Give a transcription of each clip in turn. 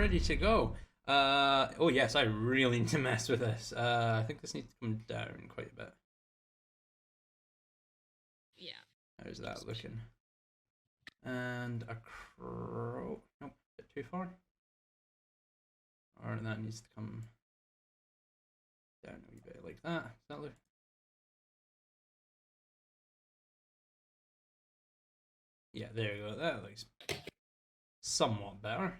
ready to go. Oh yes, I really need to mess with this. I think this needs to come down quite a bit. Yeah. How's that looking? And a crow. Nope, a bit too far. Or that needs to come down a wee bit like that. Does that look? Yeah, there you go. That looks somewhat better.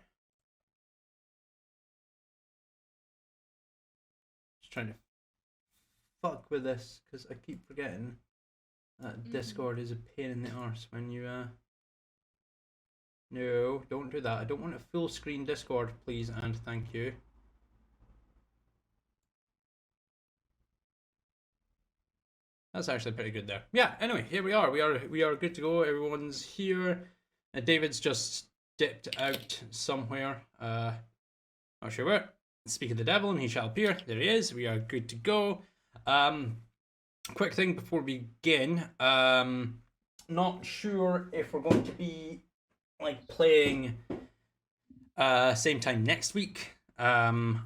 Just trying to fuck with this because I keep forgetting that Discord is a pain in the arse when you No, don't do that. I don't want a full screen Discord, please and thank you. That's actually pretty good there. Yeah, anyway, here we are. We are good to go. Everyone's here. David's just dipped out somewhere. Not sure where. Speak of the devil and he shall appear. There he is. We are good to go. Quick thing before we begin. Not sure if we're going to be like playing same time next week.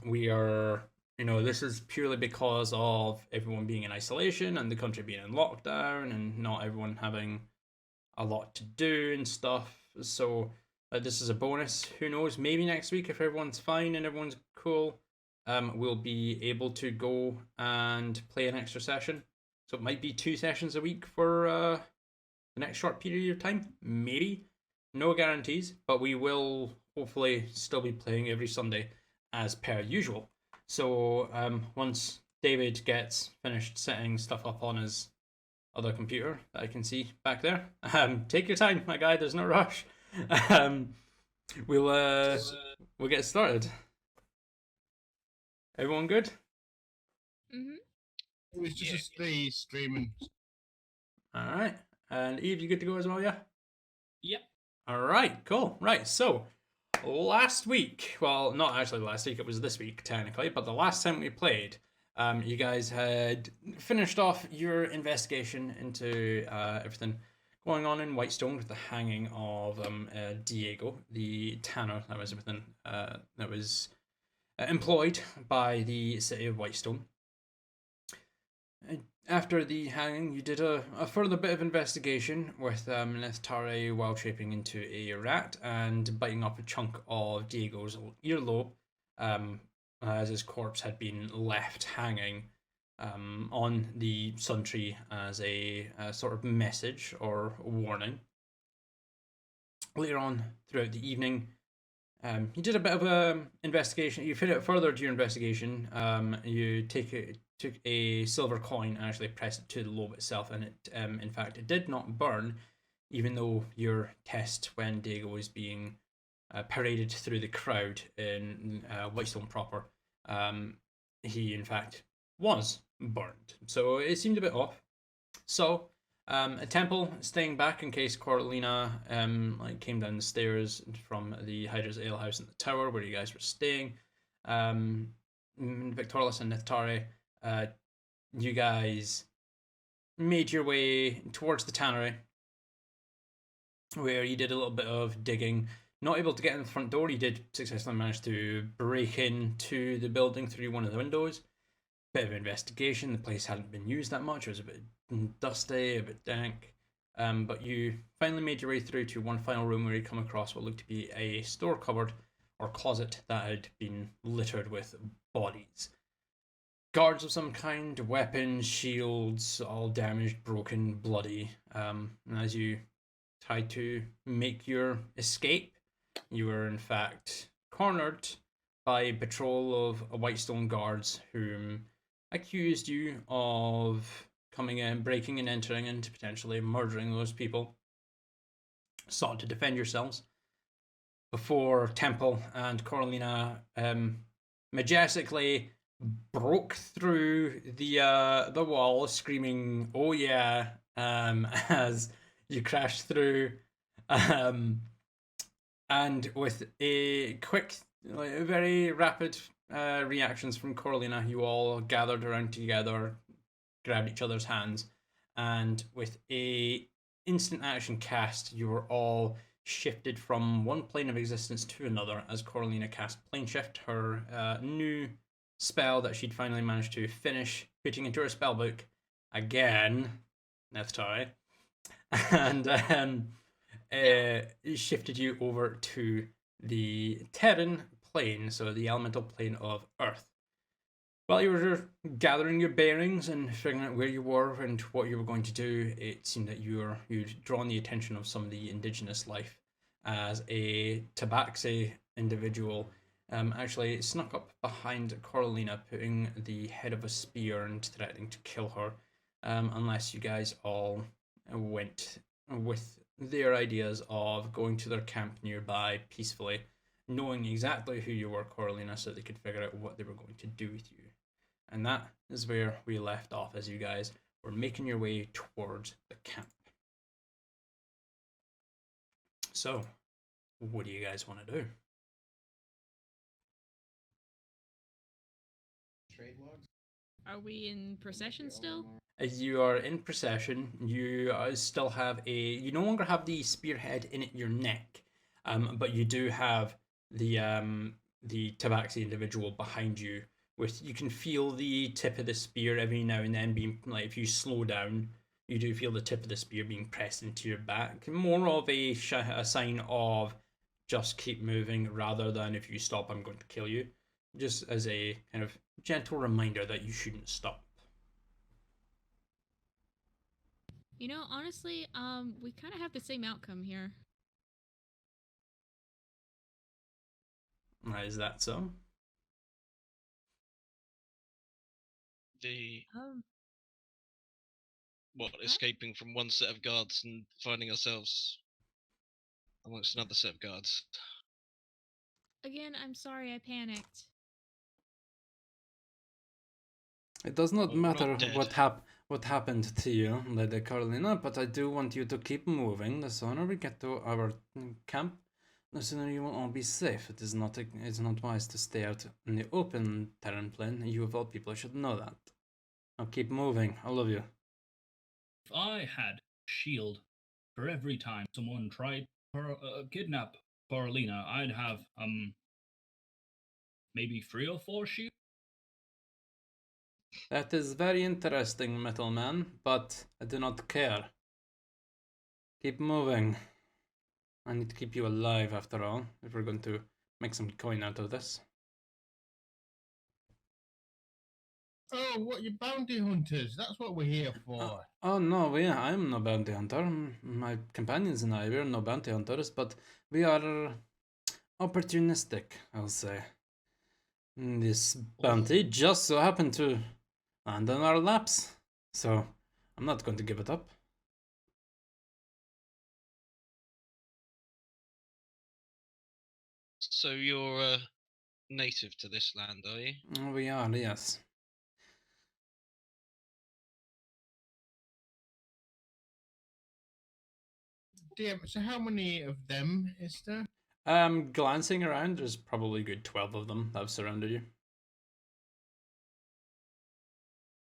We are, this is purely because of everyone being in isolation and the country being in lockdown and not everyone having a lot to do and stuff. So this is a bonus. Who knows? Maybe next week, if everyone's fine and everyone's cool, we'll be able to go and play an extra session. So it might be 2 sessions a week for the next short period of time. Maybe. No guarantees, but we will hopefully still be playing every Sunday as per usual. So once David gets finished setting stuff up on his other computer that I can see back there, take your time, my guy. There's no rush. We'll get started. Everyone good? Mm-hmm. It was just the streaming. All right. And Eve, you good to go as well? Yeah. Yep. All right. Cool. Right. So last week, well, not actually last week. It was this week technically, but the last time we played, you guys had finished off your investigation into everything going on in WhiteStone with the hanging of Diego, the tanner that was within that was employed by the city of WhiteStone. After the hanging, you did a further bit of investigation with Nestare wild shaping into a rat and biting off a chunk of Diego's earlobe as his corpse had been left hanging on the sun tree as a sort of message or warning. Later on throughout the evening, you did a bit of a investigation. You fit it further to your investigation. You took a silver coin and actually pressed it to the lobe itself, and it, in fact, it did not burn, even though your test when Diego was being paraded through the crowd in WhiteStone proper, he in fact was burned. So it seemed a bit off. So a temple staying back in case Coralina came down the stairs from the Hydra's Ale House in the tower where you guys were staying. Victoris and Nithari, you guys made your way towards the tannery where you did a little bit of digging. Not able to get in the front door, you did successfully manage to break into the building through one of the windows. Bit of investigation. The place hadn't been used that much. It was a bit dusty, a bit dank. But you finally made your way through to one final room where you come across what looked to be a store cupboard or closet that had been littered with bodies. Guards of some kind, weapons, shields, all damaged, broken, bloody. And as you tried to make your escape, you were in fact cornered by a patrol of WhiteStone guards whom accused you of coming in, breaking and entering, and potentially murdering those people. Sought to defend yourselves before Temple and Coralina majestically broke through the wall, screaming "Oh yeah!" as you crashed through, and with a quick, very rapid reactions from Coralina, you all gathered around together, grabbed each other's hands, and with a instant action cast, you were all shifted from one plane of existence to another as Coralina cast Plane Shift, her new spell that she'd finally managed to finish putting into her spellbook again. That's right. And it shifted you over to the Terran plane, so the elemental plane of Earth. While you were gathering your bearings and figuring out where you were and what you were going to do, it seemed that you'd drawn the attention of some of the indigenous life as a tabaxi individual actually snuck up behind Coralina, putting the head of a spear and threatening to kill her, unless you guys all went with their ideas of going to their camp nearby peacefully, knowing exactly who you were, Coralina, so they could figure out what they were going to do with you. And that is where we left off as you guys were making your way towards the camp. So, what do you guys want to do? Are we in procession still? As you are in procession, you still have you no longer have the spearhead in your neck, but you do have the tabaxi individual behind you. You can feel the tip of the spear every now and then being, like, if you slow down, you do feel the tip of the spear being pressed into your back. More of a sign of just keep moving rather than if you stop, I'm going to kill you. Just as a kind of gentle reminder that you shouldn't stop. You know, honestly, we kind of have the same outcome here. Is that so? Escaping from one set of guards and finding ourselves amongst another set of guards. Again, I'm sorry I panicked. It does not matter not what happened to you, Lady Carolina, but I do want you to keep moving. The sooner we get to our camp, the sooner you will all be safe. It's not wise to stay out in the open Terran plane. You of all people should know that. Now keep moving. I love you. If I had a shield for every time someone tried to kidnap Carolina, I'd have maybe 3 or 4 shields. That is very interesting, Metal Man, but I do not care. Keep moving. I need to keep you alive after all, if we're going to make some coin out of this. Oh, what, you bounty hunters? That's what we're here for. Oh no, I'm no bounty hunter. My companions and I, we're no bounty hunters, but we are opportunistic, I'll say. This bounty just so happened to land on our laps, so I'm not going to give it up. So you're native to this land, are you? We are, yes. Damn, so how many of them is there? Glancing around, there's probably a good 12 of them that have surrounded you.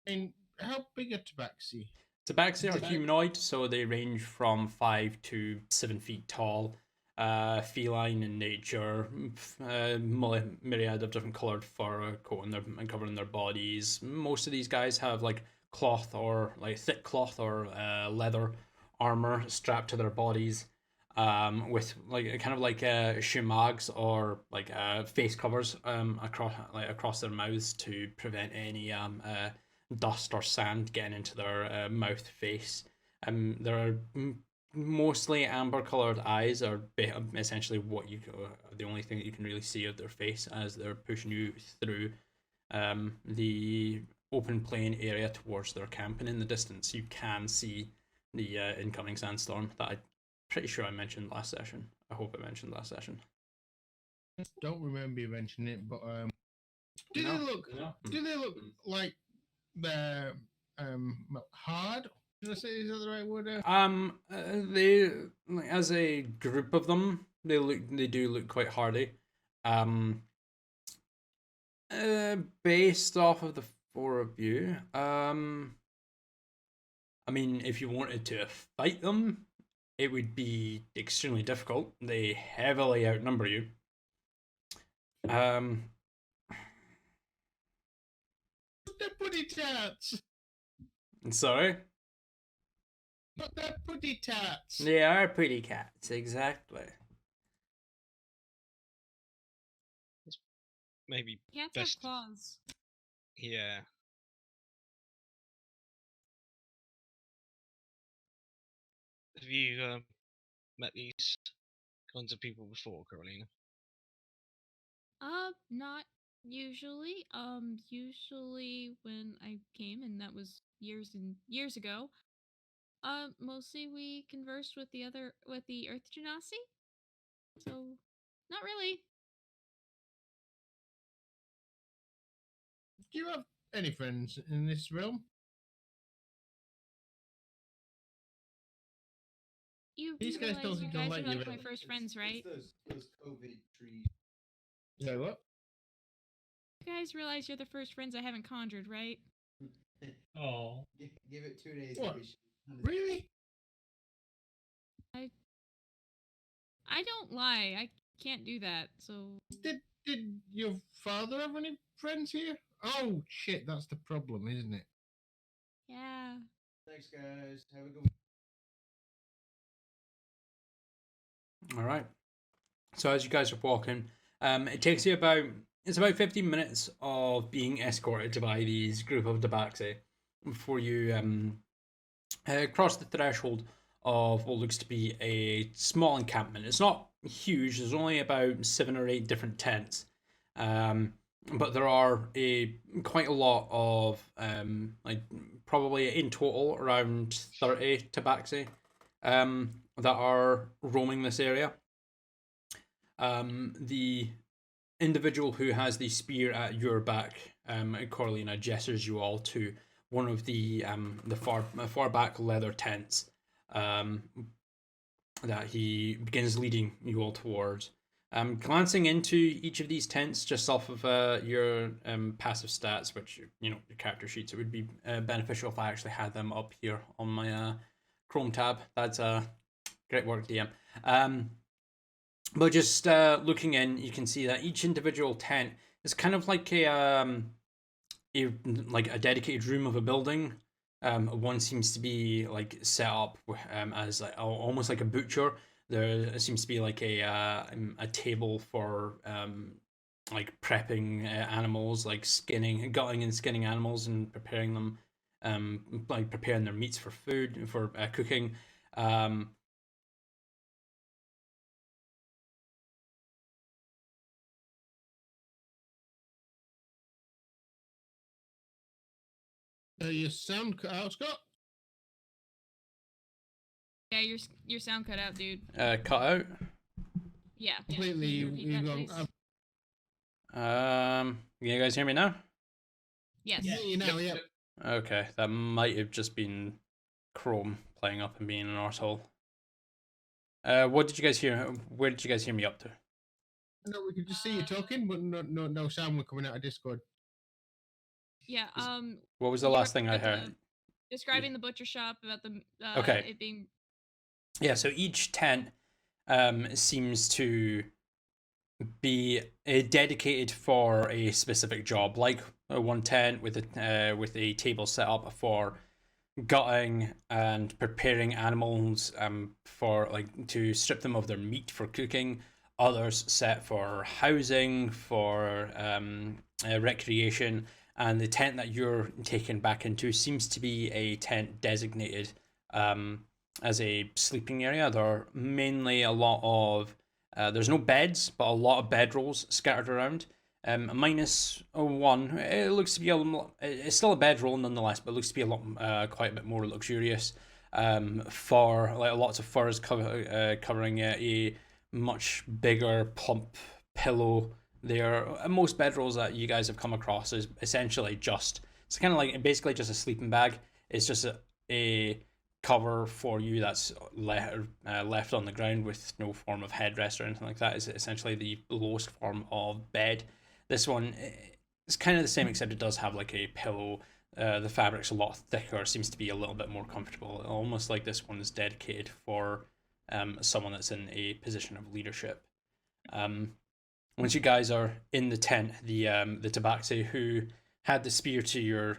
And how big are tabaxi? Tabaxi are humanoid, so they range from 5 to 7 feet tall. Feline in nature, myriad of different colored fur coating and covering their bodies. Most of these guys have like cloth or like thick cloth or leather armor strapped to their bodies, with like kind of like shimags or like face covers across their mouths to prevent any dust or sand getting into their mouth face. There are mostly amber colored eyes are essentially the only thing that you can really see of their face as they're pushing you through the open plain area towards their camp, and in the distance you can see the incoming sandstorm that I'm pretty sure I mentioned last session. I hope I mentioned last session. Don't remember you mentioning it, but do they look like they're hard? Did I say, is that the right word? They, like, as a group of them, they do look quite hardy. Based off of the 4 of you, I mean, if you wanted to fight them, it would be extremely difficult. They heavily outnumber you. The putty tats. Sorry? Not that putty tats. They are pretty cats, exactly. Maybe Cats best. have claws. Yeah. Have you met these kinds of people before, Carolina? Not usually. Usually when I came, and that was years and years ago. Mostly we conversed with the Earth Genasi. So, not really. Do you have any friends in this realm? These guys don't realize seem you to guys like are you like my very- first friends, right? Those COVID trees. Yeah, what? You guys realize you're the first friends I haven't conjured, right? Oh, Give it 2 days. What? we should- Really? I don't lie. I can't do that. So Did your father have any friends here? Oh shit, that's the problem, isn't it? yeah. Thanks, guys. Have a good week. All right. So as you guys are walking, it takes you about 15 minutes of being escorted by these group of Tabaxi before you cross the threshold of what looks to be a small encampment. It's not huge. There's only about 7 or 8 different tents, but there are quite a lot of like probably in total around 30 Tabaxi that are roaming this area. The individual who has the spear at your back, Corlina, gestures you all to one of the far back leather tents that he begins leading you all towards. Glancing into each of these tents, just off of your passive stats, which your character sheets, it would be beneficial if I actually had them up here on my Chrome tab. That's great work, DM. But just looking in, you can see that each individual tent is kind of like a dedicated room of a building. One seems to be like set up as like almost like a butcher. There seems to be like a table for like prepping animals, like gutting and skinning animals and preparing them, like preparing their meats for food for cooking. Your sound cut out, Scott. Yeah, your sound cut out, dude. Cut out. Yeah. Completely. Can you repeat that, please? Can you guys hear me now? Yes. Yeah, you know, yeah. Okay, that might have just been Chrome playing up and being an arsehole. What did you guys hear? Where did you guys hear me up to? No, we could just see you talking, but no sound was coming out of Discord. Yeah. What was the you were last thing I heard? Describing the butcher shop about the Okay. it being. Yeah, so each tent seems to be dedicated for a specific job, like one tent with a table set up for gutting and preparing animals for like to strip them of their meat for cooking. Others set for housing, for recreation, and the tent that you're taken back into seems to be a tent designated as a sleeping area. There are mainly a lot of there's no beds, but a lot of bedrolls scattered around. Minus one. It looks to be it's still a bedroll nonetheless, but it looks to be a lot, quite a bit more luxurious. For like lots of furs covering a much bigger plump pillow. There, most bedrolls that you guys have come across is essentially it's kind of like basically just a sleeping bag. It's just a cover for you that's left on the ground with no form of headrest or anything like that. Is essentially the lowest form of bed. This one is kind of the same, except it does have like a pillow. The fabric's a lot thicker, seems to be a little bit more comfortable, almost like this one is dedicated for someone that's in a position of leadership. Once you guys are in the tent, the tabaxi who had the spear to your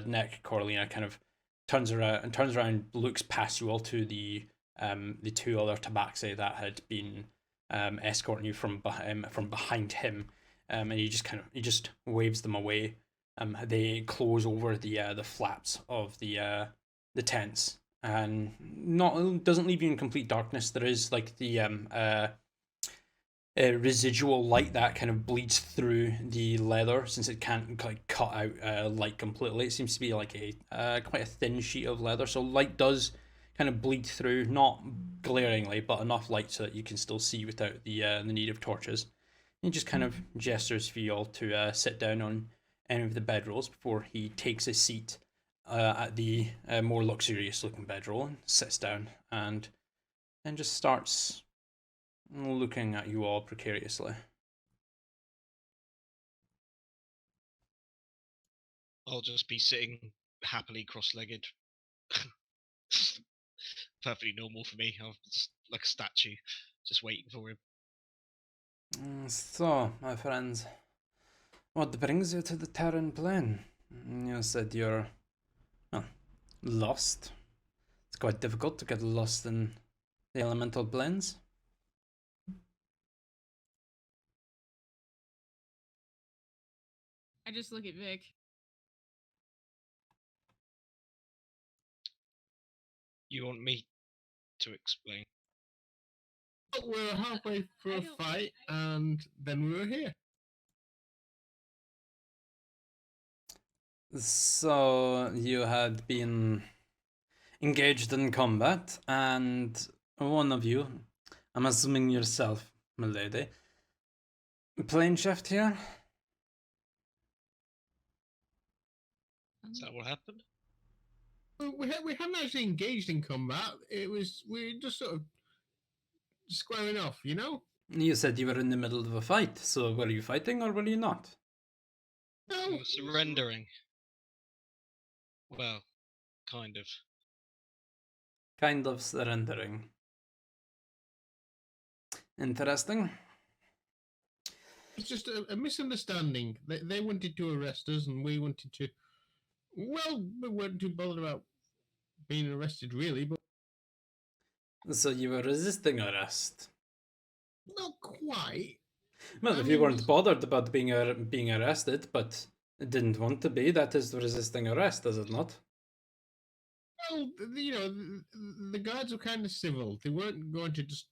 neck, Corlina, kind of turns around, looks past you all to the two other tabaxi that had been escorting you from behind him, and he just waves them away. They close over the flaps of the tents, and doesn't leave you in complete darkness. There is like the residual light that kind of bleeds through the leather, since it can't like cut out light completely. It seems to be like a quite a thin sheet of leather, so light does kind of bleed through, not glaringly, but enough light so that you can still see without the need of torches. He just kind of gestures for you all to sit down on any of the bedrolls before he takes a seat at the more luxurious looking bedroll, and sits down and just starts looking at you all precariously. I'll just be sitting happily cross-legged. Perfectly normal for me. I'm just like a statue, just waiting for him. So, my friends, what brings you to the Terran plane? You said you're, well, lost. It's quite difficult to get lost in the elemental planes. I just look at Vic. You want me to explain? We were halfway through I a don't- fight, and then we were here. So, you had been engaged in combat, and one of you, I'm assuming yourself, milady, plane shift here? Is that what happened? We hadn't actually engaged in combat. We were just sort of squaring off, you know? You said you were in the middle of a fight, so were you fighting or were you not? No, You're surrendering. Well, kind of. Kind of surrendering. Interesting. it's just a misunderstanding. They wanted to arrest us, and we wanted to. Well, we weren't too bothered about being arrested, really, but So you were resisting arrest. not quite. Well, I if you mean, weren't bothered about being arrested, but didn't want to be, that is resisting arrest, is it not? Well, you know, the guards were kind of civil. They weren't going to just,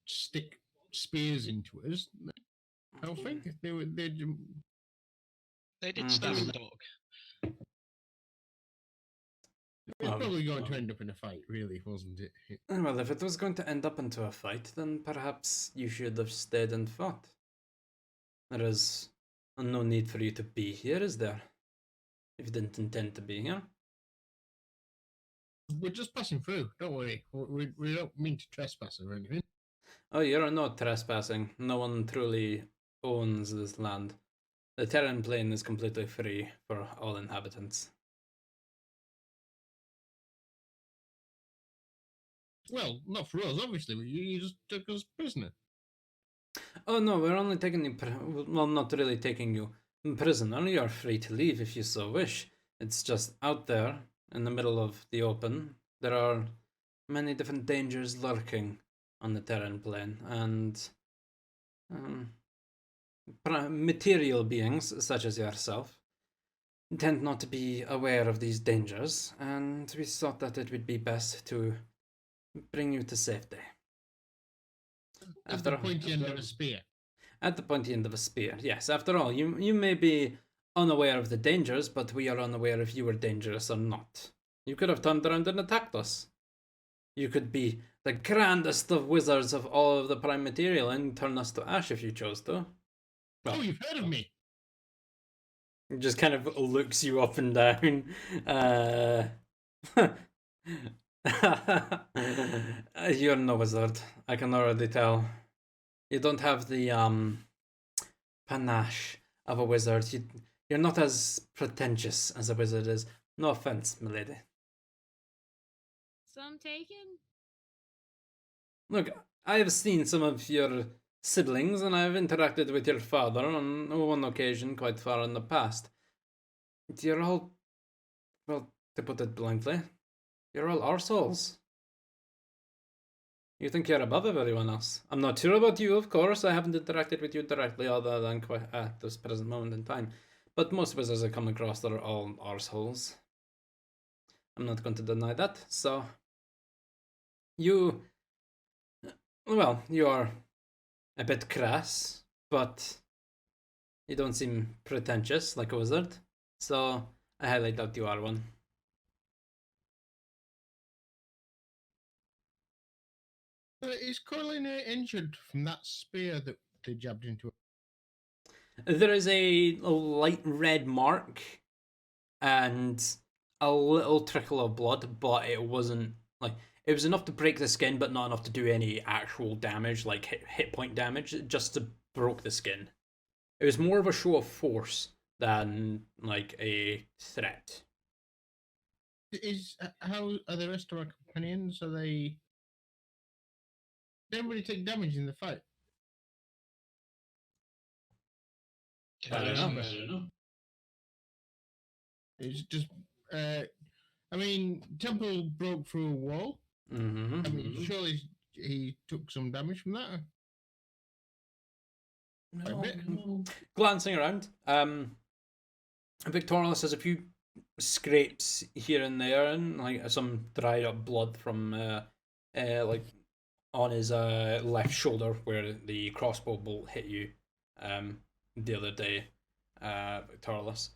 stick spears into us. I don't think they were. They did stab Mhm. the dog. It was Well, probably going to end up in a fight, really, wasn't it? Well, if it was going to end up into a fight, then perhaps you should have stayed and fought. There is no need for you to be here, is there? If you didn't intend to be here. We're just passing through, don't we? We don't mean to trespass or anything. Oh, you're not trespassing. No one truly owns this land. The Terran plane is completely free for all inhabitants. Well, not for us, obviously. You just took us prisoner. Oh no, we're only taking you. Well, not really taking you prisoner. You are free to leave if you so wish. It's just out there in the middle of the open. There are many different dangers lurking on the Terran plane, and material beings such as yourself tend not to be aware of these dangers, and we thought that it would be best to bring you to safety. At the pointy end of a spear. At the pointy end of a spear, yes. After all, you may be unaware of the dangers, but we are unaware if you were dangerous or not. You could have turned around and attacked us. You could be the grandest of wizards of all of the prime material and turn us to ash if you chose to. Well, Oh, you've heard of me. just kind of looks you up and down. You're no wizard. I can already tell. You don't have the panache of a wizard. You're not as pretentious as a wizard is. No offense, milady. Some taken? Look, I have seen some of your siblings, and I have interacted with your father on one occasion quite far in the past. You're all, well, to put it bluntly, you're all arseholes. You think you're above everyone else. I'm not sure about you, of course. I haven't interacted with you directly other than quite at this present moment in time. But most wizards I come across are all arseholes. I'm not going to deny that. So, you, well, you are a bit crass, but you don't seem pretentious like a wizard. So, I highly doubt you are one. Is Carolina injured from that spear that they jabbed into her? There is a light red mark and a little trickle of blood, but it wasn't like it was enough to break the skin, but not enough to do any actual damage, like hit point damage, just to broke the skin. It was more of a show of force than like a threat. Is how are the rest of our companions? Are they? Did everybody take damage in the fight? I don't know. I don't know. It's just, I mean, Temple broke through a wall. Mm-hmm. I mean, surely he took some damage from that. A bit. Glancing around, Victorious has a few scrapes here and there, and like some dried up blood from like on his left shoulder where the crossbow bolt hit you the other day, Victorious.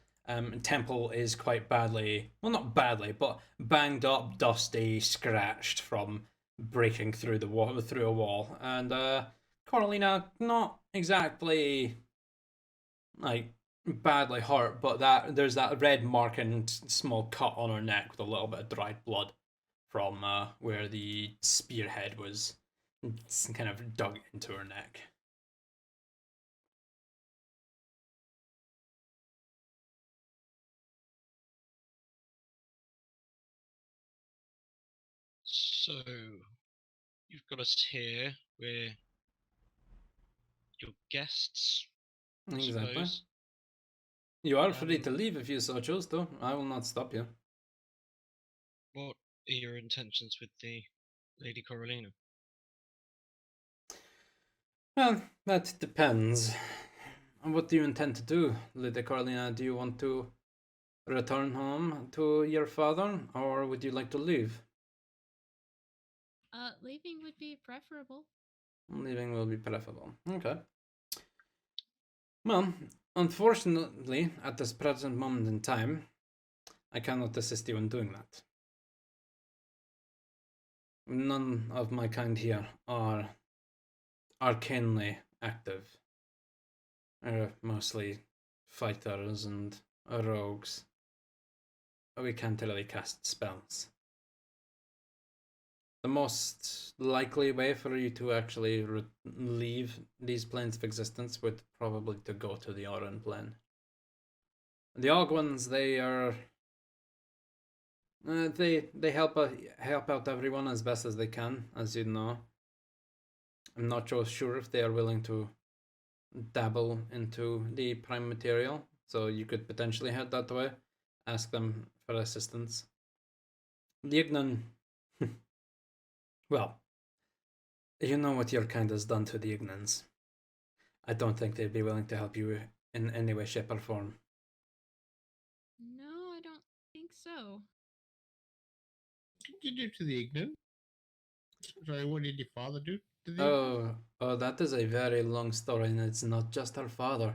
Temple is quite badly, well, not badly, but banged up, dusty, scratched from breaking through the wall, through a wall, and Carolina not exactly like badly hurt, but that there's that red mark and small cut on her neck with a little bit of dried blood from where the spearhead was kind of dug into her neck. So, you've got us here. We're your guests, I Exactly. suppose. You are free to leave if you so choose to. I will not stop you. What are your intentions with the Lady Coralina? Well, that depends. What do you intend to do, Lady Carolina? Do you want to return home to your father, or would you like to leave? Leaving would be preferable. Leaving will be preferable. Okay. Well, unfortunately, at this present moment in time, I cannot assist you in doing that. None of my kind here are arcanely active. They're mostly fighters and rogues. We can't really cast spells. The most likely way for you to actually leave these planes of existence would probably to go to the Auran plane. The Ogwans, they are they help out everyone as best as they can, as you know. I'm not so sure if they are willing to dabble into the prime material, so you could potentially head that way, ask them for assistance. The Ignan, well, you know what your kind has done to the Ignans. I don't think they'd be willing to help you in any way, shape, or form. No, I don't think so. What did you do to the Ignan? Sorry, what did your father do to the Oh, that is a very long story, and it's not just her father.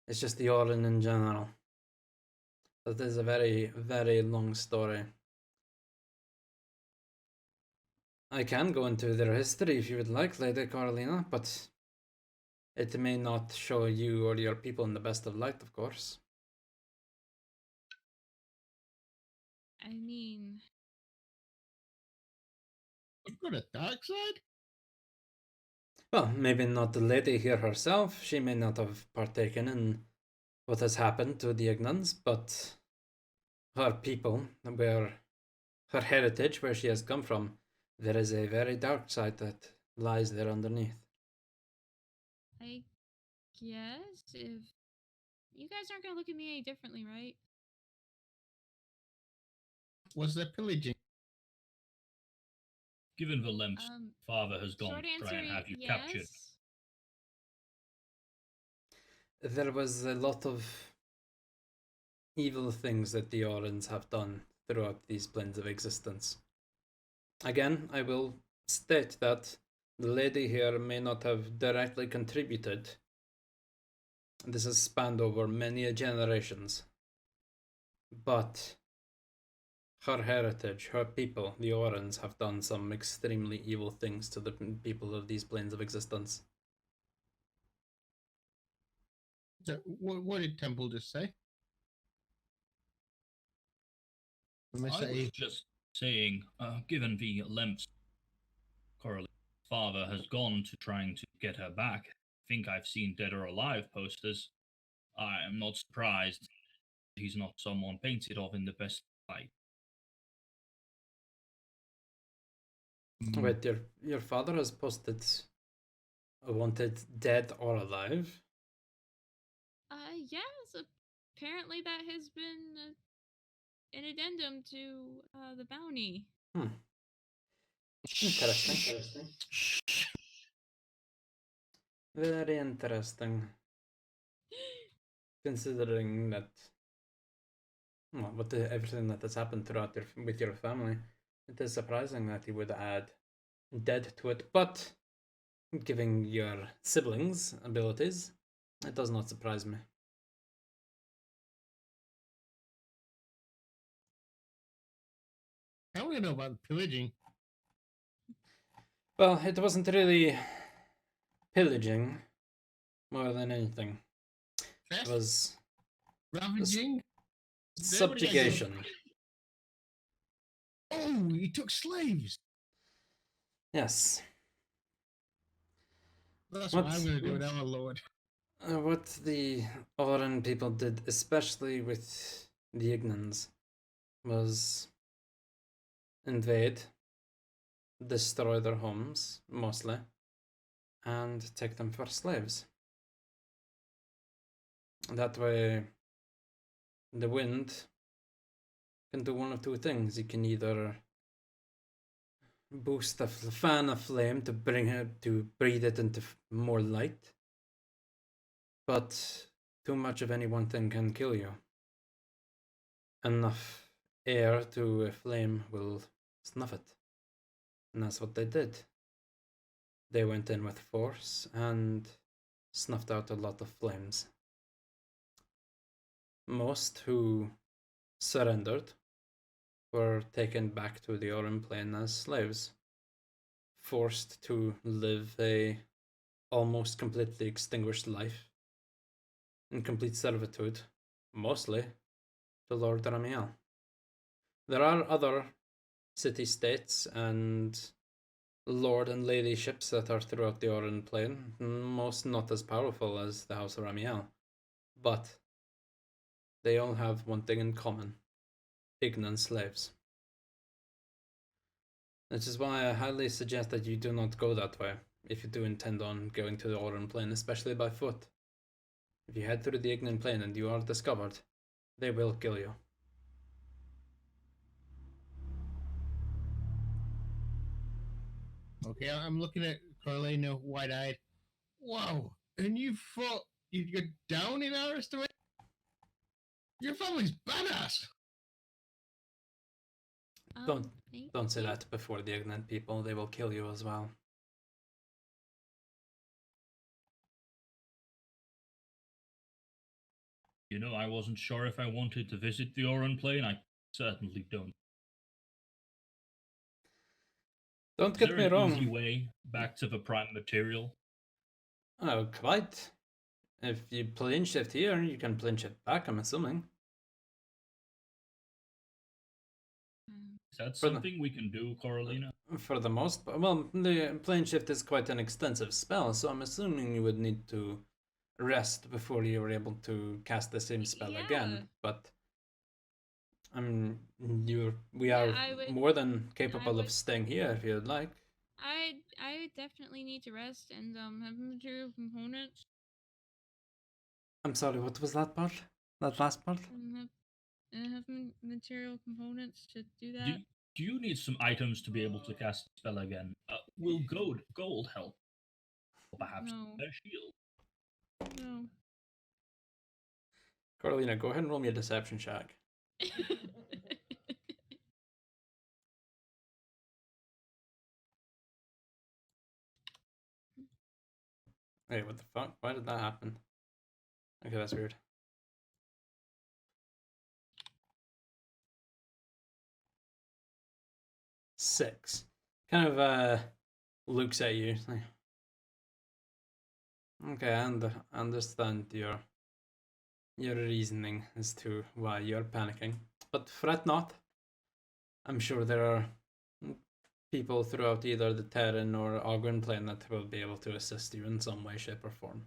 It's just the Orin in general. That is a very, very long story. I can go into their history if you would like, Lady Carolina, but it may not show you or your people in the best of light, of course. I mean, I've got a dark side? Well, maybe not the lady here herself. She may not have partaken in what has happened to the Ignans, but her people, where her heritage, where she has come from, there is a very dark side that lies there underneath. I guess if you guys aren't gonna look at me any differently, right? Was there pillaging? Given the lengths father has gone Short to answer, try and have you yes. captured, There was a lot of evil things that the Orans have done throughout these planes of existence. Again, I will state that the lady here may not have directly contributed. This has spanned over many generations. But her heritage, her people, the Orans, have done some extremely evil things to the people of these planes of existence. What did Temple just say? Let me I say, was just saying, given the lengths Coralina's father has gone to trying to get her back, I think I've seen dead or alive posters. I am not surprised he's not someone painted of in the best light. Wait, your father has posted wanted dead or alive? Yes. Apparently, that has been an addendum to the bounty. Interesting. Very interesting. Considering that, well, everything that has happened throughout with your family, it is surprising that he would add dead to it. But giving your siblings abilities, it does not surprise me. how do we know about the pillaging? Well, it wasn't really pillaging more than anything. It was Ravaging? subjugation. Oh, he took slaves. Yes. That's what I'm going to do with our lord. What the Oran people did, especially with the Ignans, was invade, destroy their homes, mostly, and take them for slaves. That way, the wind can do one of two things. It can either boost a fan of flame to breathe it into more light, but too much of any one thing can kill you. Enough air to a flame will snuff it. And that's what they did. They went in with force and snuffed out a lot of flames. Most who surrendered were taken back to the Oran Plain as slaves, forced to live a almost completely extinguished life in complete servitude, mostly to Lord Ramiel. There are other city-states and lord and ladyships that are throughout the Oran Plain, most not as powerful as the House of Ramiel, but they all have one thing in common: ignorant slaves. Which is why I highly suggest that you do not go that way, if you do intend on going to the Oran Plain, especially by foot. If you head through the Ignan Plain and you are discovered, they will kill you. Okay, I'm looking at Coralina wide-eyed. Wow, and you fought, you're down in our estimation? Your family's badass. Don't say that before the Ignan people, they will kill you as well. You know, I wasn't sure if I wanted to visit the Oran Plain. I certainly don't. Don't get me wrong. Easy way back to the prime material? Oh, quite. If you plane shift here, you can plane shift back, I'm assuming. Is that something we can do, Coralina? For the most part. Well, the plane shift is quite an extensive spell, so I'm assuming you would need to rest before you were able to cast the same spell again. But we are more than capable of staying here if you'd like. I definitely need to rest and have material components I'm sorry, what was that part? That last part? and have material components to do Do, that. do you need some items to be able to cast the spell again? Will gold help? Or perhaps No. a shield? No. Carolina, go ahead and roll me a deception check. Wait, what the fuck? Why did that happen? Okay, that's weird. Six. Kind of looks at you. Like, okay, I understand your reasoning as to why you're panicking, but fret not. I'm sure there are people throughout either the Terran or Ogren plane that will be able to assist you in some way, shape, or form.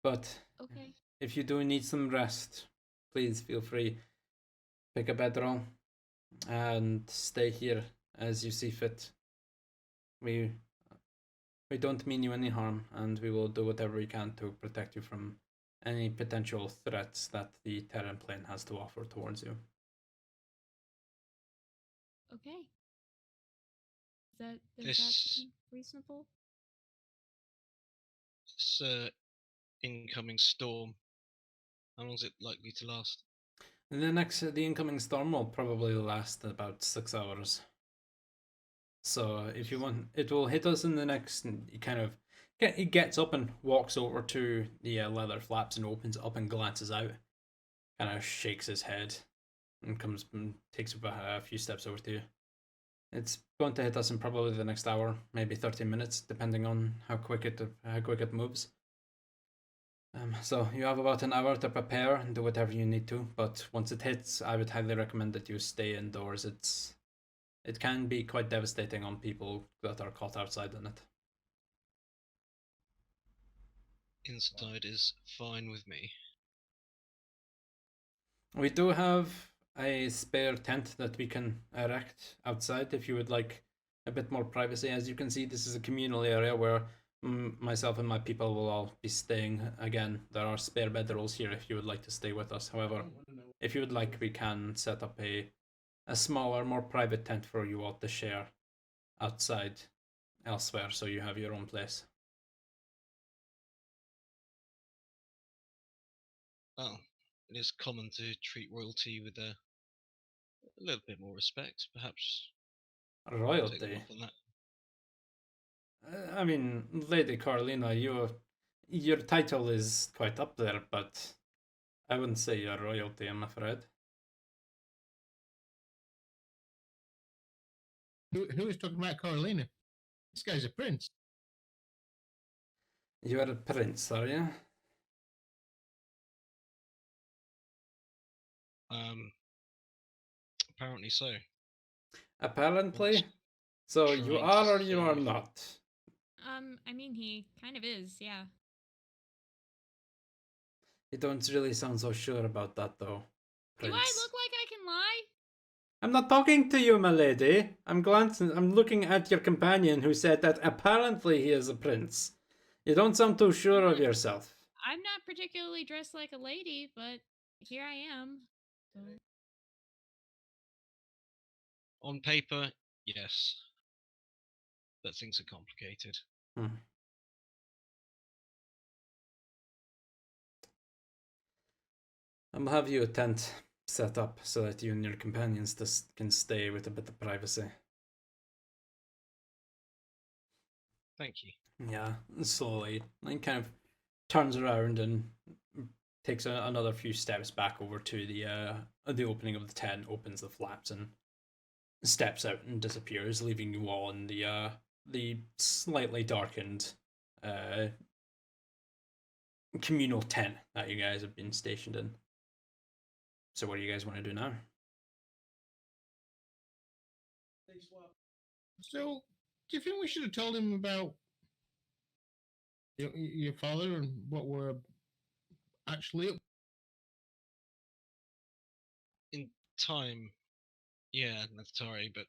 But Okay. if you do need some rest, please feel free. Pick a bedroll and stay here as you see fit. We don't mean you any harm, and we will do whatever we can to protect you from any potential threats that the Terran plane has to offer towards you. Okay. Does that This seem reasonable? this incoming storm. How long is it likely to last? The incoming storm will probably last about 6 hours. So if you want, it will hit us in the next. He gets up and walks over to the leather flaps and opens it up and glances out. Kind of shakes his head and comes and takes about a few steps over to you. It's going to hit us in probably the next hour, maybe 30 minutes, depending on how quick it moves. So you have about an hour to prepare and do whatever you need to. But once it hits, I would highly recommend that you stay indoors. It can be quite devastating on people that are caught outside in it. Inside is fine with me. We do have a spare tent that we can erect outside if you would like a bit more privacy. As you can see, this is a communal area where myself and my people will all be staying. Again, there are spare bedrolls here if you would like to stay with us. However, if you would like, we can set up a smaller, more private tent for you all to share outside elsewhere, so you have your own place. Well, it is common to treat royalty with a little bit more respect. Perhaps take them Royalty. up on that. I mean, Lady Carolina, your title is quite up there, but I wouldn't say you're royalty, I'm afraid. Who is talking about Carolina? This guy's a prince. You are a prince, are you? Apparently so. Apparently? Once So you trying are to or you are save- not? I mean, he kind of is, yeah. You don't really sound so sure about that, though. Do I Prince. look like I can lie? I'm not talking to you, my lady. I'm looking at your companion who said that apparently he is a prince. You don't sound too sure of yourself. I'm not particularly dressed like a lady, but here I am. So, On paper, yes. But things are complicated. I'll have you a tent set up so that you and your companions can stay with a bit of privacy. Thank you. Yeah, slowly. And kind of turns around and takes another few steps back over to the opening of the tent, opens the flaps and steps out and disappears, leaving you all in the slightly darkened communal tent that you guys have been stationed in. So what do you guys want to do now? So, do you think we should have told him about your father and what we're actually up? In time, yeah, Natari, but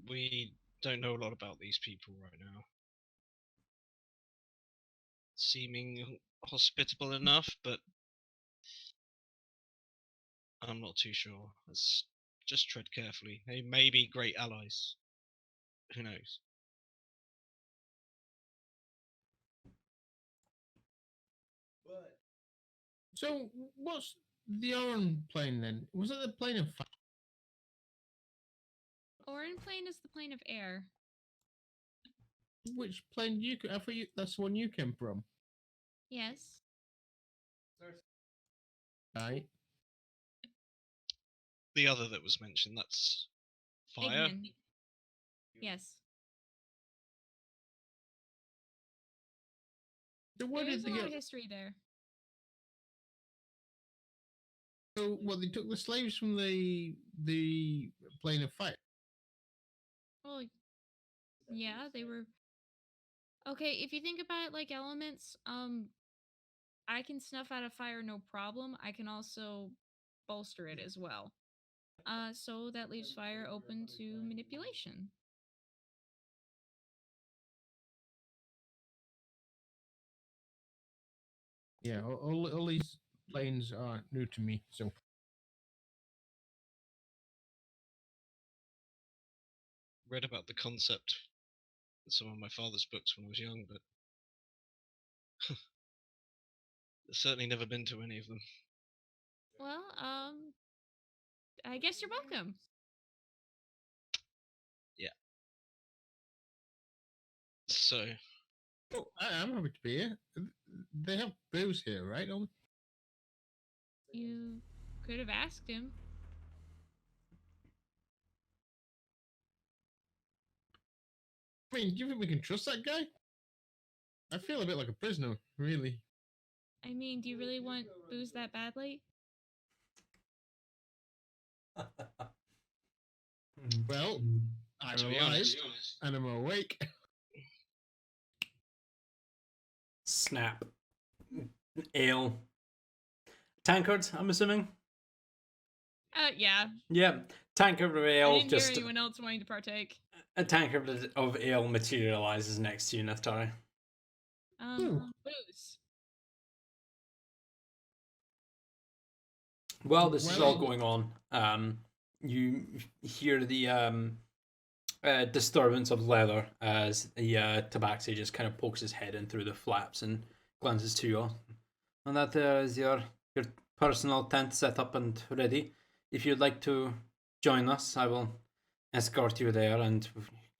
we don't know a lot about these people right now. Seeming hospitable enough, but I'm not too sure. Let's just tread carefully. They may be great allies. Who knows? But So, what's the Oran plane then? Was it the plane of fire? Orin plane is the plane of air. Which plane do you? I thought that's the one you came from. Yes. Right. The other that was mentioned, that's fire. Ignan. Yes. So where There did is they a lot get? of history there. So, what, they took the slaves from the plane of fire? Well, yeah, they were. Okay, if you think about it like elements, I can snuff out a fire no problem. I can also bolster it as well. So that leaves fire open to manipulation. Yeah, all these planes are new to me. So, Read about the concept in some of my father's books when I was young, but certainly never been to any of them. Well, I guess you're welcome. So, oh, I'm happy to be here. They have booze here, right? You could have asked him. I mean, do you think we can trust that guy? I feel a bit like a prisoner, really. I mean, do you really want booze that badly? Well, I'm to be alive honest, and I'm awake. Snap. Ale. Tankard, I'm assuming? Yeah. Yeah. Tankard of I ale didn't just... hear anyone else wanting to partake. A tankard of ale materializes next to you, Neftari. Booze. While this is Well- all going on, you hear the disturbance of leather as the tabaxi just kind of pokes his head in through the flaps and glances to you. And that there is your personal tent set up and ready. If you'd like to join us, I will escort you there, and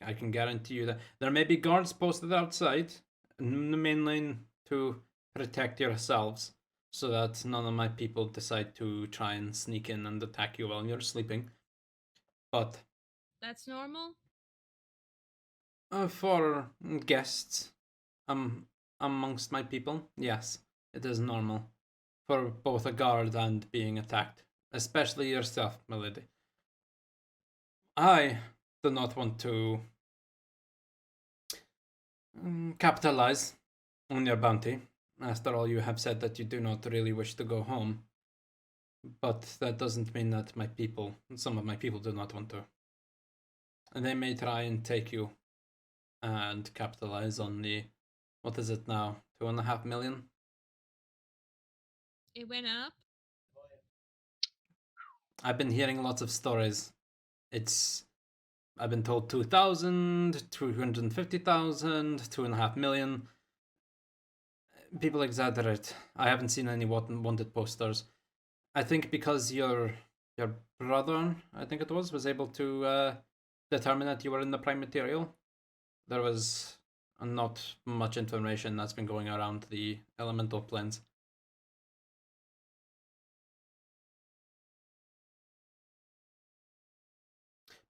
I can guarantee you that there may be guards posted outside, mainly to protect yourselves, so that none of my people decide to try and sneak in and attack you while you're sleeping. But That's normal? for guests, amongst my people, yes, it is normal for both a guard and being attacked, especially yourself, milady. I do not want to capitalize on your bounty. After all, you have said that you do not really wish to go home. But that doesn't mean that my people, some of my people, do not want to. And they may try and take you and capitalize on the, what is it now, 2.5 million? It went up? I've been hearing lots of stories. I've been told 2,000, 250,000, 2.5 million. People exaggerate. I haven't seen any wanted posters. I think because your brother, I think it was able to determine that you were in the prime material. There was not much information that's been going around the elemental planes.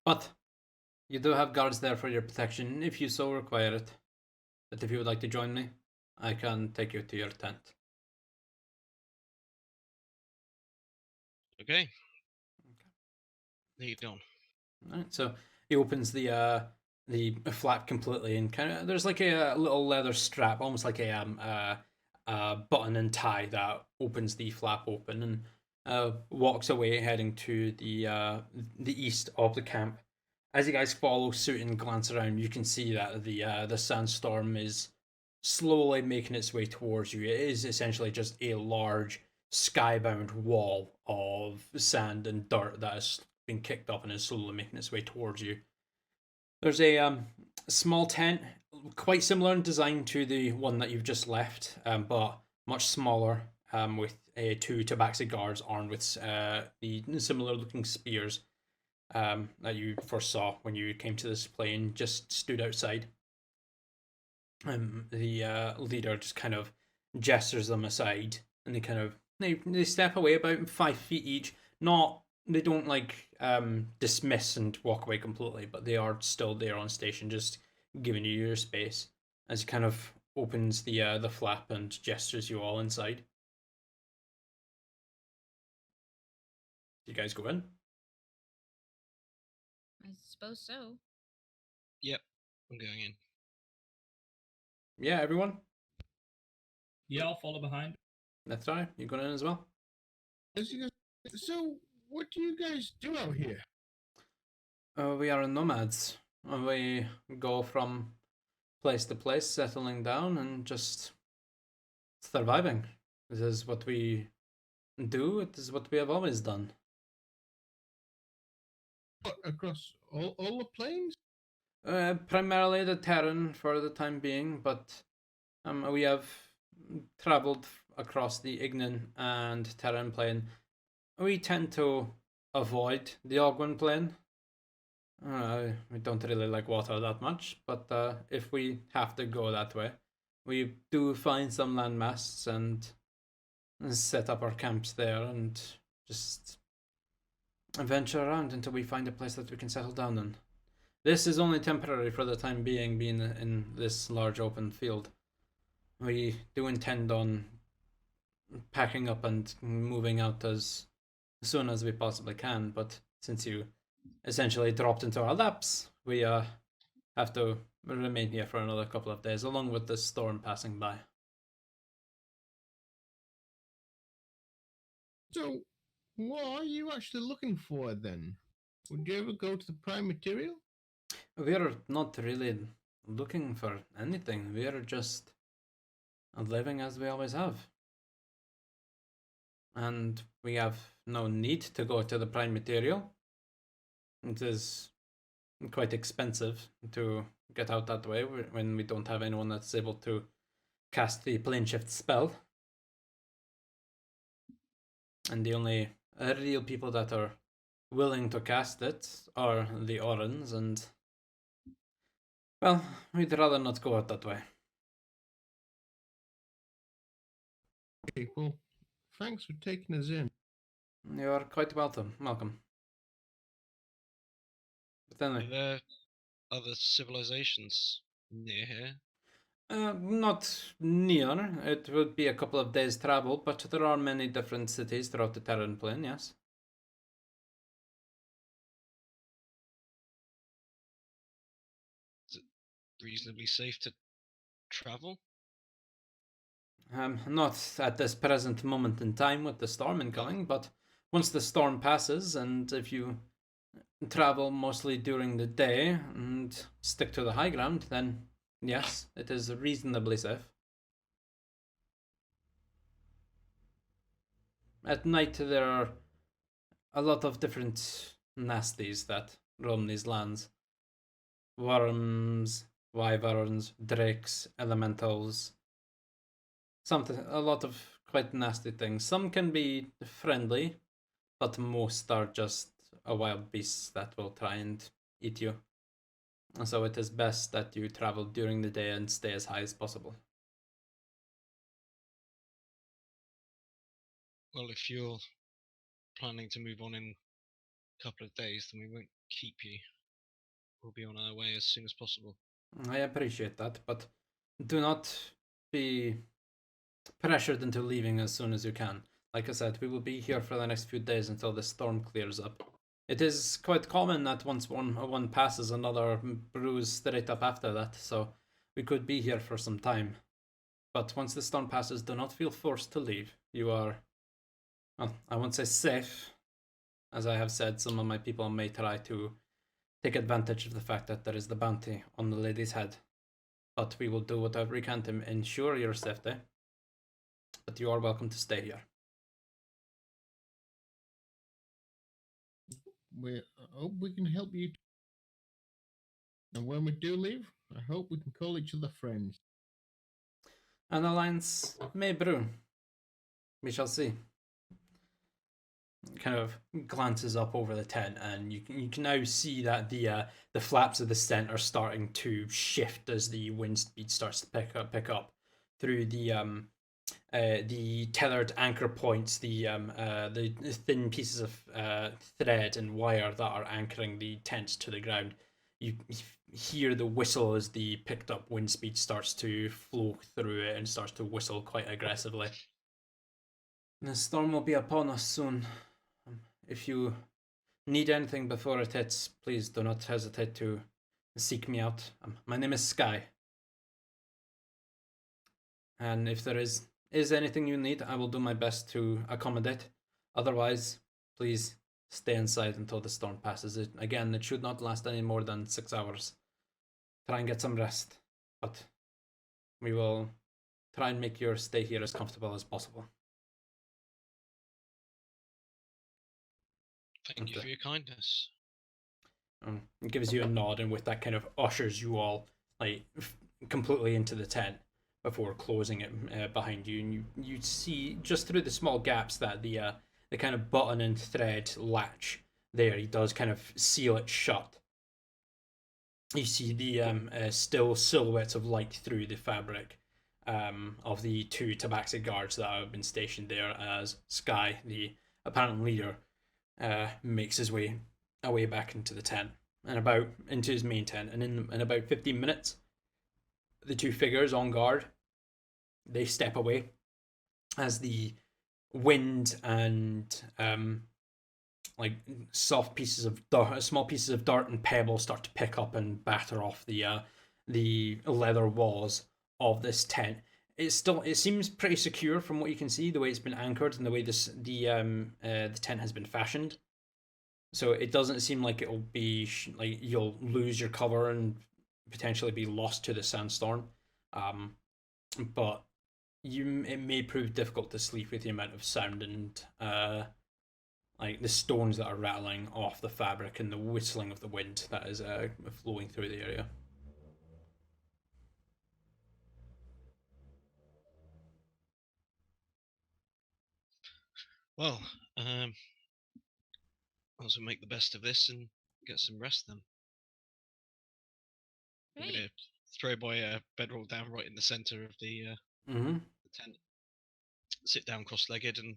But you do have guards there for your protection if you so require it. But if you would like to join me, I can take you to your tent. okay. Lead on. Alright, so he opens the flap completely, and kind of there's like a little leather strap, almost like a button and tie that opens the flap open, and walks away, heading to the east of the camp. as you guys follow suit and glance around, you can see that the sandstorm is slowly making its way towards you. It is essentially just a large skybound wall of sand and dirt that has been kicked up and is slowly making its way towards you. There's a small tent, quite similar in design to the one that you've just left, but much smaller, with two tabaxi guards armed with the similar looking spears that you foresaw when you came to this plane, just stood outside. The leader just kind of gestures them aside, and they step away about 5 feet each. They don't dismiss and walk away completely, but they are still there on station, just giving you your space as he kind of opens the flap and gestures you all inside. You guys go in? I suppose so. Yep, I'm going in. Yeah, everyone? Yeah, I'll follow behind. That's right. You going in as well? So, what do you guys do out here? We are nomads. We go from place to place, settling down and just surviving. This is what we do. It is what we have always done. What, across all the planes? Primarily the Terran for the time being, but we have traveled across the Ignan and Terran plane. We tend to avoid the Ogwen plane. We don't really like water that much, but if we have to go that way, we do find some landmasts and set up our camps there and just venture around until we find a place that we can settle down in. This is only temporary for the time being in this large open field. We do intend on packing up and moving out as soon as we possibly can, but since you essentially dropped into our laps, we have to remain here for another couple of days, along with the storm passing by. So, what are you actually looking for then? Would you ever go to the prime material? We are not really looking for anything. We are just living as we always have. And we have no need to go to the prime material. It is quite expensive to get out that way when we don't have anyone that's able to cast the plane shift spell. And the only real people that are willing to cast it are the Orans, and well, we'd rather not go out that way. Okay, well, thanks for taking us in. You are quite welcome. But Are anyway, there other civilizations near here? not near. It would be a couple of days' travel, but there are many different cities throughout the Terran plane, yes. Is it reasonably safe to travel? Not at this present moment in time with the storm incoming, but once the storm passes, and if you travel mostly during the day and stick to the high ground, then yes, it is reasonably safe. At night, there are a lot of different nasties that roam these lands. Worms, wyverns, drakes, elementals. A lot of quite nasty things. Some can be friendly, but most are just wild beasts that will try and eat you. So it is best that you travel during the day and stay as high as possible. Well, if you're planning to move on in a couple of days, then we won't keep you. We'll be on our way as soon as possible. I appreciate that, but do not be pressured into leaving as soon as you can. Like I said, we will be here for the next few days until the storm clears up. It is quite common that once one passes, another brews straight up after that, so we could be here for some time. But once the storm passes, do not feel forced to leave. You are, well, I won't say safe. As I have said, some of my people may try to take advantage of the fact that there is the bounty on the lady's head. But we will do whatever we can to ensure your safety. But you are welcome to stay here. I hope we can help you. And when we do leave, I hope we can call each other friends. An alliance may brew. We shall see. Kind of glances up over the tent, and you can now see that the flaps of the tent are starting to shift as the wind speed starts to pick up through the tethered anchor points, the thin pieces of thread and wire that are anchoring the tents to the ground. You hear the whistle as the picked up wind speed starts to flow through it and starts to whistle quite aggressively. The storm will be upon us soon. If you need anything before it hits, please do not hesitate to seek me out. My name is Sky. And if there is anything you need, I will do my best to accommodate. Otherwise, please stay inside until the storm passes. Again, it should not last any more than 6 hours. Try and get some rest, but we will try and make your stay here as comfortable as possible. Thank you for your kindness. It gives you a nod, and with that kind of ushers you all like completely into the tent before closing it behind you. And you see just through the small gaps that the kind of button and thread latch there, he does kind of seal it shut. You see the still silhouettes of light through the fabric of the two tabaxi guards that have been stationed there as Sky, the apparent leader, makes his way back into the tent and into his main tent. And in about 15 minutes, the two figures on guard, they step away as the wind and like soft pieces of dirt, small pieces of dirt and pebbles start to pick up and batter off the leather walls of this tent. It seems pretty secure from what you can see, the way it's been anchored and the way the tent has been fashioned. So it doesn't seem like it'll be like you'll lose your cover and potentially be lost to the sandstorm. But it may prove difficult to sleep with the amount of sound and like the stones that are rattling off the fabric and the whistling of the wind that is flowing through the area. Well, I'll also make the best of this and get some rest then. I'm Right. gonna throw my bedroll down right in the center of the tent. Sit down cross-legged and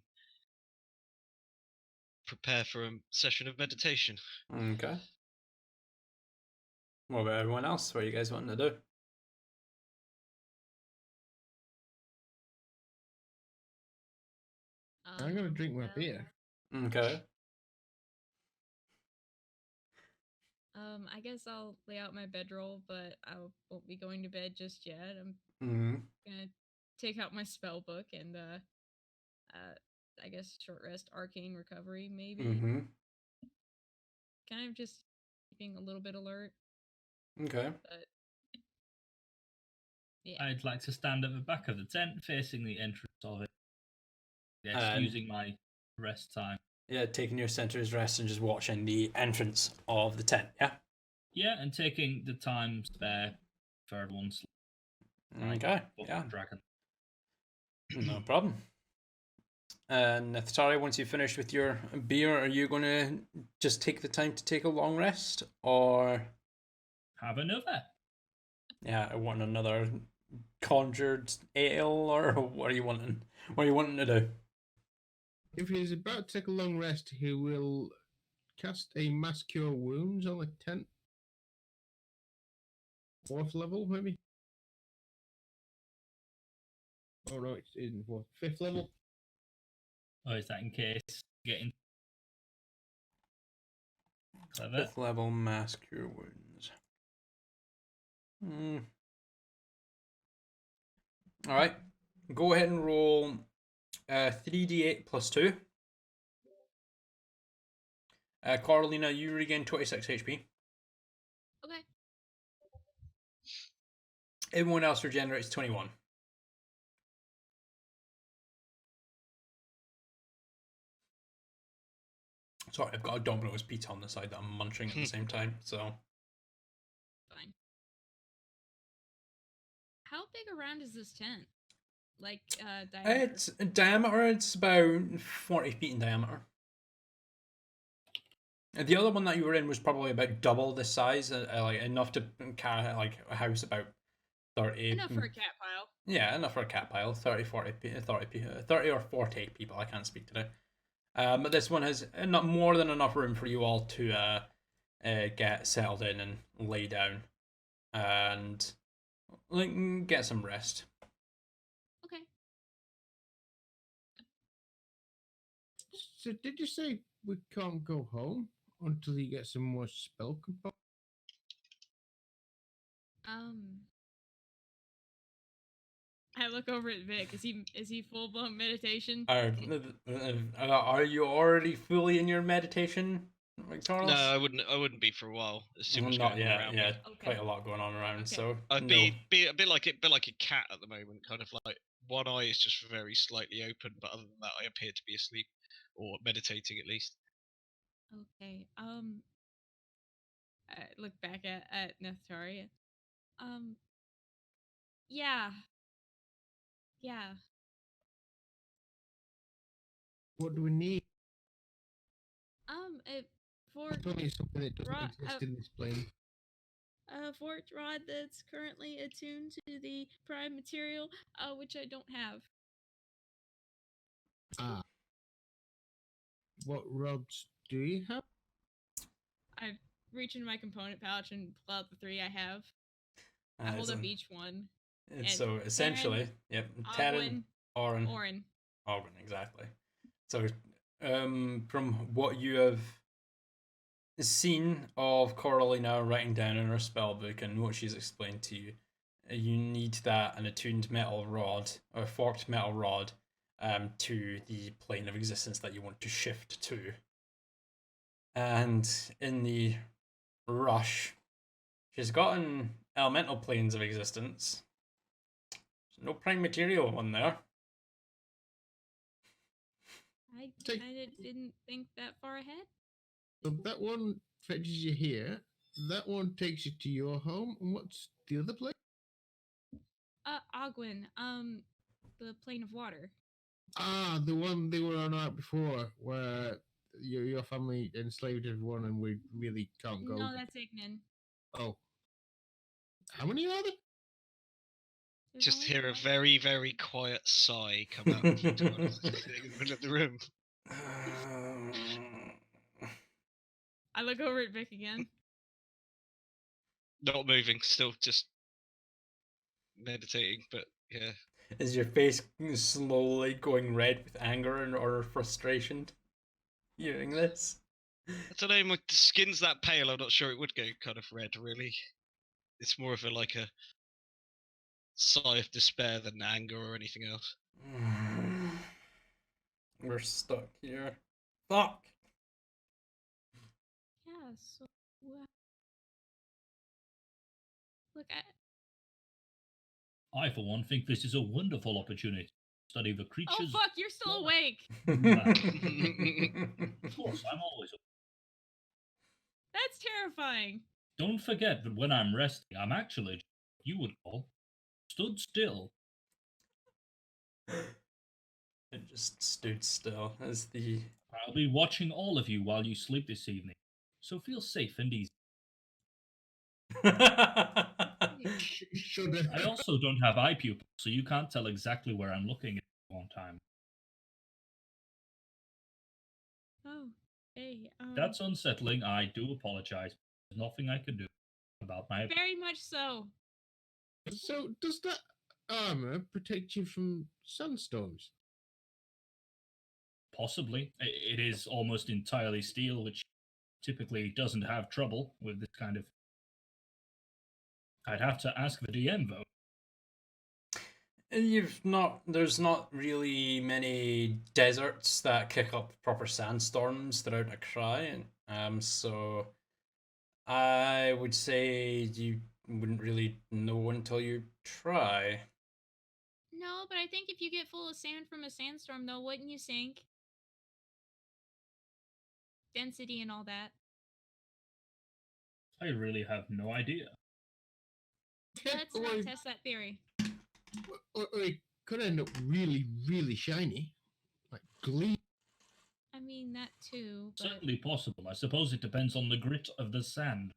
prepare for a session of meditation. Okay. What about everyone else? What are you guys wanting to do? I'm gonna drink my well, beer. Okay. I guess I'll lay out my bedroll, but I won't be going to bed just yet. I'm gonna take out my spell book and I guess short rest, arcane recovery, maybe. Kind of just keeping a little bit alert. Okay. But yeah. I'd like to stand at the back of the tent, facing the entrance of it. Yes, using my rest time. Yeah, taking your center's rest and just watching the entrance of the tent, yeah? Yeah, and taking the time spare for everyone's sleep. Okay, yeah. Dragon. No problem. And Neftari, once you've finished with your beer, are you going to just take the time to take a long rest, or have another? Yeah, I want another conjured ale, or what are you wanting? What are you wanting to do? If he's about to take a long rest, he will cast a Mass Cure Wounds on the tent. 4th level, maybe? Oh no, it's in 4th. 5th level? Oh, is that in case getting clever? 5th level Mass Cure Wounds. Alright, go ahead and roll 3d8 plus 2. Carolina, you regain 26 HP. Everyone else regenerates 21. Sorry, I've got a Domino's pizza on the side that I'm munching at the same time, so... Fine. How big around is this tent? Like, diameter? It's diameter, it's about 40 feet in diameter. The other one that you were in was probably about double the size, like enough to carry like a house about 30. Enough for a cat pile. Yeah, enough for a cat pile. 30, 30 or 40 people. I can't speak today. But this one has not more than enough room for you all to get settled in and lay down and like get some rest. Okay. So did you say we can't go home until you get some more spell components? I look over at Vic. Is he full blown meditation? Are you already fully in your meditation, Victoria? No, I wouldn't be for a while. There's too much Not going on yet. around Yeah, me. Okay. quite a lot going on around. Okay. So I'd no. be a bit like a cat at the moment, kind of like one eye is just very slightly open, but other than that, I appear to be asleep or meditating at least. Okay. I look back at Neftaria. Yeah. Yeah. What do we need? It for Tell me something that doesn't Right, exist in this plane. a fort rod that's currently attuned to the prime material, which I don't have. Ah. What rods do you have? I reach into my component pouch and pull out the 3 I have. I hold up each one. So essentially, yep, Terran, Orin. Orin, exactly. So, from what you have seen of Coralie now writing down in her spell book and what she's explained to you, you need an attuned metal rod or forked metal rod, to the plane of existence that you want to shift to. And in the rush, she's gotten elemental planes of existence. There's no prime material one there. I kind of didn't think that far ahead. So that one fetches you here. That one takes you to your home. And what's the other place? Ogwin, the plane of water. Ah, the one they were on out before, where your family enslaved everyone, and we really can't go. No, that's Ignan. Oh, how many are there? There's Just only hear a one. very, very quiet sigh come out from Victoria's sitting in the middle of the room. I look over at Vic again. Not moving, still just meditating, but yeah. Is your face slowly going red with anger or frustration hearing this? I don't know, my skin's that pale, I'm not sure it would go kind of red, really. It's more of a sigh of despair than anger or anything else. We're stuck here. Fuck! Yeah, so... look, I, for one, think this is a wonderful opportunity to study the Oh, creatures. fuck, you're still awake! Of course, I'm always awake. That's terrifying! Don't forget that when I'm resting, I'm actually what you would call stood still. It just stood still as the... I'll be watching all of you while you sleep this evening, so feel safe and easy. Shudder. I also don't have eye pupils, so you can't tell exactly where I'm looking at one time. Oh, hey, That's unsettling. I do apologize. There's nothing I can do about my... very much so. So, does that armor protect you from sunstorms? Possibly. It is almost entirely steel, which typically doesn't have trouble with this kind of... I'd have to ask the DM, though. There's not really many deserts that kick up proper sandstorms throughout a cry, so I would say you wouldn't really know until you try. No, but I think if you get full of sand from a sandstorm, though, wouldn't you sink? Density and all that. I really have no idea. Let's not test that theory. Or it could end up really, really shiny, like gleam. I mean, that too, but... Certainly possible. I suppose it depends on the grit of the sand.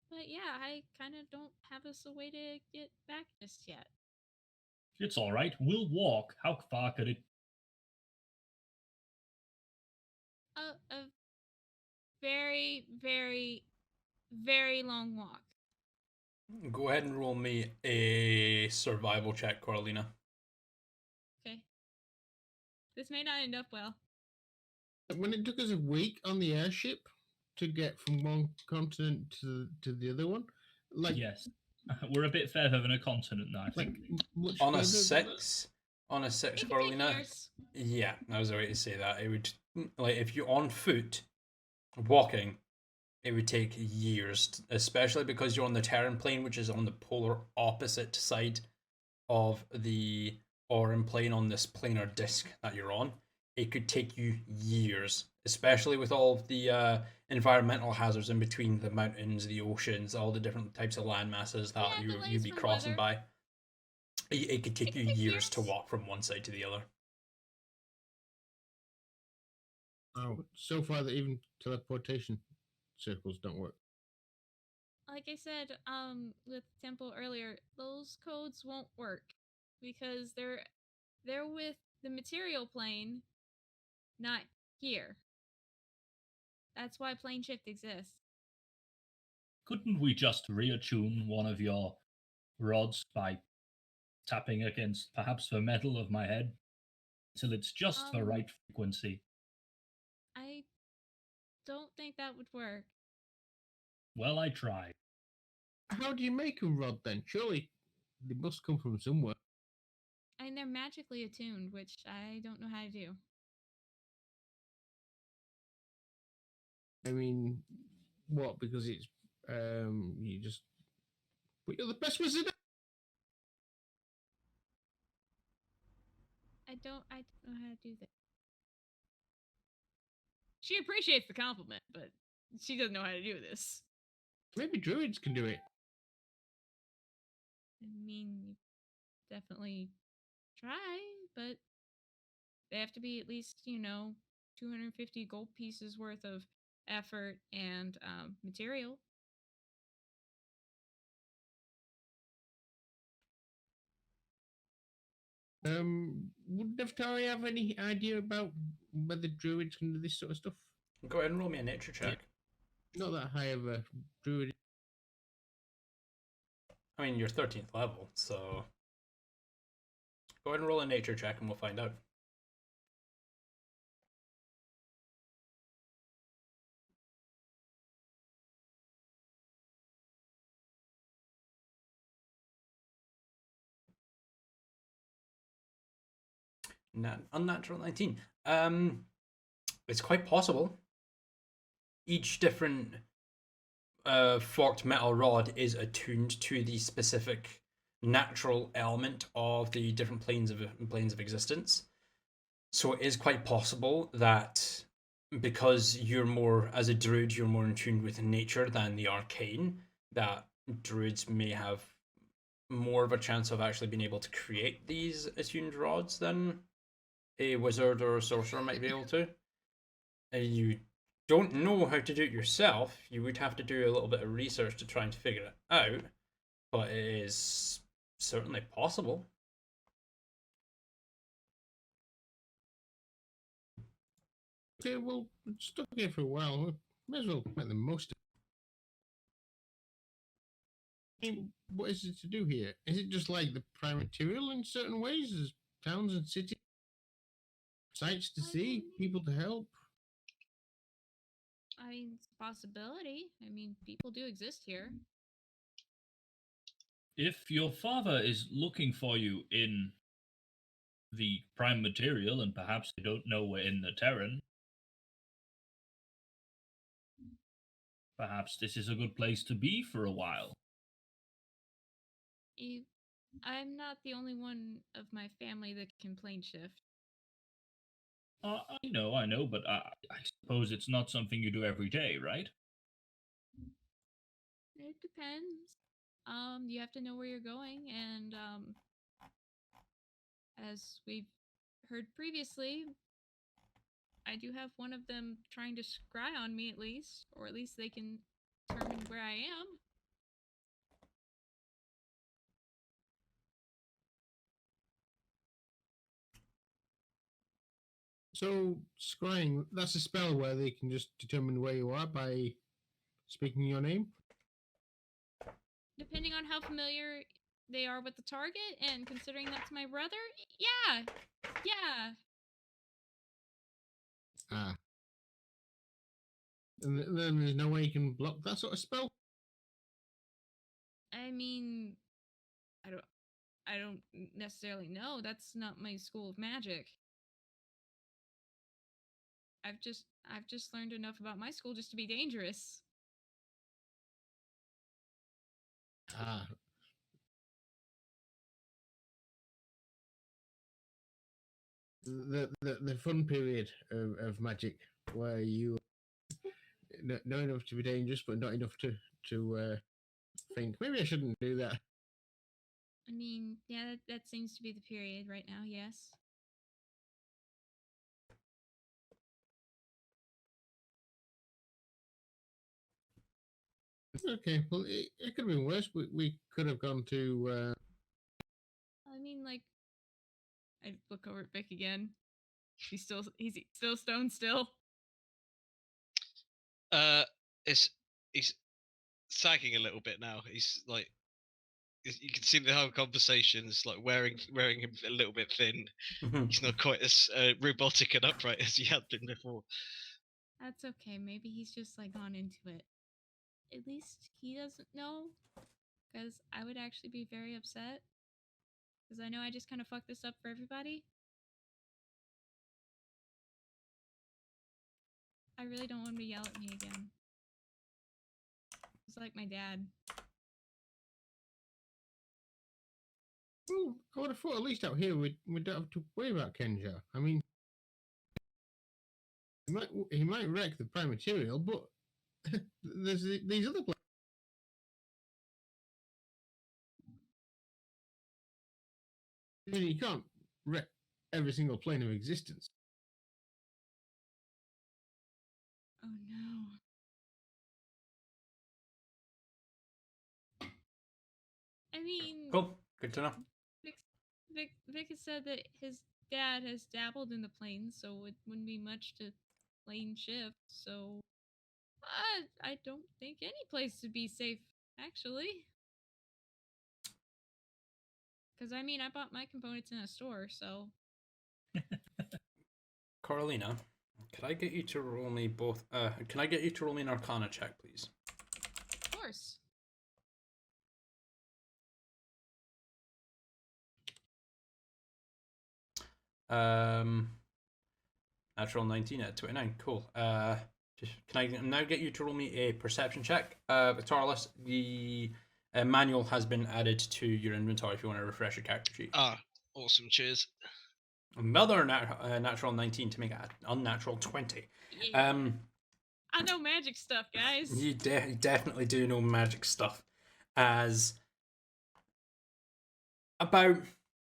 But yeah, I kind of don't have us a way to get back just yet. It's all right. We'll walk. How far could it? A very, very, very long walk. Go ahead and roll me a survival check, Coralina. Okay. This may not end up well. When it took us a week on the airship to get from one continent to the other one, like Yes. We're a bit further than a continent now, I think. much On a further- 6, It can take Coralina. years. Yeah, I was about to say that. It would, like, if you're on foot, walking, it would take years, especially because you're on the Terran plane, which is on the polar opposite side of the Auran plane on this planar disc that you're on. It could take you years, especially with all of the environmental hazards in between the mountains, the oceans, all the different types of land masses that Yeah, delays you'd be from crossing weather. by. It could take It you could take years to years. walk from one side to the other. Oh, so far that even teleportation circles don't work. Like I said, with Temple earlier, those codes won't work because they're with the material plane, not here. That's why plane shift exists. Couldn't we just reattune one of your rods by tapping against perhaps the metal of my head till it's just the right frequency? I don't think that would work. Well, I tried. How do you make a rod then? Surely they must come from somewhere. I mean, they're magically attuned, which I don't know how to do. I mean, what? Because it's you just. But you're the best wizard. I don't know how to do that. She appreciates the compliment, but she doesn't know how to do this. Maybe druids can do it. I mean, you definitely try, but they have to be at least, 250 gold pieces worth of effort and material. Would Neftari have any idea about whether druids can do this sort of stuff? Go ahead and roll me a nature check. Not that high of a druid. I mean, you're 13th level, so go ahead and roll a nature check and we'll find out. Unnatural 19. It's quite possible. Each different forked metal rod is attuned to the specific natural element of the different planes of existence. So it is quite possible that because you're more, as a druid, you're more in tune with nature than the arcane, that druids may have more of a chance of actually being able to create these attuned rods than a wizard or a sorcerer might be able to. And you don't know how to do it yourself, you would have to do a little bit of research to try and figure it out, but it is certainly possible. Okay, well, it's stuck here for a while. We may as well make the most of it. I mean, what is it to do here? Is it just like the prime material in certain ways? There's towns and cities, sights to see, people to help. I mean, it's a possibility. I mean, people do exist here. If your father is looking for you in the prime material, and perhaps they don't know we're in the Terran, Perhaps this is a good place to be for a while. I'm not the only one of my family that can plane shift. I know, but I suppose it's not something you do every day, right? It depends. You have to know where you're going, and as we've heard previously, I do have one of them trying to scry on me at least, or at least they can determine where I am. So, scrying, that's a spell where they can just determine where you are by speaking your name? Depending on how familiar they are with the target, and considering that's my brother, yeah. Ah. And then there's no way you can block that sort of spell? I mean, I don't necessarily know. That's not my school of magic. I've just learned enough about my school just to be dangerous. Ah. The fun period of magic where you know enough to be dangerous but not enough to think maybe I shouldn't do that. I mean, yeah, that seems to be the period right now, yes. Okay, well it could have been worse. We could have gone to I mean, like, I look over at Vic again. He's still stoned still. It's he's sagging a little bit now. He's like, you can see the whole conversation's like wearing him a little bit thin. He's not quite as robotic and upright as he had been before. That's okay. Maybe he's just like gone into it. At least he doesn't know, because I would actually be very upset. Because I know I just kind of fucked this up for everybody. I really don't want him to yell at me again. It's like my dad. well, I would have thought at least out here we don't have to worry about Kenja. I mean he might wreck the prime material, but there's these other places. I mean, you can't wreck every single plane of existence. Oh no. I mean, Cool. Good to know. Vic has said that his dad has dabbled in the planes, so it wouldn't be much to plane shift. So I don't think any place would be safe, actually. Because I mean, I bought my components in a store, so. Carolina, could I get you to roll me both? Can I get you to roll me an Arcana check, please? Of course. Natural 19 at 29. Cool. Can I now get you to roll me a perception check? Tarlis, the manual has been added to your inventory if you want to refresh your character sheet. Ah, awesome. Cheers. Another natural 19 to make it an unnatural 20. Yeah. I know magic stuff, guys. You definitely do know magic stuff. As about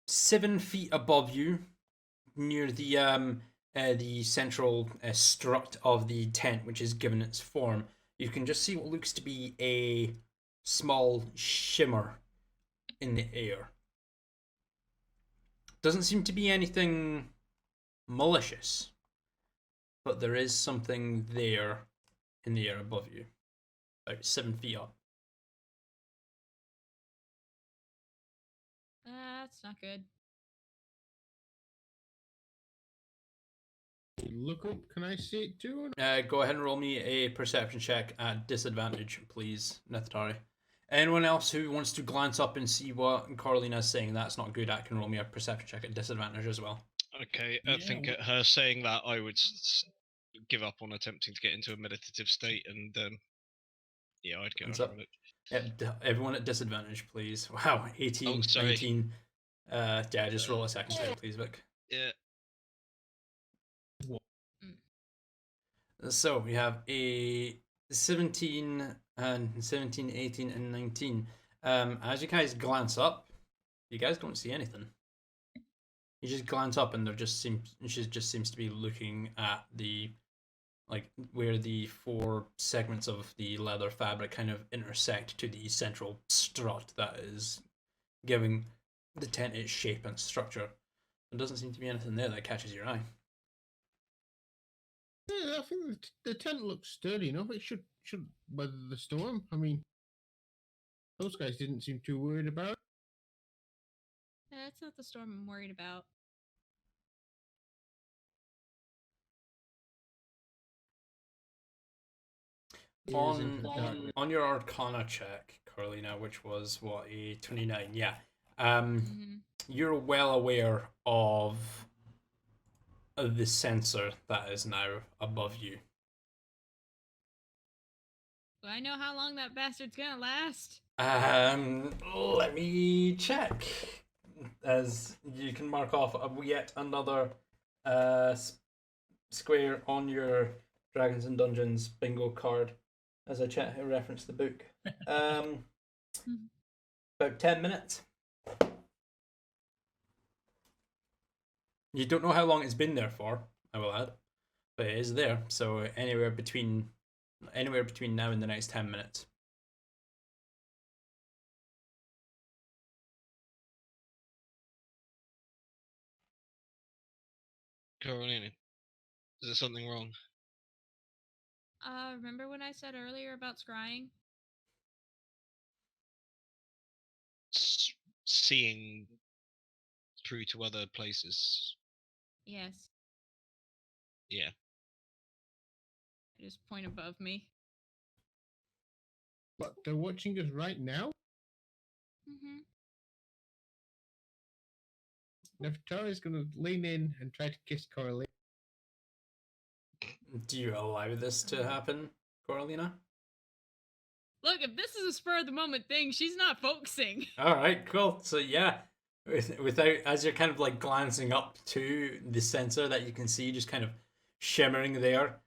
7 feet above you, near the central strut of the tent, which is given its form, you can just see what looks to be a small shimmer in the air. Doesn't seem to be anything malicious, but there is something there in the air above you, about 7 feet up. That's not good. Look up, can I see it too? Go ahead and roll me a perception check at disadvantage, please, Nethitari. Anyone else who wants to glance up and see what Carolina's saying that's not good at can roll me a perception check at disadvantage as well. Okay, I think at her saying that, I would give up on attempting to get into a meditative state and Yeah, I'd go Hands after up. it. Yep, everyone at disadvantage, please. Wow, 18, Oh, sorry. 19. Yeah, just roll a second save, please, Vic. Yeah. So we have a 17 and 17, 18, and 19. As you guys glance up, you guys don't see anything. You just glance up and she just seems to be looking at the where the four segments of the leather fabric kind of intersect to the central strut that is giving the tent its shape and structure. There doesn't seem to be anything there that catches your eye. Yeah, I think the tent looks sturdy enough. It should weather the storm. I mean, those guys didn't seem too worried about it. That's not the storm I'm worried about. On your Arcana check, Carlina, which was what, a 29, yeah. You're well aware of the sensor that is now above you. Do I know how long that bastard's gonna last? Let me check. As you can mark off yet another square on your Dragons and Dungeons bingo card as I reference the book. About 10 minutes. You don't know how long it's been there for, I will add, but it is there. So anywhere between now and the next 10 minutes. Carolina, is there something wrong? Remember when I said earlier about scrying? Seeing through to other places. Yes. Yeah. I just point above me. But they're watching us right now? Nefertari's going to lean in and try to kiss Coralie. Do you allow this to happen, Coralina? Look, if this is a spur of the moment thing, she's not focusing. All right, cool. So yeah, without as you're kind of like glancing up to the sensor that you can see just kind of shimmering there.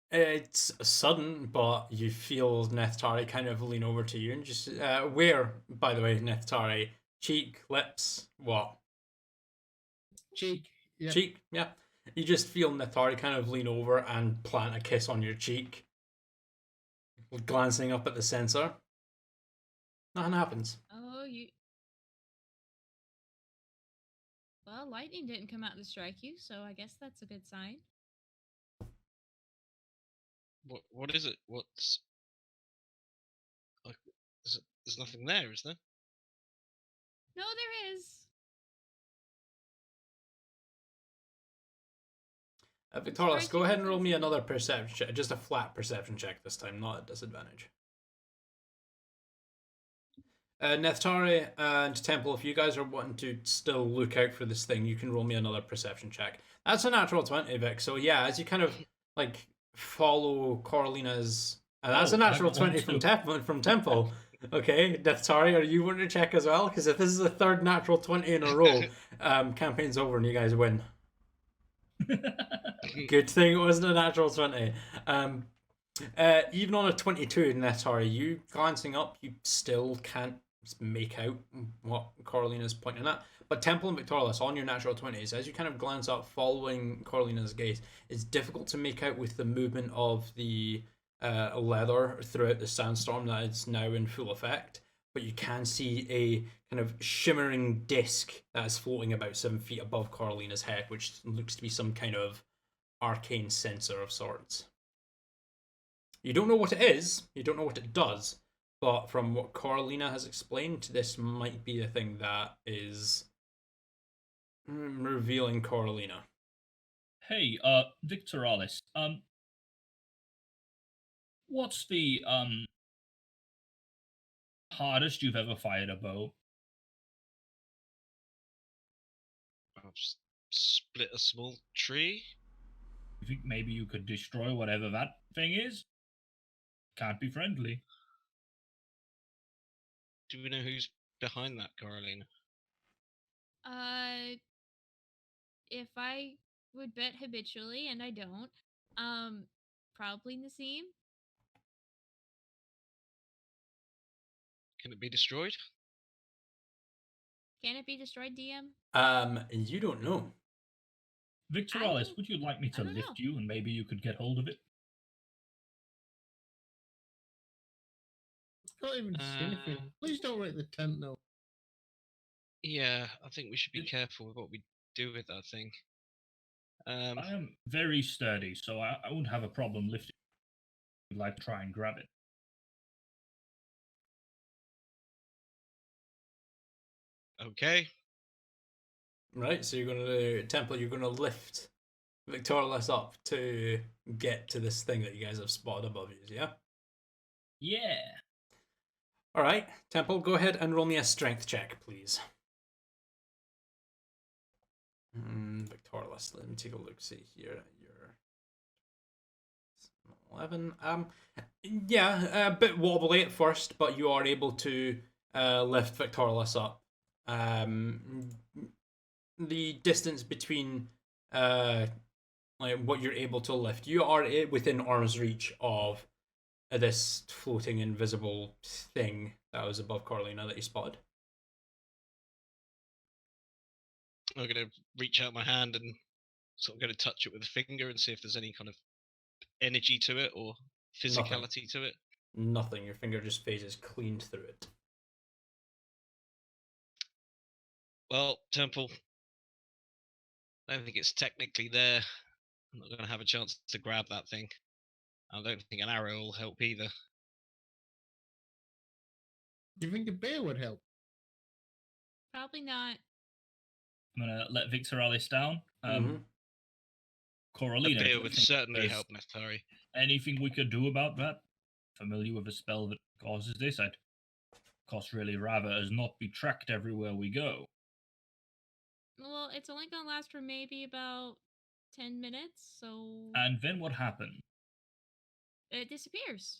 It's sudden, but you feel Neftari kind of lean over to you and just where, by the way, Neftari, cheek, lips, what? Cheek. Yeah. Cheek, yeah. You just feel Neftari kind of lean over and plant a kiss on your cheek, glancing up at the sensor. Nothing happens. Oh, you. Well, lightning didn't come out to strike you, so I guess that's a good sign. What is it? What's like? There's nothing there, is there? No, there is. Victorious, go ahead and roll me another perception check. Just a flat perception check this time, not at disadvantage. Neftari and Temple, if you guys are wanting to still look out for this thing, you can roll me another perception check. That's a natural 20, Vic. So yeah, as you kind of like follow Coralina's... that's a natural 20 from Temple. Okay, Neftari, are you wanting to check as well? Because if this is the third natural 20 in a row, campaign's over and you guys win. Good thing it wasn't a natural 20. Even on a 22, Neftari, you glancing up, you still can't make out what Coralina's pointing at. But Temple and Victorious, on your natural 20s, as you kind of glance up following Coralina's gaze, it's difficult to make out with the movement of the leather throughout the sandstorm that is now in full effect. But you can see a kind of shimmering disc that is floating about 7 feet above Coralina's head, which looks to be some kind of arcane sensor of sorts. You don't know what it is, you don't know what it does, but from what Coralina has explained, this might be the thing that is revealing Coralina. Hey, Victoralis, what's the hardest you've ever fired a bow? I've split a small tree. You think maybe you could destroy whatever that thing is? Can't be friendly. Do we know who's behind that, Carolina? If I would bet habitually, and I don't, probably Nassim. Can it be destroyed? Can it be destroyed, DM? You don't know. Victoralis, don't- would you like me I to don't lift know. you and maybe you could get hold of it? Can't even see anything. Please don't wreck the tent, though. Yeah, I think we should be It- careful with what we do with that thing. I am very sturdy, so I wouldn't have a problem lifting. I'd like to try and grab it. Okay. Right, so you're going to Temple. You're going to lift Victorious up to get to this thing that you guys have spotted above you. Yeah. Yeah. All right, Temple. Go ahead and roll me a strength check, please. Victorious. Let me take a look. See here. You're 11. Yeah, a bit wobbly at first, but you are able to lift Victorious up. The distance between like what you're able to lift, you are within arm's reach of this floating invisible thing that was above Carolina that you spotted. I'm going to reach out my hand and sort of going to touch it with a finger and see if there's any kind of energy to it or physicality to it. Nothing. Your finger just phases clean through it. Well, Temple, I don't think it's technically there. I'm not going to have a chance to grab that thing. I don't think an arrow will help either. Do you think a bear would help? Probably not. I'm gonna let Victoralis down. Mm-hmm. Coralina, A do beer you would think certainly there's help, Neftari. anything we could do about that? Familiar with a spell that causes this? I'd cost really rather as not be tracked everywhere we go. Well, it's only gonna last for maybe about 10 minutes, so And then what happened? it disappears.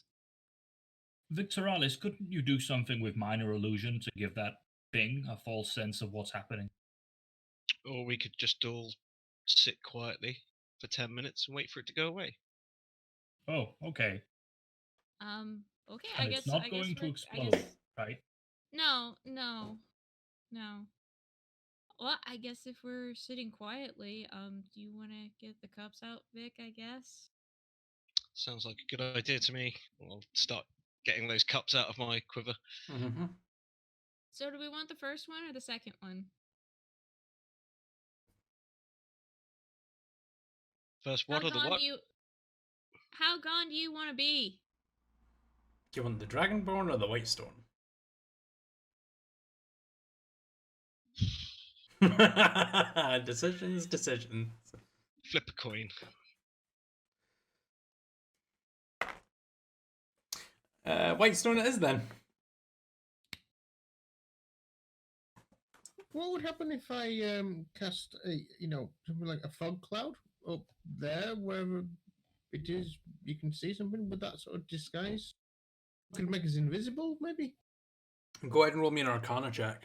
Victoralis, couldn't you do something with minor illusion to give that thing a false sense of what's happening? Or we could just all sit quietly for 10 minutes and wait for it to go away. Oh, okay. Okay, And I guess it's not I going guess to we're- explode, I guess right? no. Well, I guess if we're sitting quietly, do you want to get the cups out, Vic? I guess. Sounds like a good idea to me. I'll start getting those cups out of my quiver. Mm-hmm. So, do we want the first one or the second one? First, what are the what? How gone do you want to be? Do you want the Dragonborn or the WhiteStone? Decisions. Flip a coin. WhiteStone it is then. What would happen if I cast something like a fog cloud up there, wherever it is? You can see something. Would that sort of disguise? Could make us invisible, maybe. Go ahead and roll me an Arcana check.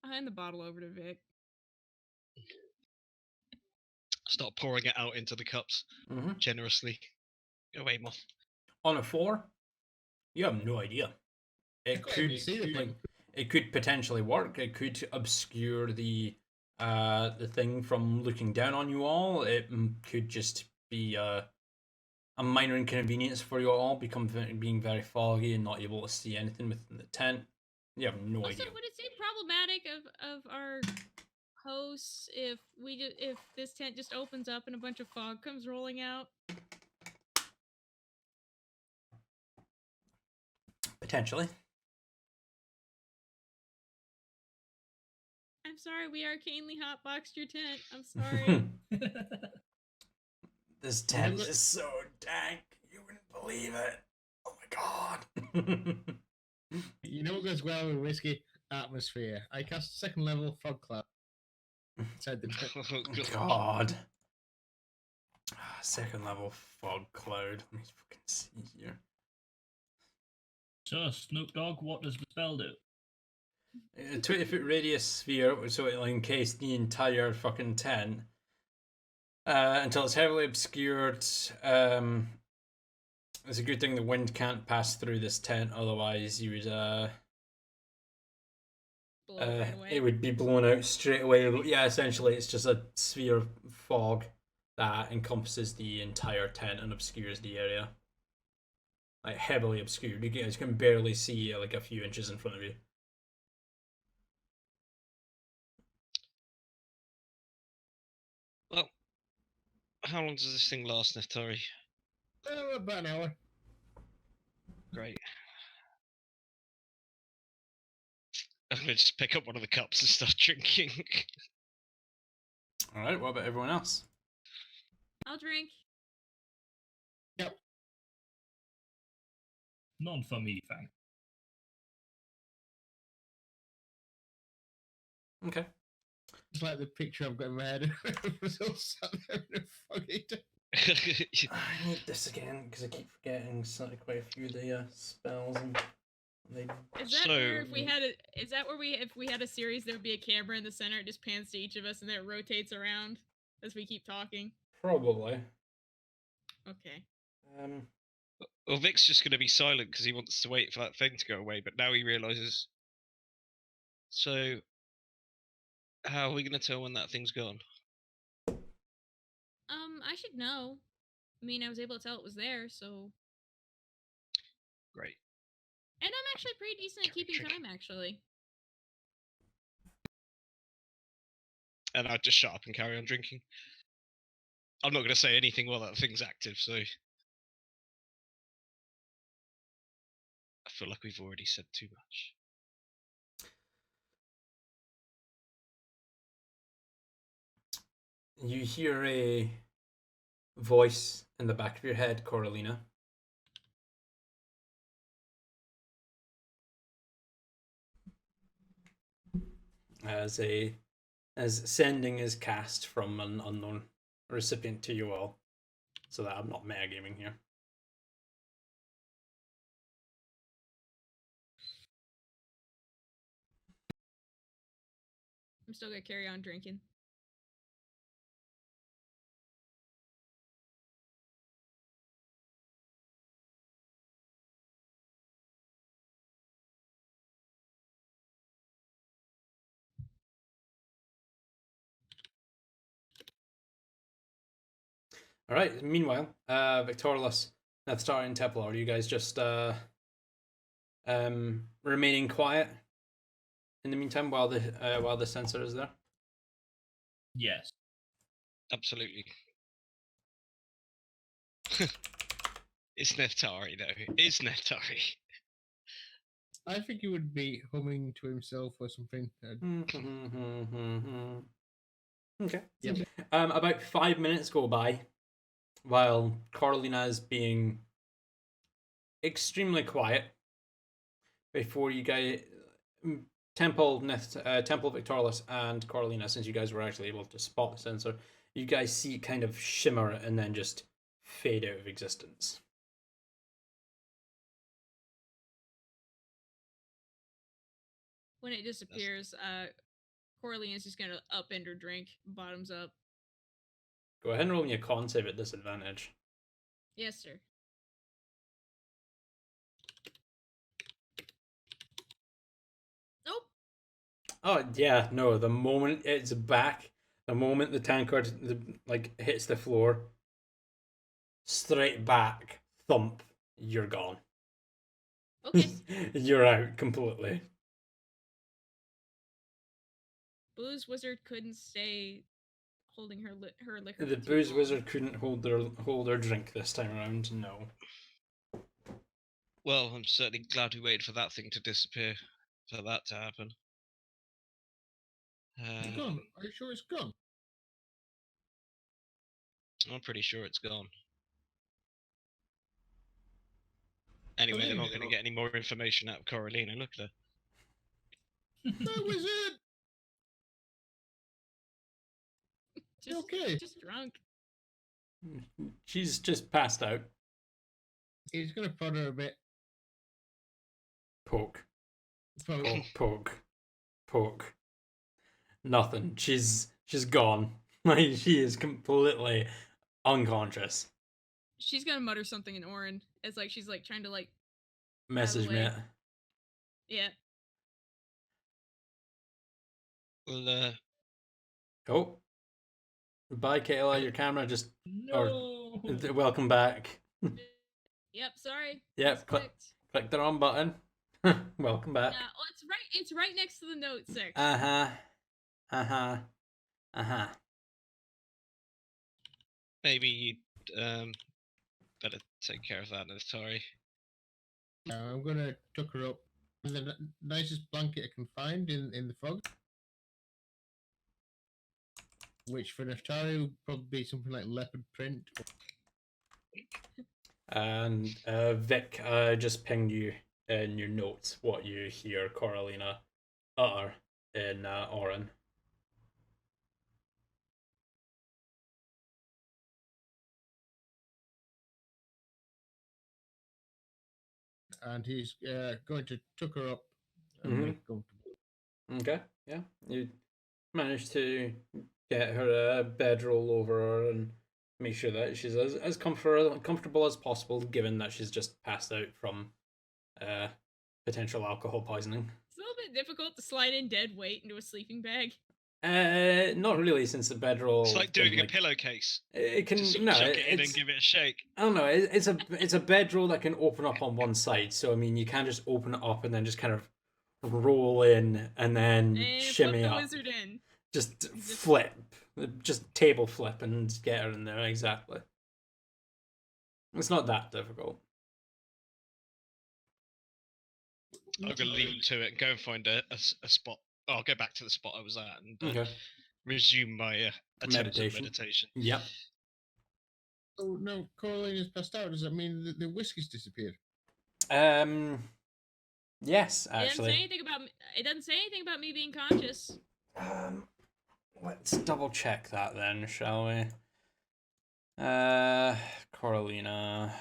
I'll hand the bottle over to Vic. Start pouring it out into the cups generously. Go away, moth. On a 4, you have no idea. It could see the thing. It could potentially work. It could obscure the thing from looking down on you all. It could just be a minor inconvenience for you all, being very foggy and not able to see anything within the tent. You have no idea. Also, would it seem problematic of our hosts if if this tent just opens up and a bunch of fog comes rolling out? Potentially. I'm sorry, we arcanely hotboxed your tent. I'm sorry. This tent is so dank. You wouldn't believe it. Oh my god. You know what goes well with whiskey? Atmosphere. I cast second level fog cloud inside the tent. God. Second level fog cloud. Let me fucking see here. So, Snoop Dogg, what does the spell do? A 20-foot radius sphere, so it'll encase the entire fucking tent. Until it's heavily obscured. It's a good thing the wind can't pass through this tent, otherwise you would Blow it right away. it would be blown out straight away. Yeah, essentially it's just a sphere of fog that encompasses the entire tent and obscures the area. Like heavily obscured. You guys can barely see like a few inches in front of you. Well, how long does this thing last, Neftari? About an hour. Great. I'm gonna just pick up one of the cups and start drinking. Alright, what about everyone else? I'll drink. None for me, thanks. Okay. It's like the picture I've got in my head. It's all sat there in a foggy day. I need this again because I keep forgetting quite a few of the spells and they. Is that So- where if we had a? Is that where if we had a series, there would be a camera in the center. It just pans to each of us, and then it rotates around as we keep talking. Probably. Okay. Well, Vic's just gonna be silent because he wants to wait for that thing to go away, but now he realizes. So, how are we gonna tell when that thing's gone? I should know. I mean, I was able to tell it was there, so. Great. And I'm actually pretty decent at Drink, keeping drink. time, actually. And I'd just shut up and carry on drinking. I'm not gonna say anything while that thing's active, so. I feel like we've already said too much. You hear a voice in the back of your head, Coralina. As sending is cast from an unknown recipient to you all, so that I'm not metagaming here. I'm still gonna carry on drinking. All right. Meanwhile, Victorless, Nethstar, and Templar, are you guys just remaining quiet in the meantime while the sensor is there? Yes. Absolutely. It's Neftari, though. It's Neftari. I think he would be humming to himself or something. Okay. Yep. About 5 minutes go by while Carolina is being extremely quiet before you guys, Temple Victorless, and Carolina, since you guys were actually able to spot the sensor, you guys see it kind of shimmer and then just fade out of existence. When it disappears, Corleone's just gonna upend her drink, bottoms up. Go ahead and roll me a con save at disadvantage. Yes, sir. Nope. Oh yeah, no. The moment it's back, the moment the tankard hits the floor, straight back, thump, you're gone. Okay. You're out completely. Booze Wizard couldn't stay holding her her liquor. The for too booze long. wizard couldn't hold their drink this time around. No. Well, I'm certainly glad we waited for that thing to disappear, for that to happen. It's gone. Are you sure it's gone? I'm pretty sure it's gone. Anyway, they're not going to get any more information out of Coralina. Look at her. The wizard! Just, Okay. just drunk. She's just passed out. He's gonna prod her a bit. Poke. Poke. Poke. Poke. Poke. Nothing. She's gone. Like, she is completely unconscious. She's gonna mutter something in Orin as like she's like trying to like Message way. me. Yeah. Well, Oh. Bye, Kayla. Your camera just. No. Welcome back. Yep. Sorry. Yep. Click the wrong button. Welcome back. Yeah. Well, it's right next to the note 6. maybe you better take care of that, Natari. I'm gonna tuck her up with the nicest blanket I can find in the fog. Which for Neftari would probably be something like leopard print. And Vic, just pinged you in your notes what you hear Coralina utter in Orin. And he's going to tuck her up and make her comfortable. Okay, yeah. You managed to get her a bedroll over her and make sure that she's as comfortable as possible, given that she's just passed out from potential alcohol poisoning. It's a little bit difficult to slide in dead weight into a sleeping bag. Not really, since the bedroll. It's like doing a pillowcase. It can Just no, chuck it in it's, and give it a shake. I don't know. It's a bedroll that can open up on one side, so I mean you can't just open it up and then just kind of roll in and then shimmy flip the up. wizard in. Just flip, just table flip and get her in there exactly. It's not that difficult. I'm gonna lean to it and go and find a spot. Oh, I'll go back to the spot I was at and resume my attempt at meditation. Yep. Oh no, Coralina's passed out. Does that mean the whiskey's disappeared? Yes, actually. It doesn't say anything about me being conscious. Let's double check that then, shall we? Coralina.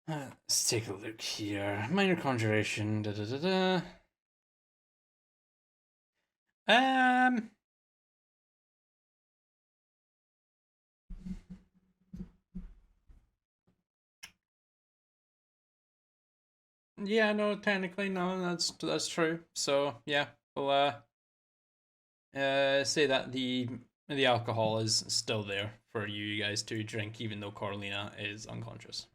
Let's take a look here. Minor conjuration. Yeah, no, technically no, that's true. So yeah, we'll say that the alcohol is still there for you guys to drink, even though Coralina is unconscious.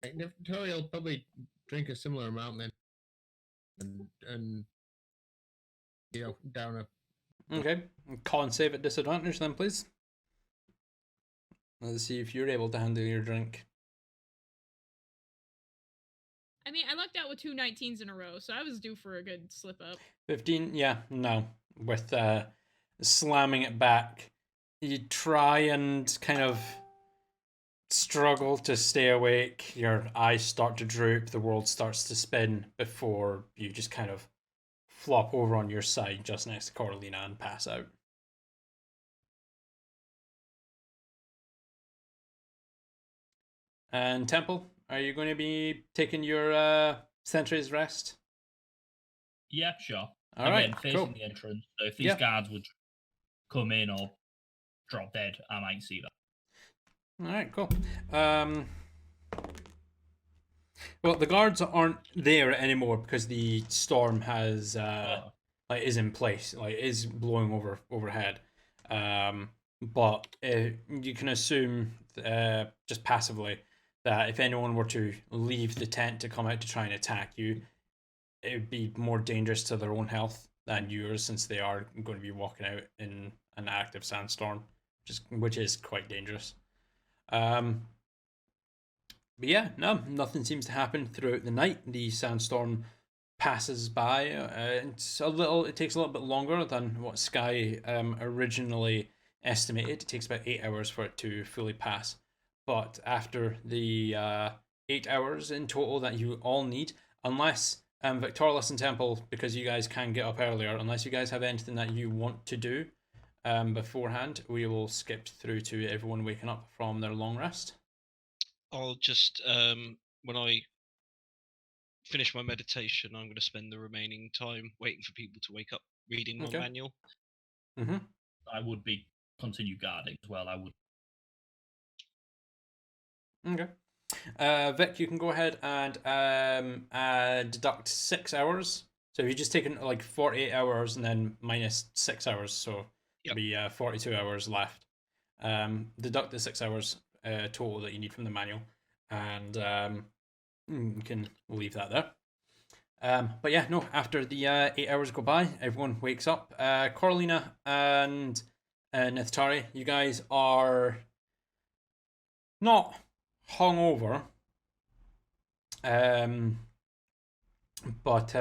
Neftari will probably drink a similar amount then, and down a. Okay, con save at disadvantage then, please. Let's see if you're able to handle your drink. I mean, I lucked out with 2 19s in a row, so I was due for a good slip up. 15, yeah, no. With slamming it back, you try and kind of struggle to stay awake. Your eyes start to droop, the world starts to spin before you just kind of flop over on your side just next to Coralina and pass out. And Temple, are you going to be taking your sentry's rest? Yeah, sure. All right, Again, facing cool. the entrance. So if these guards would come in or drop dead, I might see that. All right, cool. Well, the guards aren't there anymore because the storm has is in place, is blowing overhead. But you can assume just passively that if anyone were to leave the tent to come out to try and attack you, it would be more dangerous to their own health than yours, since they are going to be walking out in an active sandstorm, which is quite dangerous. But yeah, no, nothing seems to happen throughout the night. The sandstorm passes by. It takes a little bit longer than what Sky originally estimated. It takes about 8 hours for it to fully pass. But after the 8 hours in total that you all need, unless Victorious and Temple, because you guys can get up earlier, unless you guys have anything that you want to do, beforehand, we will skip through to everyone waking up from their long rest. I'll just when I finish my meditation, I'm going to spend the remaining time waiting for people to wake up, reading my Okay. manual. Mm-hmm. I would be continue guarding as well. I would. Okay. Vic, you can go ahead and deduct 6 hours. So if you just taken like 48 hours and then minus 6 hours, so Yep. it'll be 42 hours left. Deduct the 6 hours total that you need from the manual, and you can leave that there. But yeah, no, after the 8 hours go by, everyone wakes up. Coralina and Nithtari, you guys are not hungover, but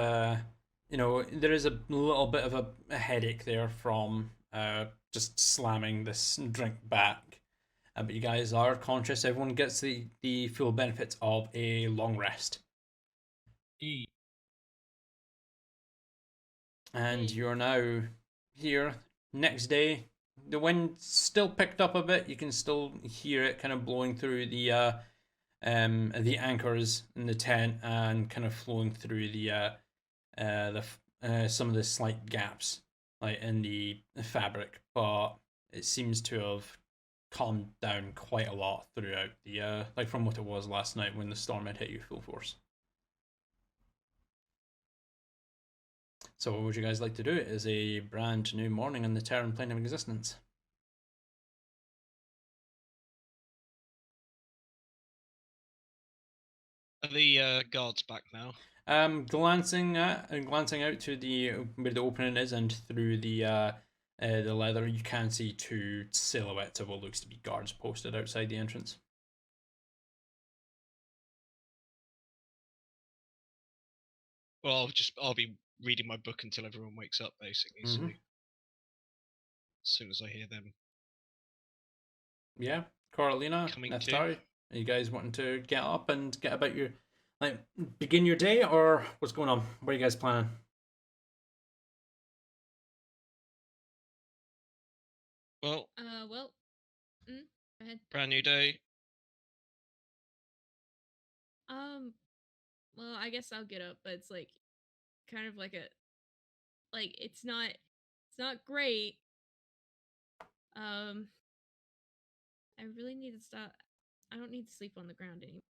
you know, there is a little bit of a headache there from just slamming this drink back. But you guys are conscious. Everyone gets the full benefits of a long rest. And Yay. you're now here. Next day, the wind still picked up a bit. You can still hear it kind of blowing through the anchors in the tent and kind of flowing through some of the slight gaps like in the fabric, but it seems to have calmed down quite a lot throughout the like from what it was last night when the storm had hit you full force. So what would you guys like to do? It is a brand new morning in the Terran plane of existence. Are the guards back now? Glancing out to the where the opening is and through the leather, you can see 2 silhouettes of what looks to be guards posted outside the entrance. Well, I'll be reading my book until everyone wakes up, basically. So as soon as I hear them, Yeah, Coralina, Coming to. Nithtari, are you guys wanting to get up and get about your begin your day, or what's going on? What are you guys planning? Well, Well, go ahead. brand new day. Well, I guess I'll get up, but it's like kind of like it's not great. I really need to stop. I don't need to sleep on the ground anymore.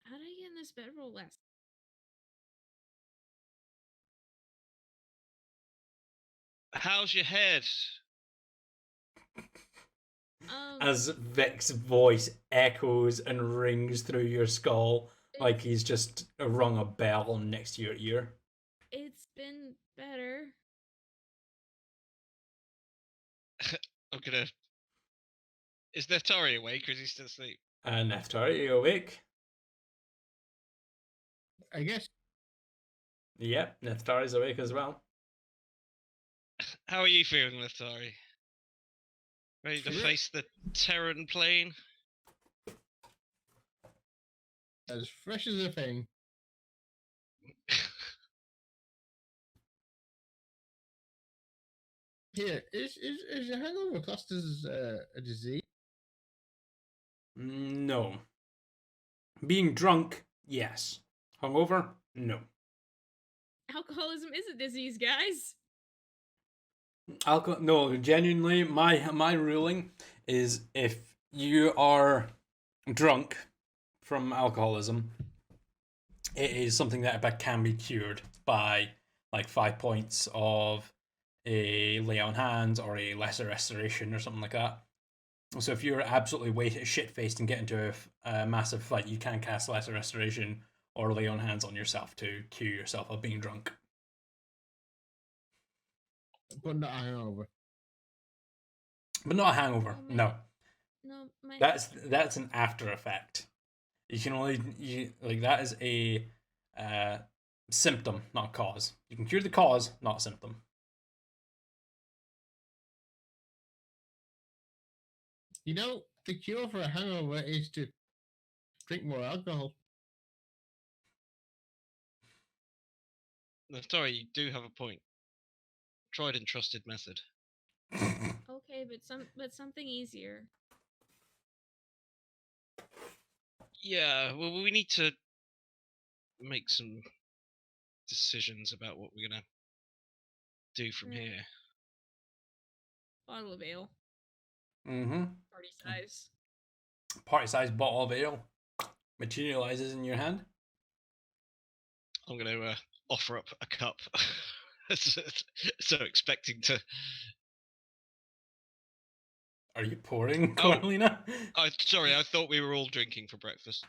How did I get in this bedroll last? How's your head? As Vic's voice echoes and rings through your skull like he's just rung a bell next to your ear. It's been better. I'm gonna. Is Neftari awake or is he still asleep? And Nithtari, are you awake? I guess. Yep, Nithtari's awake as well. How are you feeling, Neftari? Ready to Sure. face the Terran plane? As fresh as a thing. Here, is your hangover classed as a disease? No. Being drunk, yes. Hungover, no. Alcoholism is a disease, guys. No, genuinely, my ruling is if you are drunk from alcoholism, it is something that can be cured by like 5 points of a lay on hands or a lesser restoration or something like that. So if you're absolutely shit faced and get into a massive fight, you can cast lesser restoration or lay on hands on yourself to cure yourself of being drunk. But not a hangover. But not a hangover. Oh, No. No, my That's an after effect. You can only that is a symptom, not cause. You can cure the cause, not a symptom. You know, the cure for a hangover is to drink more alcohol. No, sorry, you do have a point. Tried and trusted method. Okay, but something easier. Yeah, well, we need to make some decisions about what we're gonna do from Right. here. Bottle of ale, Mm-hmm. party size. Party-sized bottle of ale materializes in your hand. I'm gonna offer up a cup. So expecting to. Are you pouring, Oh. Corlina? Sorry, I thought we were all drinking for breakfast.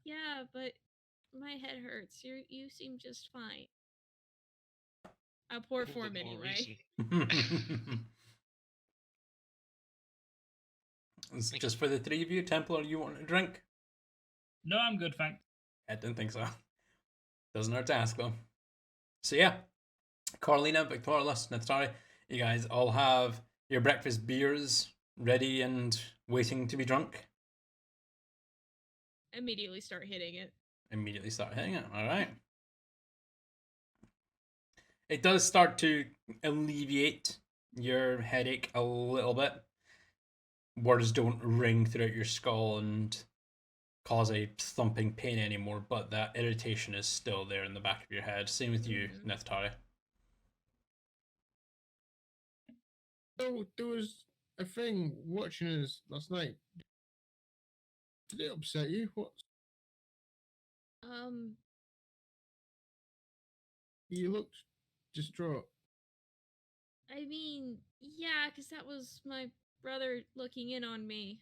Yeah, but my head hurts. You seem just fine. I'll pour All for the him more anyway. reason. It's just for the three of you. Templar, you want a drink? No, I'm good, thanks. I didn't think so. Doesn't hurt to ask, though. So yeah, Corlina, Victoria, Nathari, you guys all have your breakfast beers ready and waiting to be drunk. Immediately start hitting it. Immediately start hitting it. All right. It does start to alleviate your headache a little bit. Words don't ring throughout your skull and cause a thumping pain anymore, but that irritation is still there in the back of your head. Same with you, Neftari. So there was a thing watching us last night. Did it upset you? What? You looked distraught. I mean, yeah, because that was my brother looking in on me.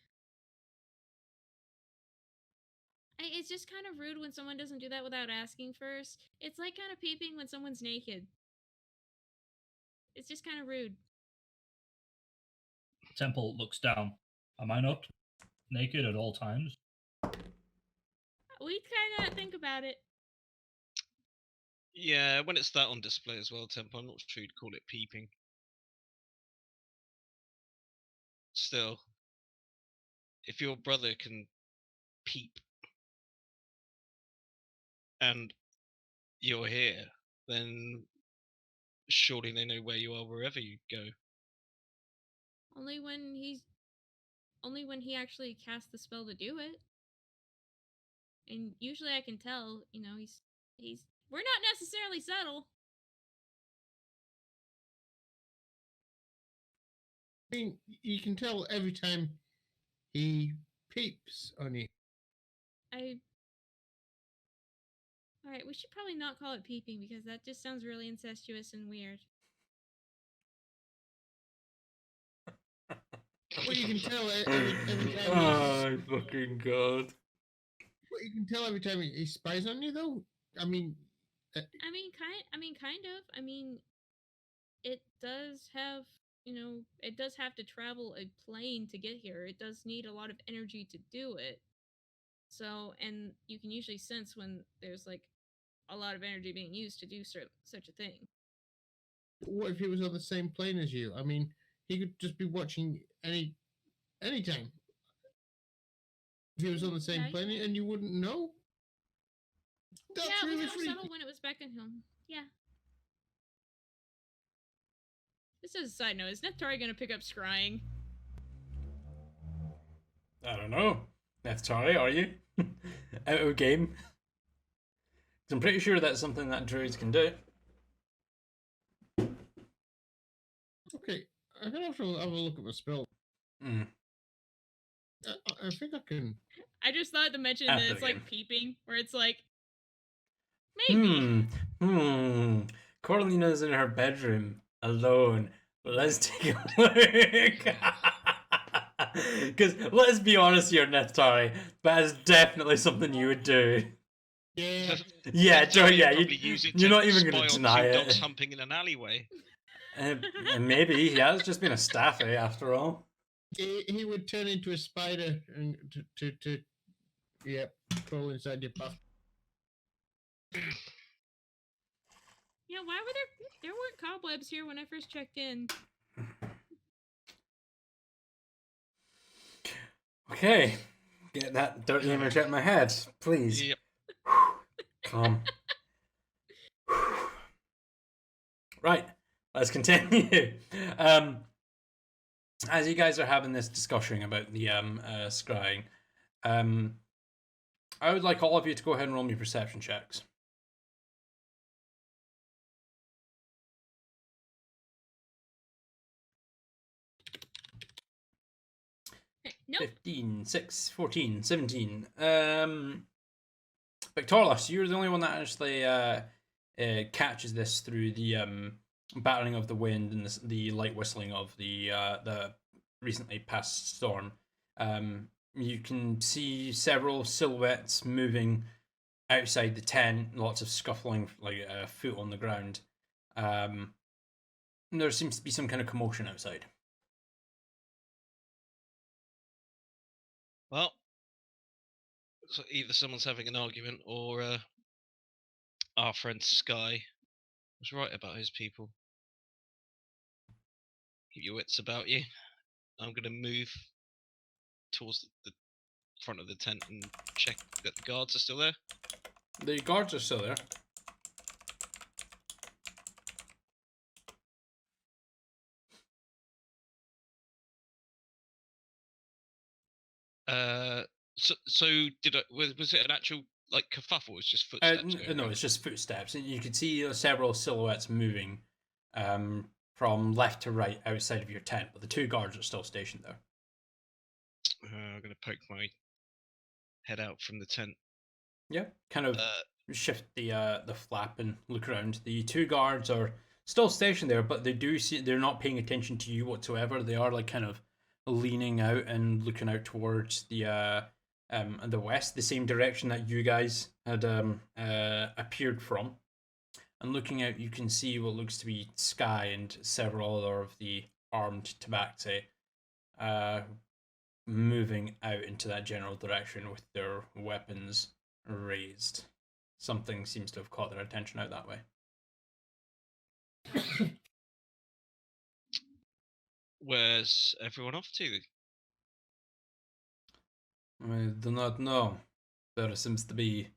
It's just kind of rude when someone doesn't do that without asking first. It's like kind of peeping when someone's naked. It's just kind of rude. Temple looks down. Am I not naked at all times? We kind of think about it. Yeah, when it's that on display as well, Temp, I'm not sure you'd call it peeping. Still, if your brother can peep and you're here, then surely they know where you are wherever you go. Only when he actually casts the spell to do it. And usually I can tell, he's we're not necessarily subtle. I mean, you can tell every time he peeps on you. Alright, we should probably not call it peeping because that just sounds really incestuous and weird. Well, you can tell every time. Oh, fucking god. Well, you can tell every time he spies on you, though. I mean, kind of. I mean, it does have, it does have to travel a plane to get here. It does need a lot of energy to do it. So, and you can usually sense when there's like a lot of energy being used to do such a thing. what if he was on the same plane as you? I mean, he could just be watching anytime. If he was on the same plane and you wouldn't know. That's yeah, it really was more freaky. subtle when it was beckoning. Yeah. This is a side note. Is Neftari gonna pick up scrying? I don't know. Neftari, are you? Out of game? I'm pretty sure that's something that druids can do. Okay, I'm gonna have to have a look at my spell. I think I can. I just thought to mention After that it's the like game. peeping, where it's like maybe. Corlina's in her bedroom alone. Let's take a look. Because let's be honest here, Neftari, that is definitely something you would do. Yeah. Yeah, Joe. Yeah, probably use it you're to not even spy going on to deny two dogs it. humping in an alleyway. And maybe he has just been a staffy after all. He would turn into a spider and to crawl inside your puff. Yeah, why were there weren't cobwebs here when I first checked in. Okay, get that dirty image out of my head, please. Yep. Calm. Right, let's continue. As you guys are having this discussion about the scrying, I would like all of you to go ahead and roll me perception checks. Nope. 15, 6, 14, 17. Victorlus, you're the only one that actually catches this through the battering of the wind and the light whistling of the recently passed storm. You can see several silhouettes moving outside the tent, lots of scuffling, like a foot on the ground. There seems to be some kind of commotion outside. Well, so either someone's having an argument or our friend Sky was right about his people. Keep your wits about you. I'm going to move towards the front of the tent and check that the guards are still there. The guards are still there. So was it an actual like kerfuffle? Or was it just footsteps? Going No, around? it's just footsteps. You can see several silhouettes moving from left to right outside of your tent, but the two guards are still stationed there. I'm going to poke my head out from the tent. Yeah, kind of shift the flap and look around. The two guards are still stationed there, but they're not paying attention to you whatsoever. They are like kind of leaning out and looking out towards the west, the same direction that you guys had appeared from. And looking out, you can see what looks to be Sky and several other of the armed tabaxi moving out into that general direction with their weapons raised. Something seems to have caught their attention out that way. Where's everyone off to? I do not know. There seems to be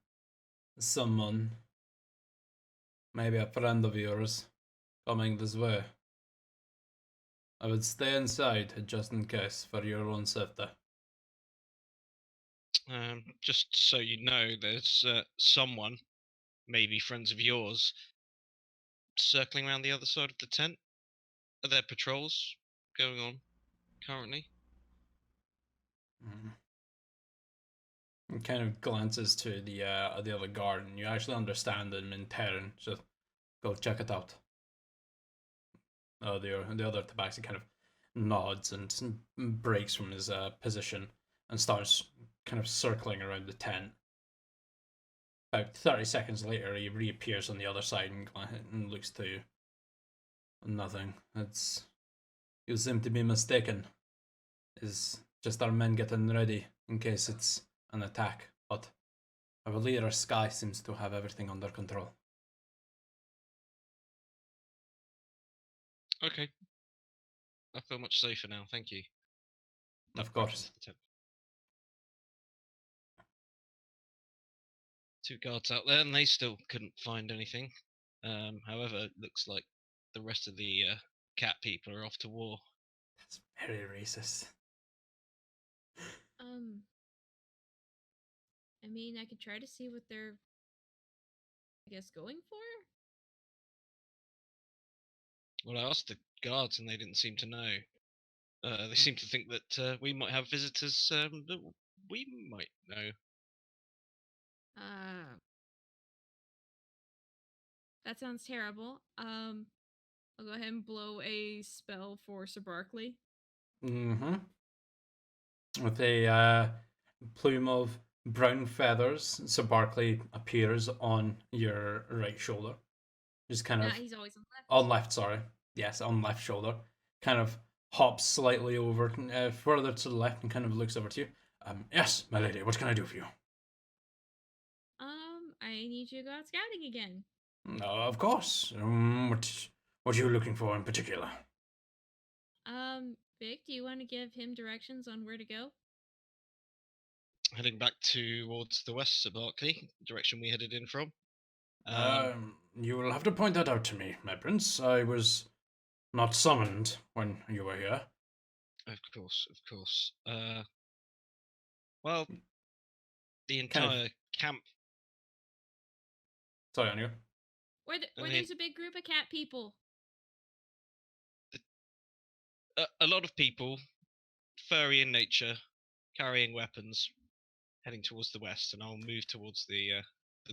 someone, maybe a friend of yours, coming this way. I would stay inside just in case for your own safety. Just so you know, there's someone, maybe friends of yours, circling around the other side of the tent. Are there patrols going on currently? And kind of glances to the other guard, and you actually understand them in Terran. Just go check it out. The other tabaxi kind of nods and breaks from his position and starts kind of circling around the tent. About 30 seconds later, he reappears on the other side and looks to you. Nothing. You seem to be mistaken. It's just our men getting ready in case it's an attack, but our leader Sky seems to have everything under control. Okay. I feel much safer now, thank you. Of course. Two guards out there, and they still couldn't find anything. However, it looks like the rest of the cat people are off to war. That's very racist. I mean, I could try to see what they're, I guess, going for. Well, I asked the guards, and they didn't seem to know. They seem to think that we might have visitors that we might know. That sounds terrible. I'll go ahead and blow a spell for Sir Barkley. Mm-hmm. With a plume of brown feathers, Sir Barkley appears on your right shoulder. Just kind of he's always on left. On left, sorry. Yes, on left shoulder. Kind of hops slightly over further to the left and kind of looks over to you. Yes, my lady, what can I do for you? I need you to go out scouting again. Of course. What are you looking for in particular? Vic, do you want to give him directions on where to go? Heading back towards the west, Sir Barkley, direction we headed in from. You will have to point that out to me, my prince. I was not summoned when you were here. Of course, of course. Well, the Kind of- entire camp. Sorry, Anya. Where mean- there's a big group of cat people. A lot of people, furry in nature, carrying weapons, heading towards the west, and I'll move towards the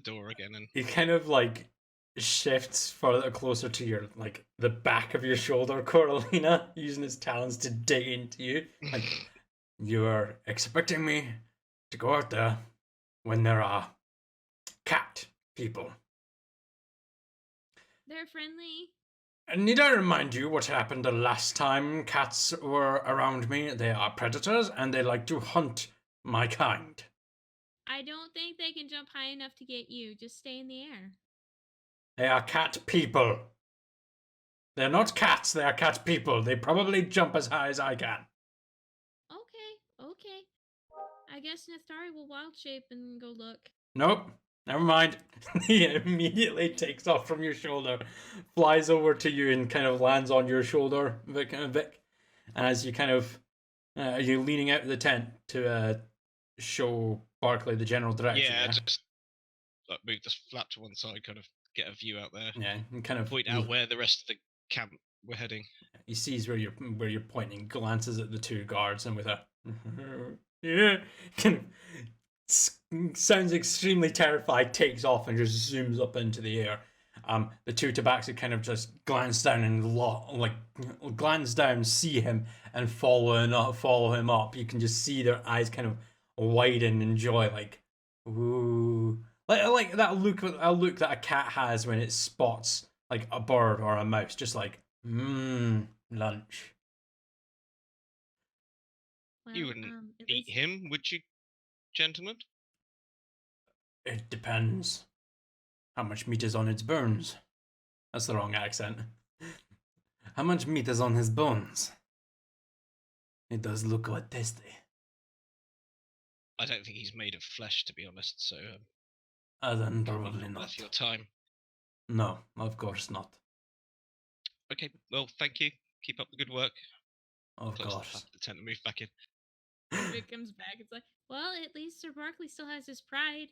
door again. And He kind of like shifts further closer to your like the back of your shoulder, Coralina, using his talons to dig into you. Like you are expecting me to go out there when there are cat people. They're friendly. And need I remind you what happened the last time cats were around me? They are predators and they like to hunt my kind. I don't think they can jump high enough to get you. Just stay in the air. They are cat people. They're not cats, they are cat people. They probably jump as high as I can. Okay. I guess Nethari will wild shape and go look. Nope, never mind. He immediately takes off from your shoulder, flies over to you and kind of lands on your shoulder, Vic. And as you kind of, are you leaning out of the tent to show Barclay the general direction? yeah, just like move the flap to one side, kind of get a view out there. Yeah, and kind of Point out where the rest of the camp were heading. He sees where you're pointing, glances at the two guards, and with a yeah, kind of sounds extremely terrified, takes off and just zooms up into the air. The two tabaxi kind of just glance down and glance down, see him, and follow him up. You can just see their eyes kind of widen in joy, like ooh, like that look that a cat has when it spots like a bird or a mouse, just like lunch. Well, You wouldn't at eat least- him, would you, gentlemen? It depends. How much meat is on its bones? That's the wrong accent. How much meat is on his bones? It does look quite tasty. I don't think he's made of flesh, to be honest. So Then probably not. worth your time. No, of course not. Okay, well, thank you. Keep up the good work. Of Close course. the tent and move back in. Vic comes back. It's like, well, at least Sir Barkley still has his pride.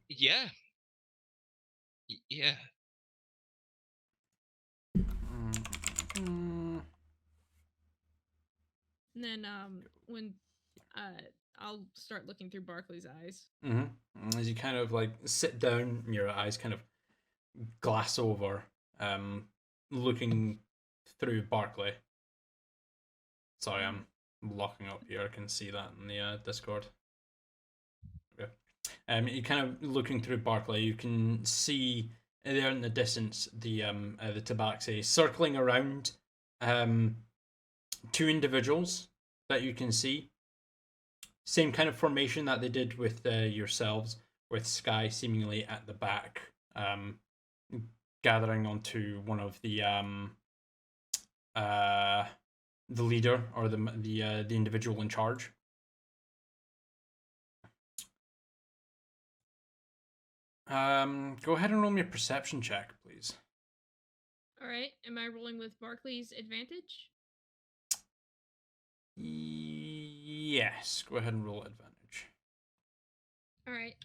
Yeah. Yeah. Mm. And then when I'll start looking through Barkley's eyes. Mm-hmm. As you kind of like sit down, your eyes kind of glass over, looking through Barclay. Sorry, I'm locking up here. I can see that in the Discord. Okay. You kind of looking through Barclay. You can see there in the distance the tabaxi circling around two individuals that you can see. Same kind of formation that they did with yourselves, with Sky seemingly at the back, gathering onto one of the leader or the individual in charge. Go ahead and roll me a perception check, please. All right. Am I rolling with Barkley's advantage? Yes, go ahead and roll advantage. All right.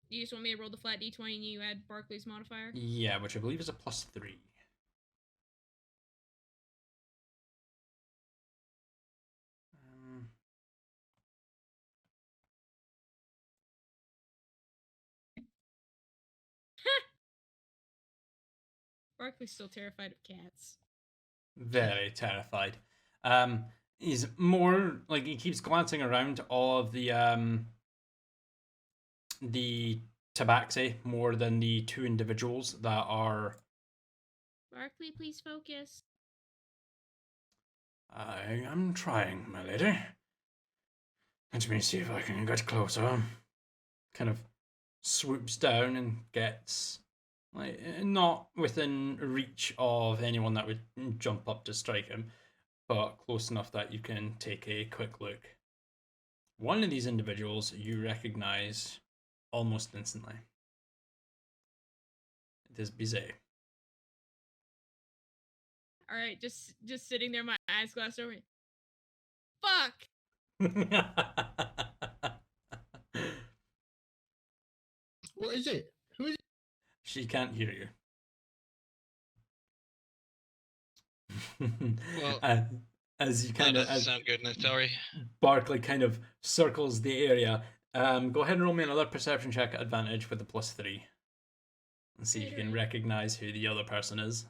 You just want me to roll the flat d20 and you add Barkley's modifier? Yeah, which I believe is a +3. Barkley's still terrified of cats. Very terrified. He's more like he keeps glancing around all of the tabaxi more than the two individuals that are. Barkley, please focus. I am trying, my lady. Let me see if I can get closer. Kind of swoops down and gets like not within reach of anyone that would jump up to strike him, but close enough that you can take a quick look. One of these individuals you recognize almost instantly. It is Bizet. All right, just sitting there, my eyes glassed over. Fuck. What is it? Who is it? She can't hear you. Well, as you That kind of, doesn't sound good, Natari. Barclay kind of circles the area. Go ahead and roll me another perception check at advantage with a +3. And see if you can Alright. recognize who the other person is.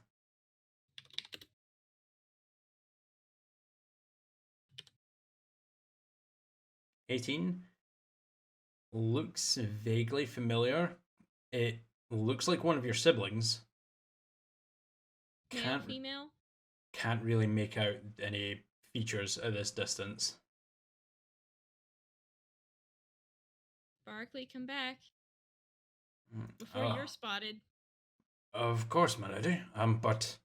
18. Looks vaguely familiar. It looks like one of your siblings. Male, female? Can't really make out any features at this distance. Barkley, come back before Oh, you're spotted. of course, my lady. But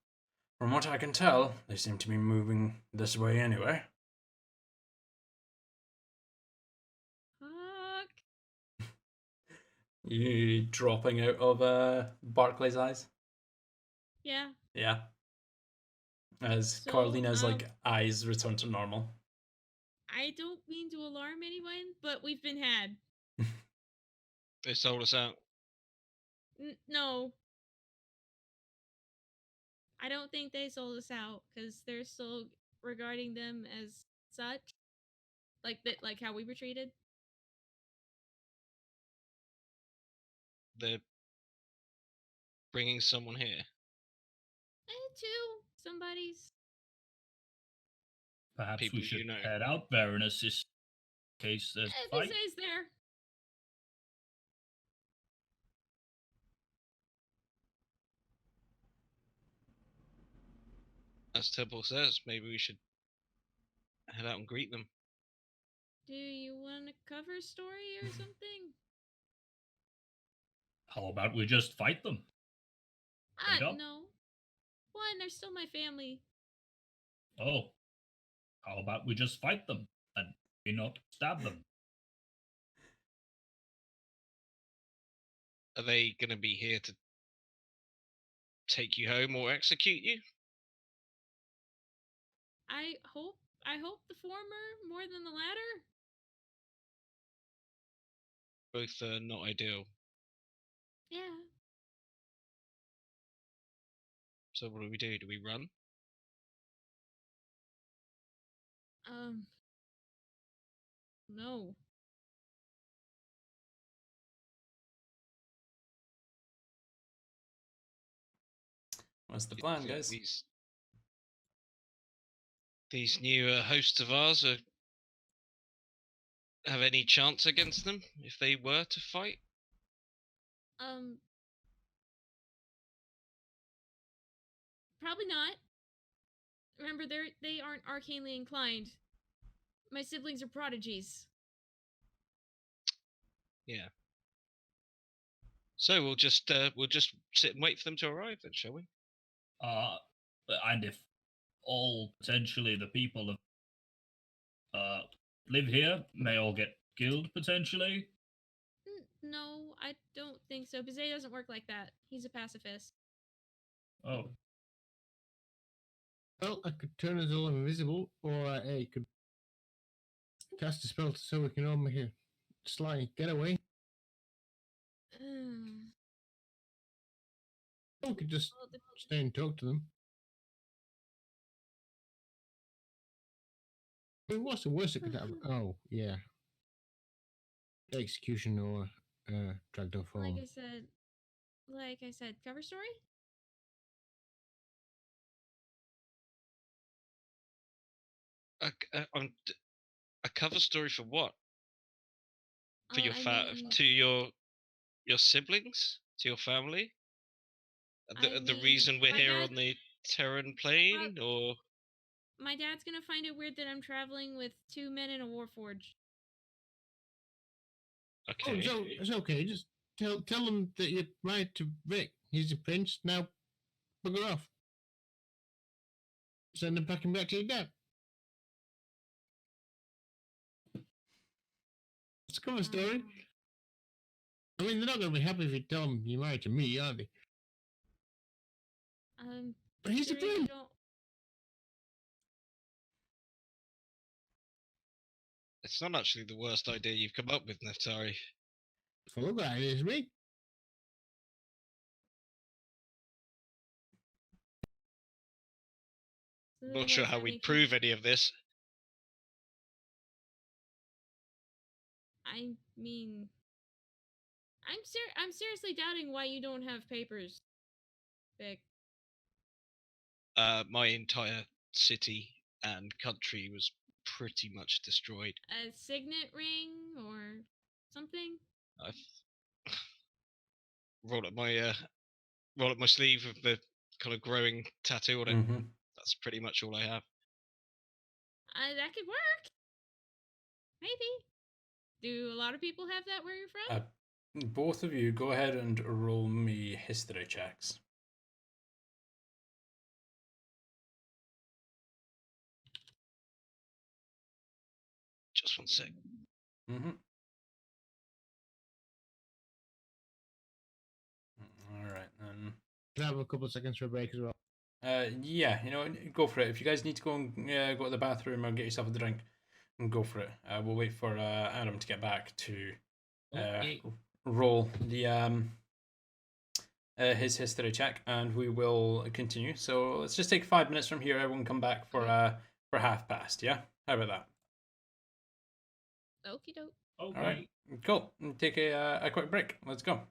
from what I can tell, they seem to be moving this way anyway. Fuck. You dropping out of Barclay's eyes? Yeah. Yeah. As So, Carlina's eyes return to normal. I don't mean to alarm anyone, but we've been had. They sold us out. No. I don't think they sold us out because they're still regarding them as such, like that, like how we were treated. They're bringing someone here. Two somebody's. Perhaps People we should you know. head out there and assist in case there's a fight. Bizet's there. As Temple says, maybe we should head out and greet them. Do you want a cover story or something? How about we just fight them? Straight up? No. One, they're still my family. Oh. How about we just fight them and we not stab them? Are they going to be here to take you home or execute you? I hope the former more than the latter. Both are not ideal. Yeah. So what do we do? Do we run? No. What's the Do you plan, think guys? These new hosts of ours have any chance against them if they were to fight? Probably not. Remember, they aren't arcanely inclined. My siblings are prodigies. Yeah. So we'll just sit and wait for them to arrive then, shall we? And if all potentially the people of live here may all get killed potentially. No, I don't think so. Bizet doesn't work like that. He's a pacifist. Oh. Well, I could turn us all invisible, or I could cast a spell so we can all make a sly getaway. We could just stay and talk to them. I mean, what's the worst that could happen? Oh, yeah. Execution or dragged off home. Like I said, cover story? A cover story for what? For your I mean, to your siblings, to your family. The reason we're here on the Terran plane, or my dad's gonna find it weird that I'm traveling with 2 men in a warforge. Okay. Oh, so it's okay. Just tell them that you're married to Rick. He's a prince. Now, bugger off. Send him packing back to your dad. It's a cover story. I mean, they're not going to be happy if you tell them you're married to me, are they? But he's a Sure you friend. don't. It's not actually the worst idea you've come up with, Neftari. Full guy is me. So Not sure what's how that we'd make prove you- any of this. I mean, I'm seriously doubting why you don't have papers, Vic. My entire city and country was pretty much destroyed. A signet ring or something? I've rolled up my sleeve with the kind of growing tattoo on it. Mm-hmm. That's pretty much all I have. That could work. Maybe. Do a lot of people have that where you're from? Both of you go ahead and roll me history checks. Just one sec. Mm-hmm. All right then. Can I have a couple of seconds for a break as well? Yeah, go for it. If you guys need to go and go to the bathroom or get yourself a drink, go for it. We'll wait for Adam to get back to Okay. roll the his history check, and we will continue. So let's just take 5 minutes from here. Everyone come back for 1:30. Yeah, how about that? Okie doke. Okay. All right, cool. Take a quick break. Let's go.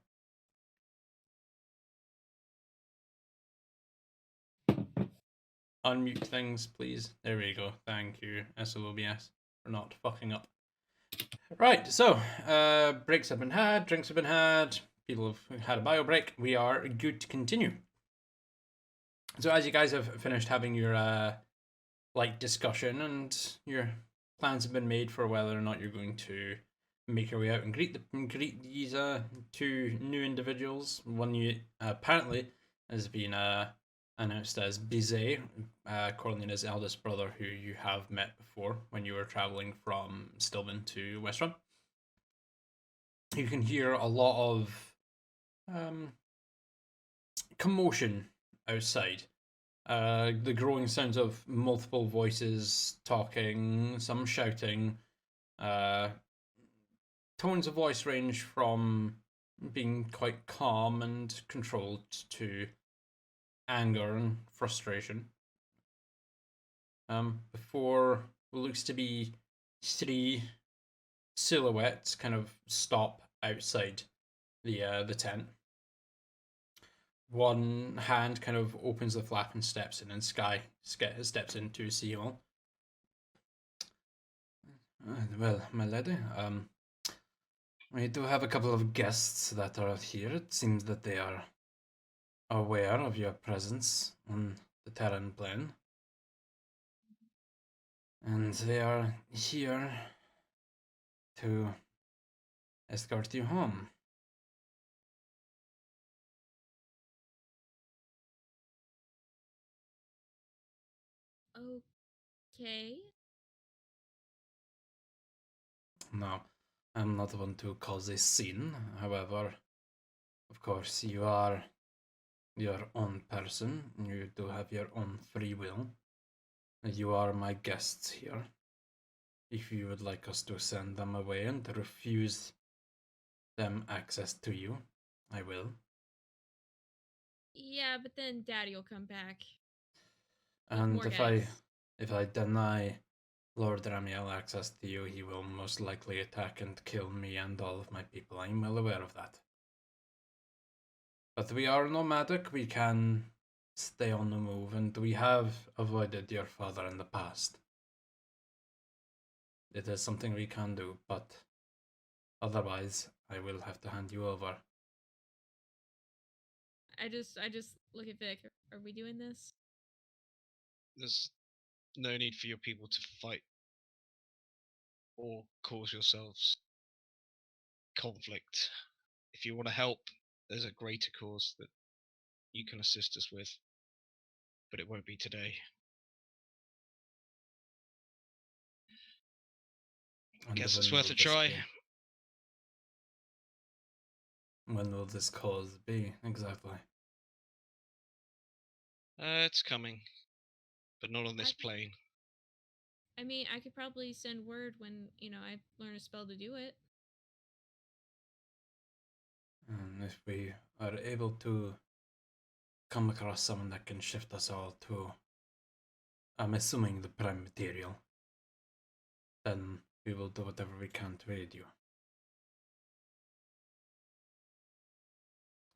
Unmute things, please. There we go. Thank you, SLOBS, for not fucking up. Right, so breaks have been had, drinks have been had, people have had a bio break. We are good to continue. So as you guys have finished having your light discussion and your plans have been made for whether or not you're going to make your way out and greet these two new individuals. One you apparently has been announced as Bizet, Corleone's eldest brother, who you have met before when you were traveling from Stillman to Westrun. You can hear a lot of commotion outside. The growing sounds of multiple voices talking, some shouting. Tones of voice range from being quite calm and controlled to anger and frustration. Before what looks to be 3 silhouettes kind of stop outside the tent. One hand kind of opens the flap and steps in, and Sky steps in to see you all. Well, my lady, we do have a couple of guests that are here. It seems that they are aware of your presence on the Terran plane. And they are here to escort you home. Okay. Now, I'm not one to cause a scene. However, of course, you are your own person. You do have your own free will. You are my guests here. If you would like us to send them away and refuse them access to you, I will. Yeah, but then Daddy will come back. And more if I deny Lord Ramiel access to you, he will most likely attack and kill me and all of my people. I am well aware of that. But we are nomadic, we can stay on the move, and we have avoided your father in the past. It is something we can do, but otherwise, I will have to hand you over. I just look at Vic. Are we doing this? There's no need for your people to fight or cause yourselves conflict. If you want to help, there's a greater cause that you can assist us with, but it won't be today. And Guess the it's wind worth will a try. disappear. When will this cause be, exactly? It's coming, but not on this I- plane. I mean, I could probably send word when, I learn a spell to do it. And if we are able to come across someone that can shift us all to, I'm assuming, the prime material, then we will do whatever we can to aid you.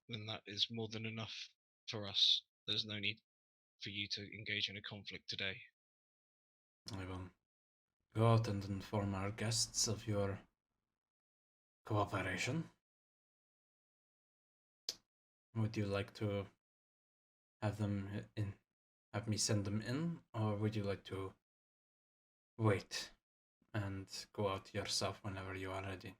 Then that is more than enough for us. There's no need for you to engage in a conflict today. I will go out and inform our guests of your cooperation. Would you like to have them in? Have me send them in, or would you like to wait and go out yourself whenever you are ready?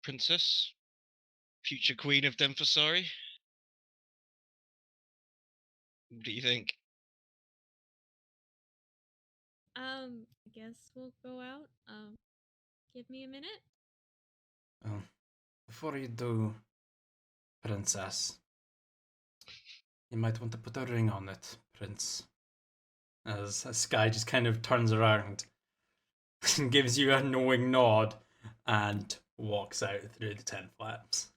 Princess, future queen of Denfasari. What do you think? I guess we'll go out. Give me a minute. Before you do, Princess, you might want to put a ring on it, Prince. As Sky just kind of turns around and gives you a knowing nod and walks out through the tent flaps.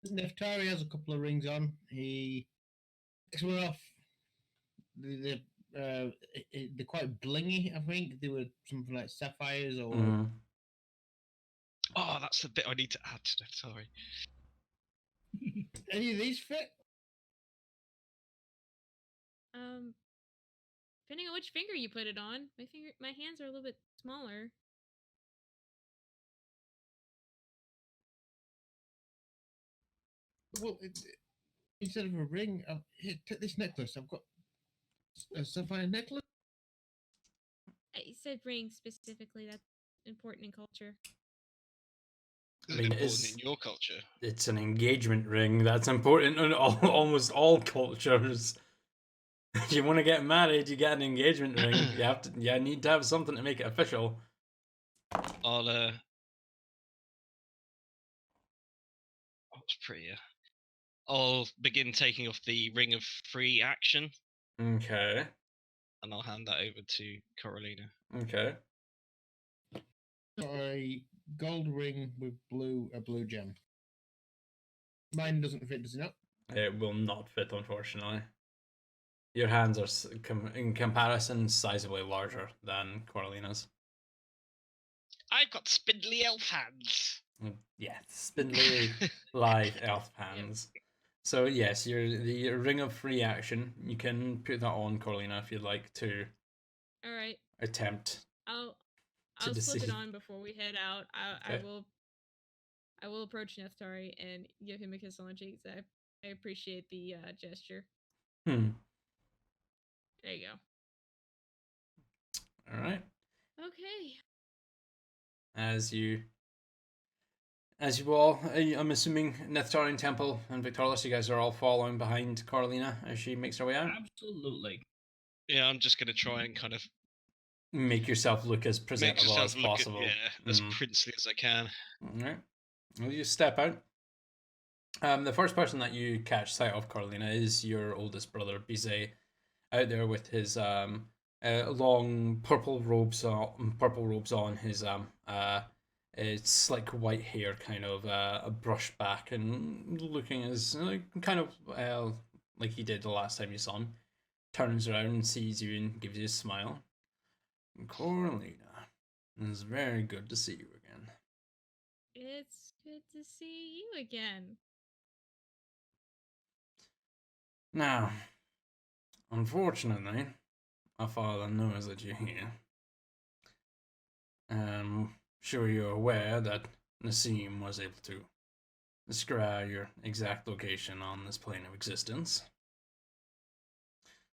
Neftari has a couple of rings on. He takes one off. They're quite blingy, I think. They were something like sapphires or. Mm. Oh, that's the bit I need to add to that. Sorry. Any of these fit? Depending on which finger you put it on. My hands are a little bit smaller. Well, instead of a ring, here, take this necklace. I've got a sapphire necklace. I said ring specifically. That's important in culture. Is I mean, it important in your culture? It's an engagement ring. That's important in almost all cultures. If you want to get married, you get an engagement ring. You need to have something to make it official. I'll oh, it's prettier. I'll begin taking off the ring of free action, Okay. and I'll hand that over to Carolina. Okay. Got a gold ring with a blue gem. Mine doesn't fit, does it not? It will not fit, unfortunately. Your hands are, in comparison, sizably larger than Coralina's. I've got spindly elf hands. Yeah, spindly, lithe elf hands. So yes, the ring of free action. You can put that on, Coralina, if you'd like to. All right. Attempt. I'll to slip it deceive. on before we head out. Okay. I will approach Neftari and give him a kiss on the cheeks. I appreciate the gesture. There you go. All right. Okay. As you all, I'm assuming Neftarian Temple and Victorlus, you guys are all following behind Carolina as she makes her way out. Absolutely. Yeah, I'm just gonna try and kind of make yourself look as presentable as possible. As princely as I can. All right. Well, you step out. The first person that you catch sight of, Carolina, is your oldest brother, Bizet, out there with his long purple robes on his it's slick white hair, kind of a brush back, and looking as kind of like he did the last time you saw him. Turns around and sees you and gives you a smile. Carolina, it's very good to see you again. It's good to see you again. Now, unfortunately, my father knows that you're here. I'm sure you're aware that Nassim was able to describe your exact location on this plane of existence.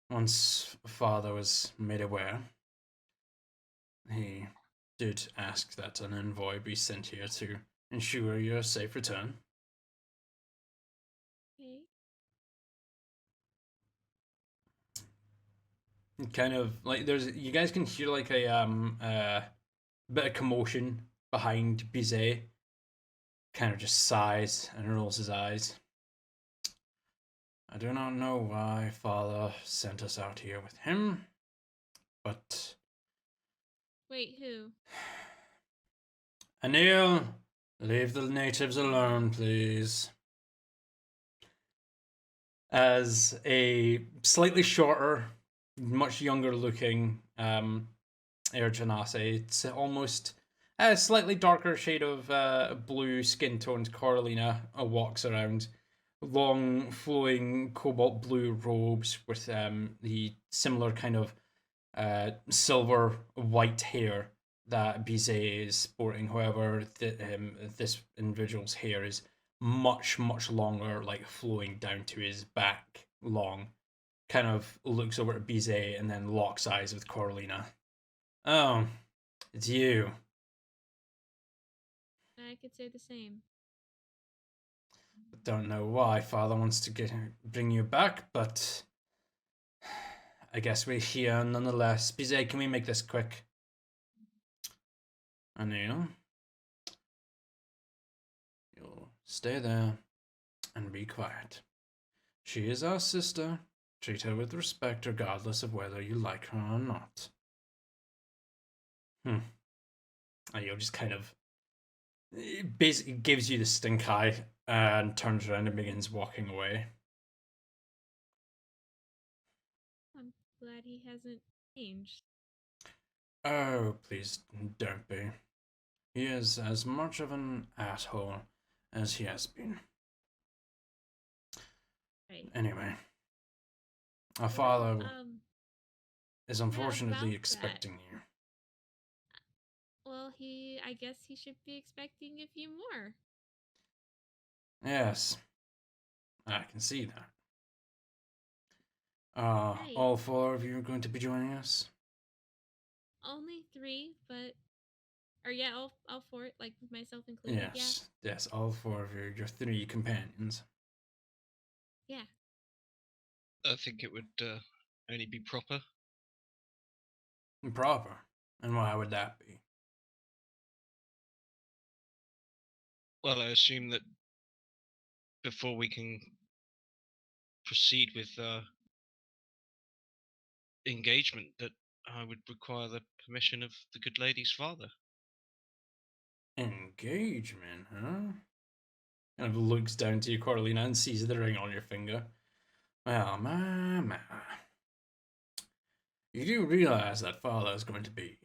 Once father was made aware, he did ask that an envoy be sent here to ensure your safe return. Okay. kind of like you guys can hear like a bit of commotion behind Bizet. Kind of just sighs and rolls his eyes. I do not know why Father sent us out here with him, but Wait, who? Anil, leave the natives alone, please. As a slightly shorter, much younger looking Air Genasi, it's almost a slightly darker shade of blue skin toned Coralina walks around. Long flowing cobalt blue robes with the similar kind of silver white hair that Bizet is sporting. However, this individual's hair is much longer, like flowing down to his back, long. Kind of looks over at Bizet and then locks eyes with Coralina. Oh, it's you. I could say the same. Don't know why Father wants to bring you back, but I guess we're here nonetheless. Bizet, can we make this quick? Anil, you'll stay there and be quiet. She is our sister. Treat her with respect regardless of whether you like her or not. Anil just kind of basically gives you the stink eye and turns around and begins walking away. I'm glad he hasn't changed. Oh, please don't be. He is as much of an asshole as he has been. Right. Anyway, our father is about unfortunately that. expecting you. Well, I guess he should be expecting a few more. Yes, I can see that. Right. All four of you are going to be joining us? Only 3, but yeah, all 4, like myself included. Yes, all four of you, your 3 companions. Yeah. I think it would only be proper. Proper. And why would that be? Well, I assume that before we can proceed with engagement, that I would require the permission of the good lady's father. Engagement, huh? Kind of looks down to you, Coralina, and sees the ring on your finger. Well, ma. You do realize that father is going to be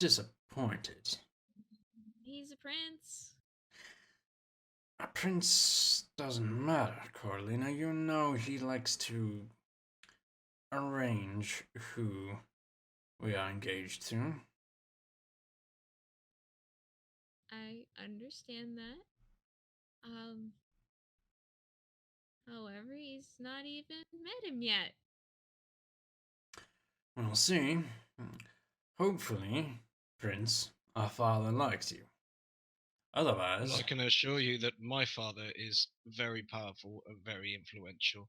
disappointed. He's a prince. A prince doesn't matter, Coralina. You know he likes to arrange who we are engaged to. I understand that. However, he's not even met him yet. We'll see. Hopefully, Prince, our father likes you. Otherwise, I can assure you that my father is very powerful and very influential.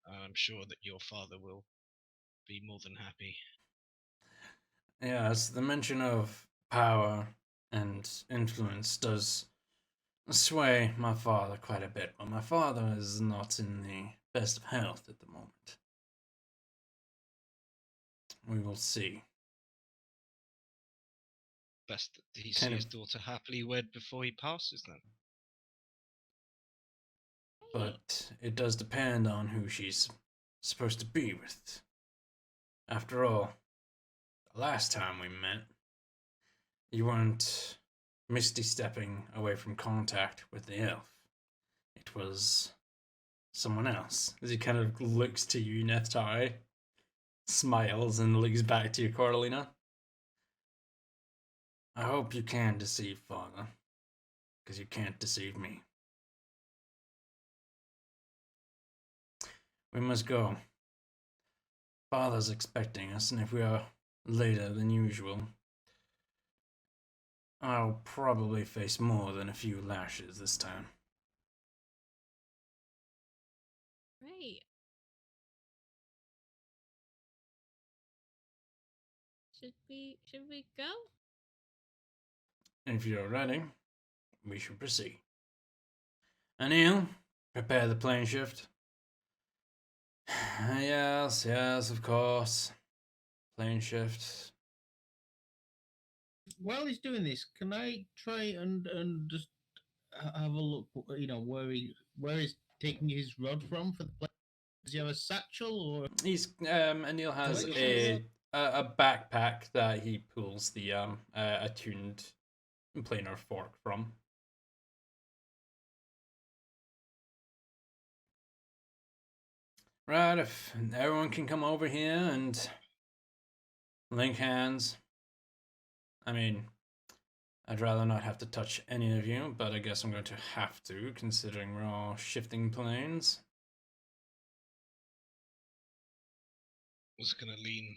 I'm sure that your father will be more than happy. yes, the mention of power and influence does sway my father quite a bit, but my father is not in the best of health at the moment. We will see. Best that he Kind see of- his daughter happily wed before he passes, then. But it does depend on who she's supposed to be with. After all, the last time we met, you weren't misty stepping away from contact with the elf. It was someone else. As he kind of looks to you, Neftari, smiles, and looks back to you, Coralina. I hope you can deceive Father, because you can't deceive me. We must go. Father's expecting us, and if we are later than usual, I'll probably face more than a few lashes this time. Right. Should we go? If you're ready, we should proceed. Anil, prepare the plane shift. Yes, of course. Plane shift. While he's doing this, can I try and just have a look? Where he's taking his rod from for the plane? Does he have a satchel or? Anil has a backpack that he pulls the attuned planar fork from. Right, if everyone can come over here and link hands. I mean, I'd rather not have to touch any of you, but I guess I'm going to have to, considering we're all shifting planes. I was going to lean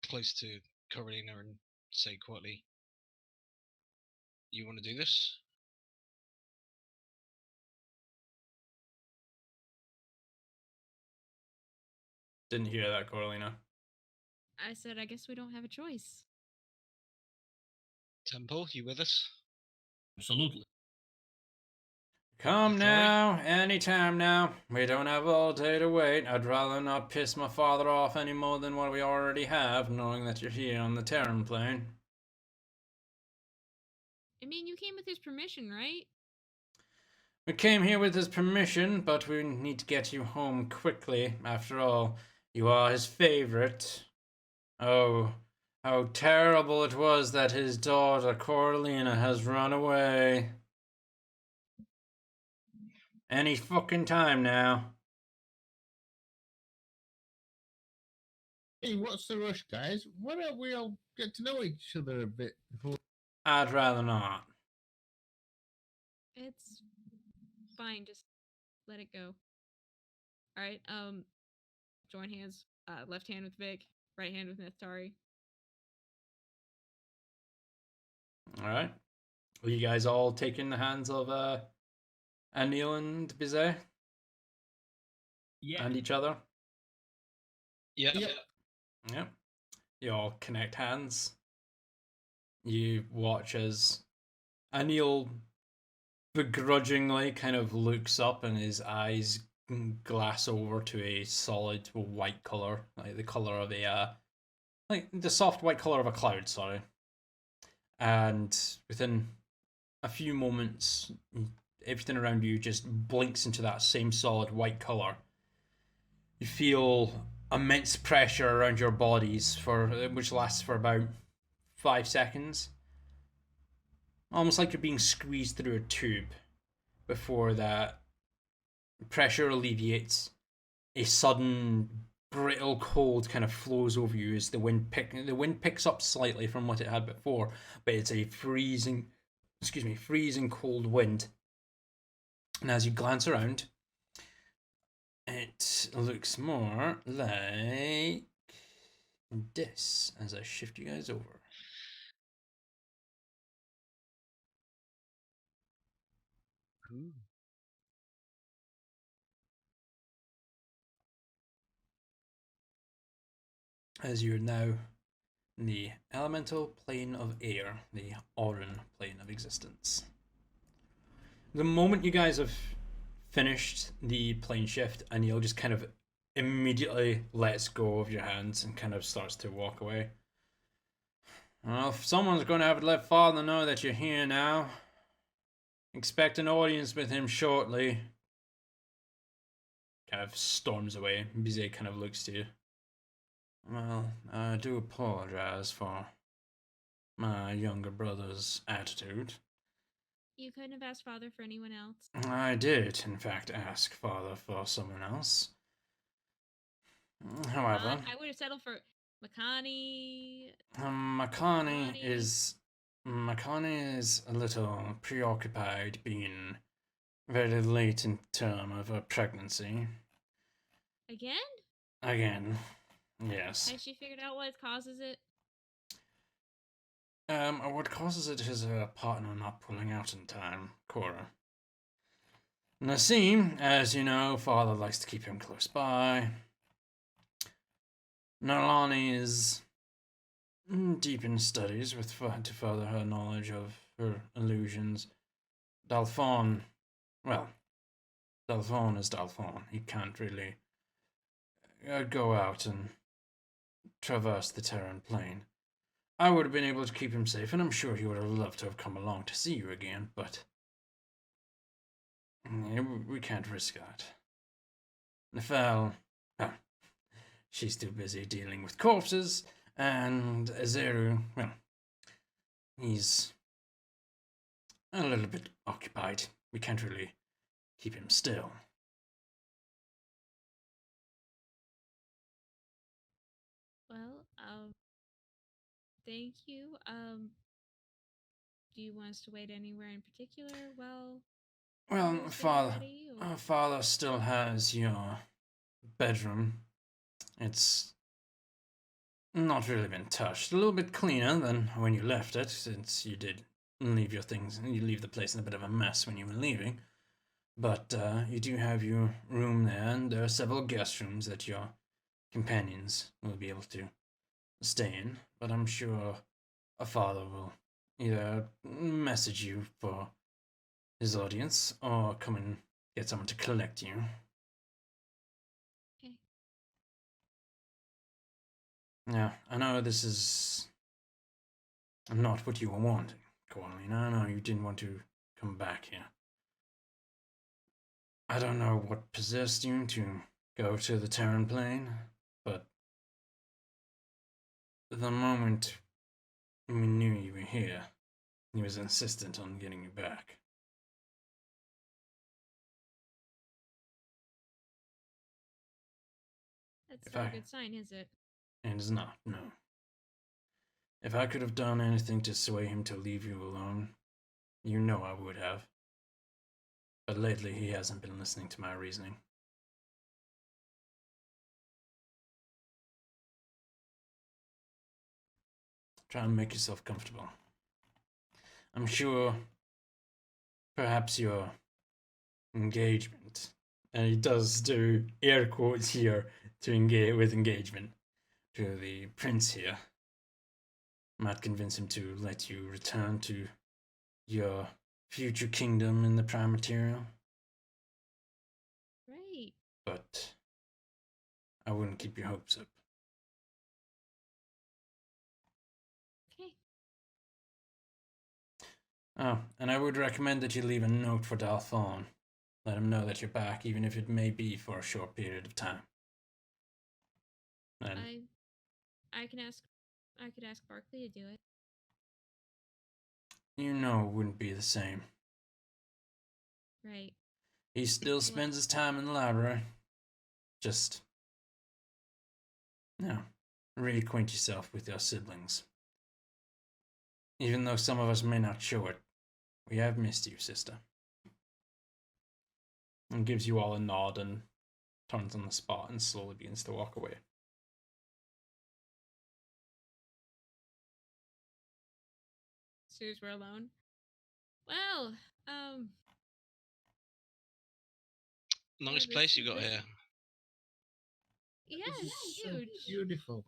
close to Coralina and say quietly, "You want to do this?" Didn't hear that, Coralina. I said, I guess we don't have a choice. Temple, you with us? Absolutely. Come Sorry? now, anytime now. We don't have all day to wait. I'd rather not piss my father off any more than what we already have, knowing that you're here on the Terran plane. I mean, you came with his permission, right? We came here with his permission, but we need to get you home quickly. After all, you are his favorite. Oh, how terrible it was that his daughter, Coralina, has run away. Any fucking time now. Hey, what's the rush, guys? Why don't we all get to know each other a bit before? I'd rather not. It's fine. Just let it go. All right. Join hands. Left hand with Vic. Right hand with Nestari. Alright. Are you guys all taking the hands of Anil and Bizet? Yeah. And each other? Yeah. Yep. Yeah. You all connect hands. You watch as Anil begrudgingly kind of looks up and his eyes glass over to a solid white color, like the color of a like the soft white color of a cloud, sorry. And within a few moments, everything around you just blinks into that same solid white color. You feel immense pressure around your bodies which lasts for about 5 seconds. Almost like you're being squeezed through a tube. Before that pressure alleviates, a sudden brittle cold kind of flows over you as the wind picks up slightly from what it had before, but it's a freezing cold wind. And as you glance around, it looks more like this as I shift you guys over. Ooh. As you're now in the elemental plane of air, the Auran plane of existence. The moment you guys have finished the plane shift, Anil just kind of immediately lets go of your hands and kind of starts to walk away. Well, if someone's going to have to let Father know that you're here now. Expect an audience with him shortly. Kind of storms away. Bizet kind of looks to you. Well, I do apologize for my younger brother's attitude. You couldn't have asked Father for anyone else. I did, in fact, ask Father for someone else. However, I would have settled for Makani. Makani is a little preoccupied being very late in term of her pregnancy. Again, yes. Has she figured out what causes it? What causes it is her partner not pulling out in time, Cora. Nassim, as you know, Father likes to keep him close by. Nalani is deep in studies to further her knowledge of her illusions. Dalphon, well, Dalphon is Dalphon. He can't really go out and traverse the Terran plane. I would have been able to keep him safe, and I'm sure he would have loved to have come along to see you again, but we can't risk that. Nefel, well, she's too busy dealing with corpses, and Azeru, well, he's a little bit occupied. We can't really keep him still. Well, thank you. Do you want us to wait anywhere in particular? Well, Well, Father still has your bedroom. It's not really been touched. A little bit cleaner than when you left it, since you did leave your things, and you leave the place in a bit of a mess when you were leaving. But you do have your room there, and there are several guest rooms that your companions will be able to stay in. But I'm sure a father will either message you for his audience or come and get someone to collect you. Okay. Yeah, I know this is not what you were wanting, Coraline. I know you didn't want to come back here. I don't know what possessed you to go to the Terran plane, but the moment we knew you were here, he was insistent on getting you back. That's not a good sign, is it? It is not, no. If I could have done anything to sway him to leave you alone, you know I would have. But lately he hasn't been listening to my reasoning. Try and make yourself comfortable. I'm sure perhaps your engagement, and he does do air quotes here to engage with engagement to the prince here, might convince him to let you return to your future kingdom in the prime material. Right. But I wouldn't keep your hopes up. Okay. Oh, and I would recommend that you leave a note for Dalphon. Let him know that you're back, even if it may be for a short period of time. And I could ask Barkley to do it. you know it wouldn't be the same. Right. He still spends his time in the library. Just, reacquaint yourself with your siblings. Even though some of us may not show it, we have missed you, sister. And gives you all a nod and turns on the spot and slowly begins to walk away. As soon as we're alone. Well, Nice this- place you got this- here. Yeah, This it's is so huge. beautiful.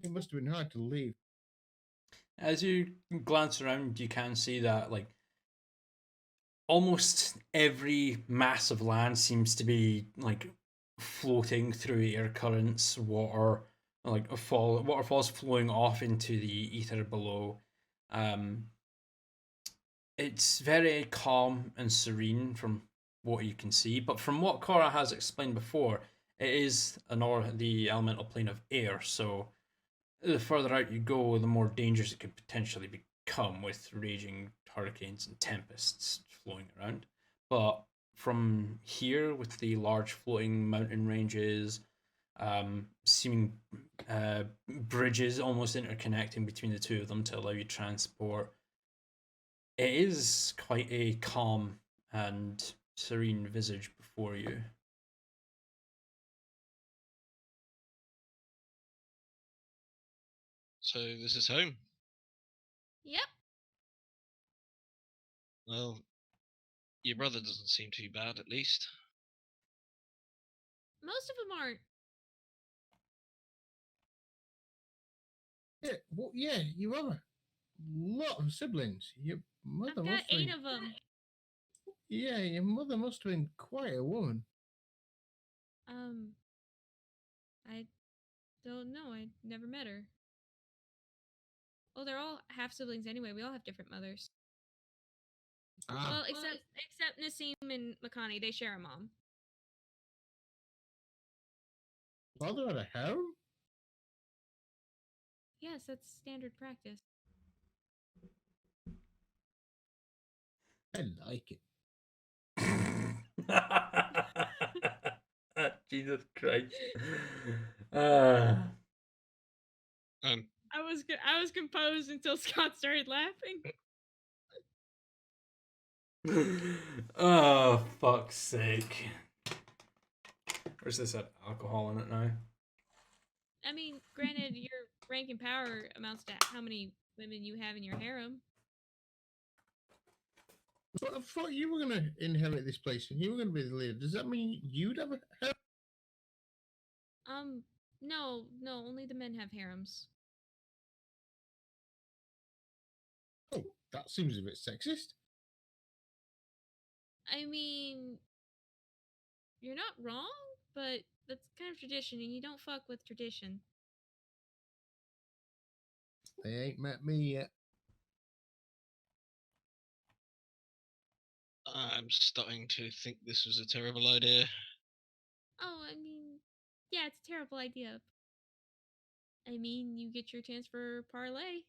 It must have been hard to leave. As you glance around, you can see that, like, almost every mass of land seems to be, like, floating through air currents, waterfalls flowing off into the ether below. It's very calm and serene from what you can see, but from what Cora has explained before, it is the elemental plane of air, so the further out you go, the more dangerous it could potentially become with raging hurricanes and tempests flowing around. But from here, with the large floating mountain ranges, seeming bridges almost interconnecting between the two of them to allow you transport, it is quite a calm and serene visage before you. So this is home. Yep. Well, your brother doesn't seem too bad, at least. Most of them aren't. Yeah, well, yeah, you have a lot of siblings. Your mother I've got must have 8 been, of them. yeah, your mother must have been quite a woman. I don't know. I never met her. Well, they're all half siblings anyway. We all have different mothers. Ah, Well, except Nassim and Makani, they share a mom. father had a harem? Yes, that's standard practice. I like it. Jesus Christ. I was composed until Scott started laughing. Oh, fuck's sake. Where's this at alcohol in it now? I mean, granted, your rank and power amounts to how many women you have in your harem. But I thought you were going to inherit this place and you were going to be the leader. Does that mean you'd have a harem? No, only the men have harems. Oh, that seems a bit sexist. I mean, you're not wrong, but that's kind of tradition, and you don't fuck with tradition. They ain't met me yet. I'm starting to think this was a terrible idea. Oh, I mean, yeah, it's a terrible idea. I mean, you get your chance for parlay.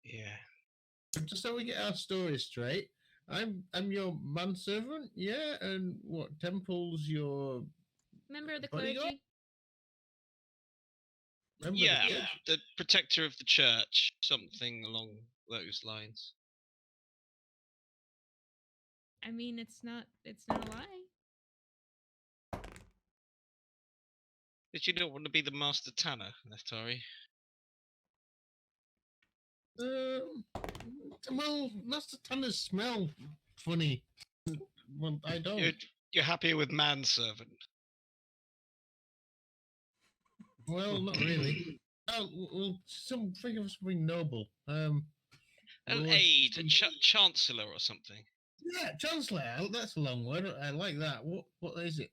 Yeah. Just so we get our story straight, I'm your manservant, yeah, and what Temple's your Member of the bodyguard? clergy. Member of Yeah, the church? the protector of the church, something along those lines. I mean, it's not a lie. Did you not want to be the master tanner, Neftari? Well, Master Tanners smell funny. Well, I don't. You're happier with manservant. Well, not really. Oh, well, think of something noble. An Lord aide, a something- chancellor or something. Yeah, Chancellor. That's a long word. I like that. What is it?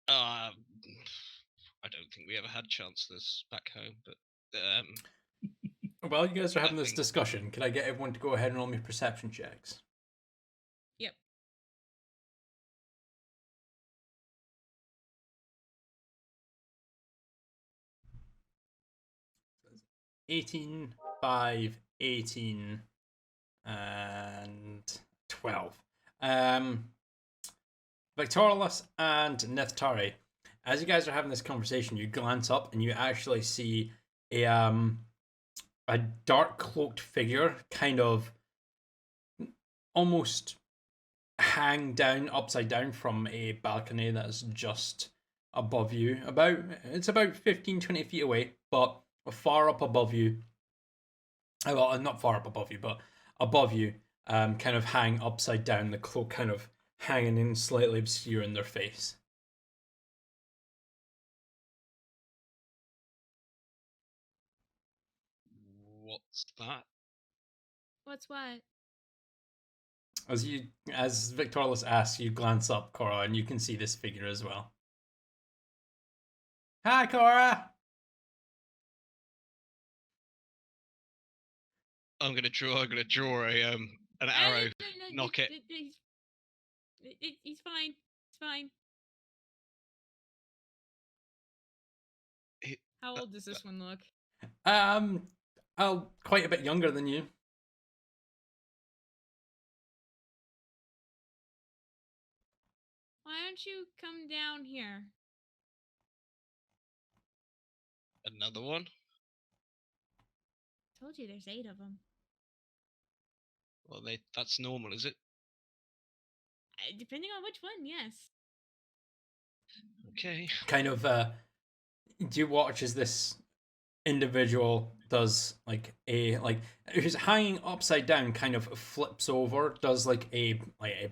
I don't think we ever had chancellors back home, but While you guys are having this Nothing. discussion, can I get everyone to go ahead and roll me perception checks? Yep. 18, 5, 18, and 12. Victorious and Neftari, as you guys are having this conversation, you glance up and you actually see a dark cloaked figure kind of almost hang down upside down from a balcony that's just above you. It's about 15-20 feet away, but far up above you. Well, not far up above you, but above you, kind of hang upside down, the cloak kind of hanging in slightly obscure in their face. what's that? What's what? As Victorious asks, you glance up, Cora, and you can see this figure as well. Hi, Cora. I'm gonna draw a an arrow. Knock it. He's fine. It's fine. How old does this one look? Quite a bit younger than you. Why don't you come down here? Another one. Told you there's 8 of them. Well, that's normal, is it? Depending on which one, yes. Okay. Kind of, do you watch as this individual does who's hanging upside down, kind of flips over, does like a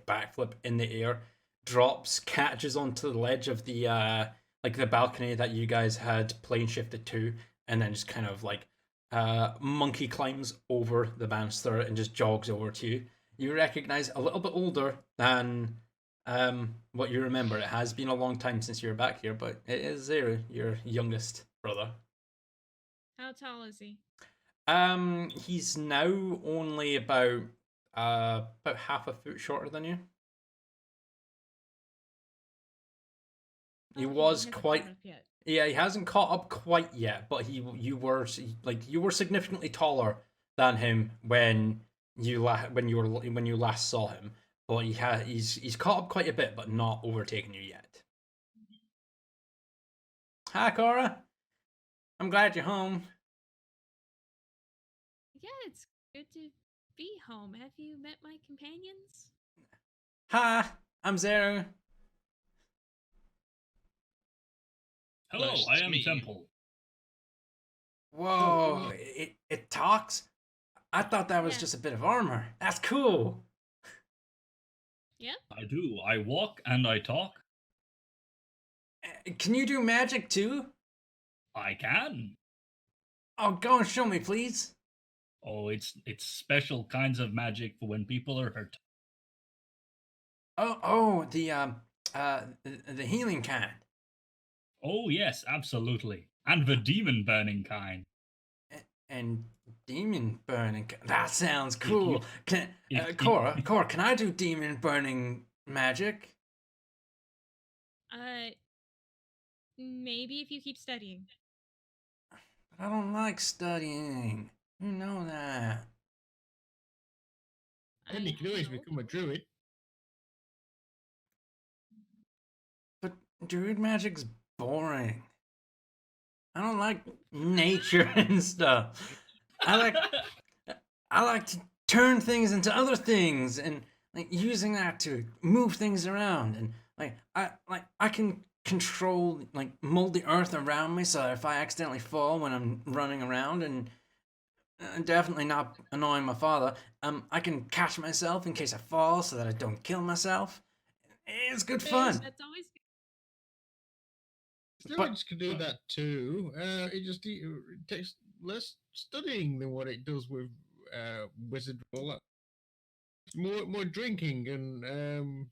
backflip in the air, drops, catches onto the ledge of the like the balcony that you guys had plane shifted to, and then just kind of like monkey climbs over the banister and just jogs over to you. You recognize a little bit older than what you remember. It has been a long time since you were back here, but it is Zero, your youngest brother. How tall is he? He's now only about half a foot shorter than you. He Okay, was hasn't quite. caught up yet. Yeah, he hasn't caught up quite yet, but you were significantly taller than him when you last saw him. But he's caught up quite a bit, but not overtaken you yet. Hi, Cora. I'm glad you're home. Yeah, it's good to be home. Have you met my companions? Hi, I'm Zero. Hello, Nice I to am meet you. Temple. Whoa, it talks? I thought that was Yeah. just a bit of armor. That's cool. Yep. I do. I walk and I talk. Can you do magic too? I can. Oh, go and show me, please. Oh, it's special kinds of magic for when people are hurt. Oh, the healing kind. Oh yes, absolutely. And the demon burning kind. And demon burning. That sounds you- cool. Can if- Cora, can I do demon burning magic? Maybe if you keep studying. But I don't like studying. You know that. And you can always know. become a druid. But druid magic's boring. I don't like nature and stuff. I like to turn things into other things and like using that to move things around and I can control like mold the earth around me so that if I accidentally fall when I'm running around and definitely not annoying my father, I can catch myself in case I fall so that I don't kill myself. It's good fun. That's always Druids can do that too. It takes less studying than what it does with wizard all that. More drinking and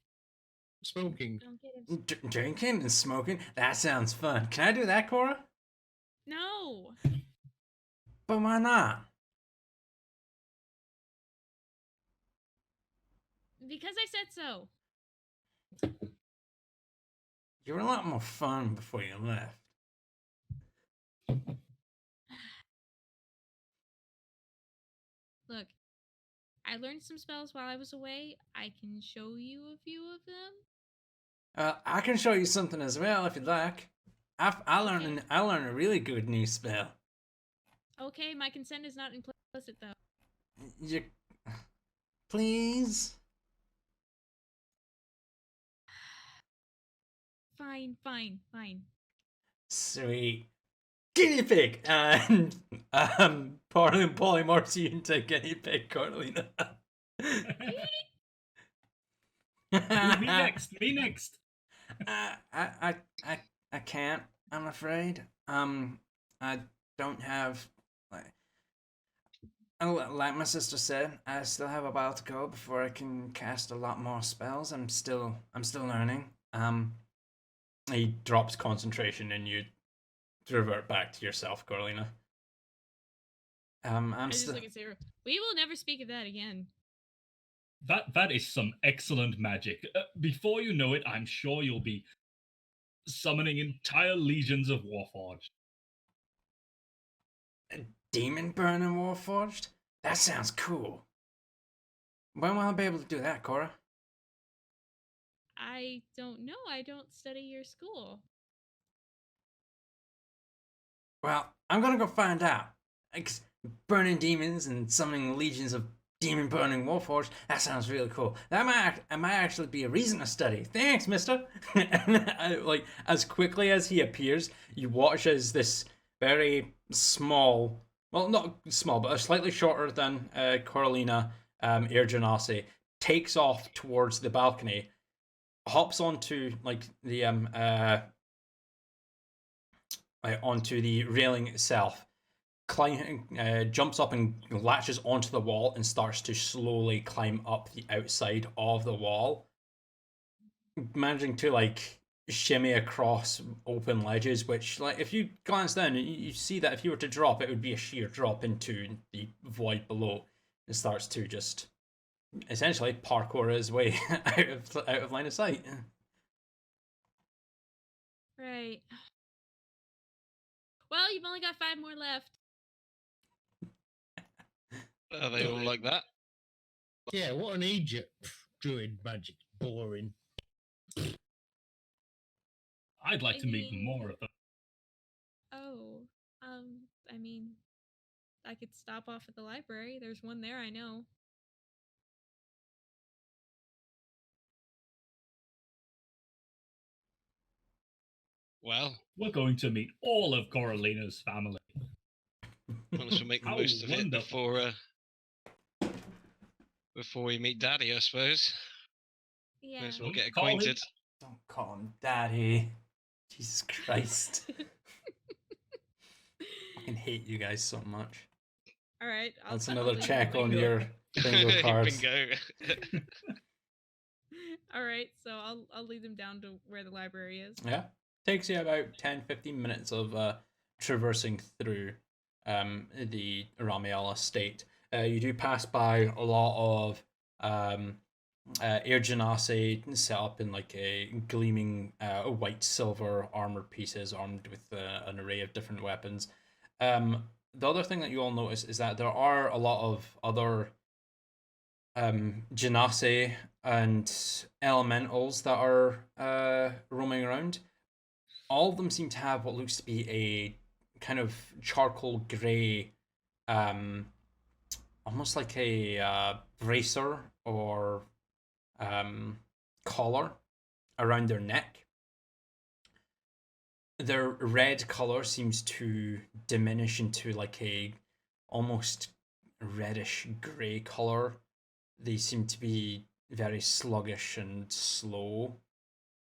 smoking. don't get him. Drinking and smoking? That sounds fun. Can I do that, Cora? No. But why not? Because I said so. You were a lot more fun before you left. Look, I learned some spells while I was away. I can show you a few of them. I can show you something as well if you'd like. I learned a really good new spell. Okay, my consent is not implicit though. You, please. Fine. Sweet. Guinea pig and polymorphs you into guinea pig, Carolina. Me next. I can't. I'm afraid. I don't have like my sister said. I still have a while to go before I can cast a lot more spells. I'm still learning. He drops concentration and you revert back to yourself, Carolina. I'm I just still. look at Sarah. We will never speak of that again. That is some excellent magic. Before you know it, I'm sure you'll be summoning entire legions of Warforged. Demon burning Warforged? That sounds cool. When will I be able to do that, Cora? I don't know. I don't study your school. Well, I'm gonna go find out. Burning demons and summoning legions of demon burning warforged, that sounds really cool. That might actually be a reason to study. Thanks, mister. And like, as quickly as he appears, you watch as this very small, well, not small, but a slightly shorter than Coralina Air Genasi takes off towards the balcony, hops onto like the onto the railing itself, jumps up and latches onto the wall and starts to slowly climb up the outside of the wall, managing to like shimmy across open ledges, which like if you glance down, you see that if you were to drop, it would be a sheer drop into the void below. It starts to just essentially parkour his way out of line of sight. Right. Well, you've only got 5 more left. Are they all like that? Yeah, what an Egypt. Druid magic. Boring. I'd like I to meet mean- more of them. Oh, I mean, I could stop off at the library. There's one there, I know. Well, We're going to meet all of Coralina's family. unless we make the How most of it wonderful. before we meet Daddy, I suppose. Yeah. May as well Don't get call him- acquainted. Don't call him daddy. Jesus Christ. I fucking hate you guys so much. All right. That's I'll another leave check you on alone. your bingo cards. Bingo. All right, so I'll lead them down to where the library is. Yeah. Takes you about 10-15 minutes of traversing through the Ramiel estate. You do pass by a lot of air genasi set up in like a gleaming white silver armor pieces armed with an array of different weapons. The other thing that you all notice is that there are a lot of other genasi and elementals that are roaming around. All of them seem to have what looks to be a kind of charcoal grey, almost like a bracer or collar around their neck. Their red color seems to diminish into like a almost reddish grey color. They seem to be very sluggish and slow.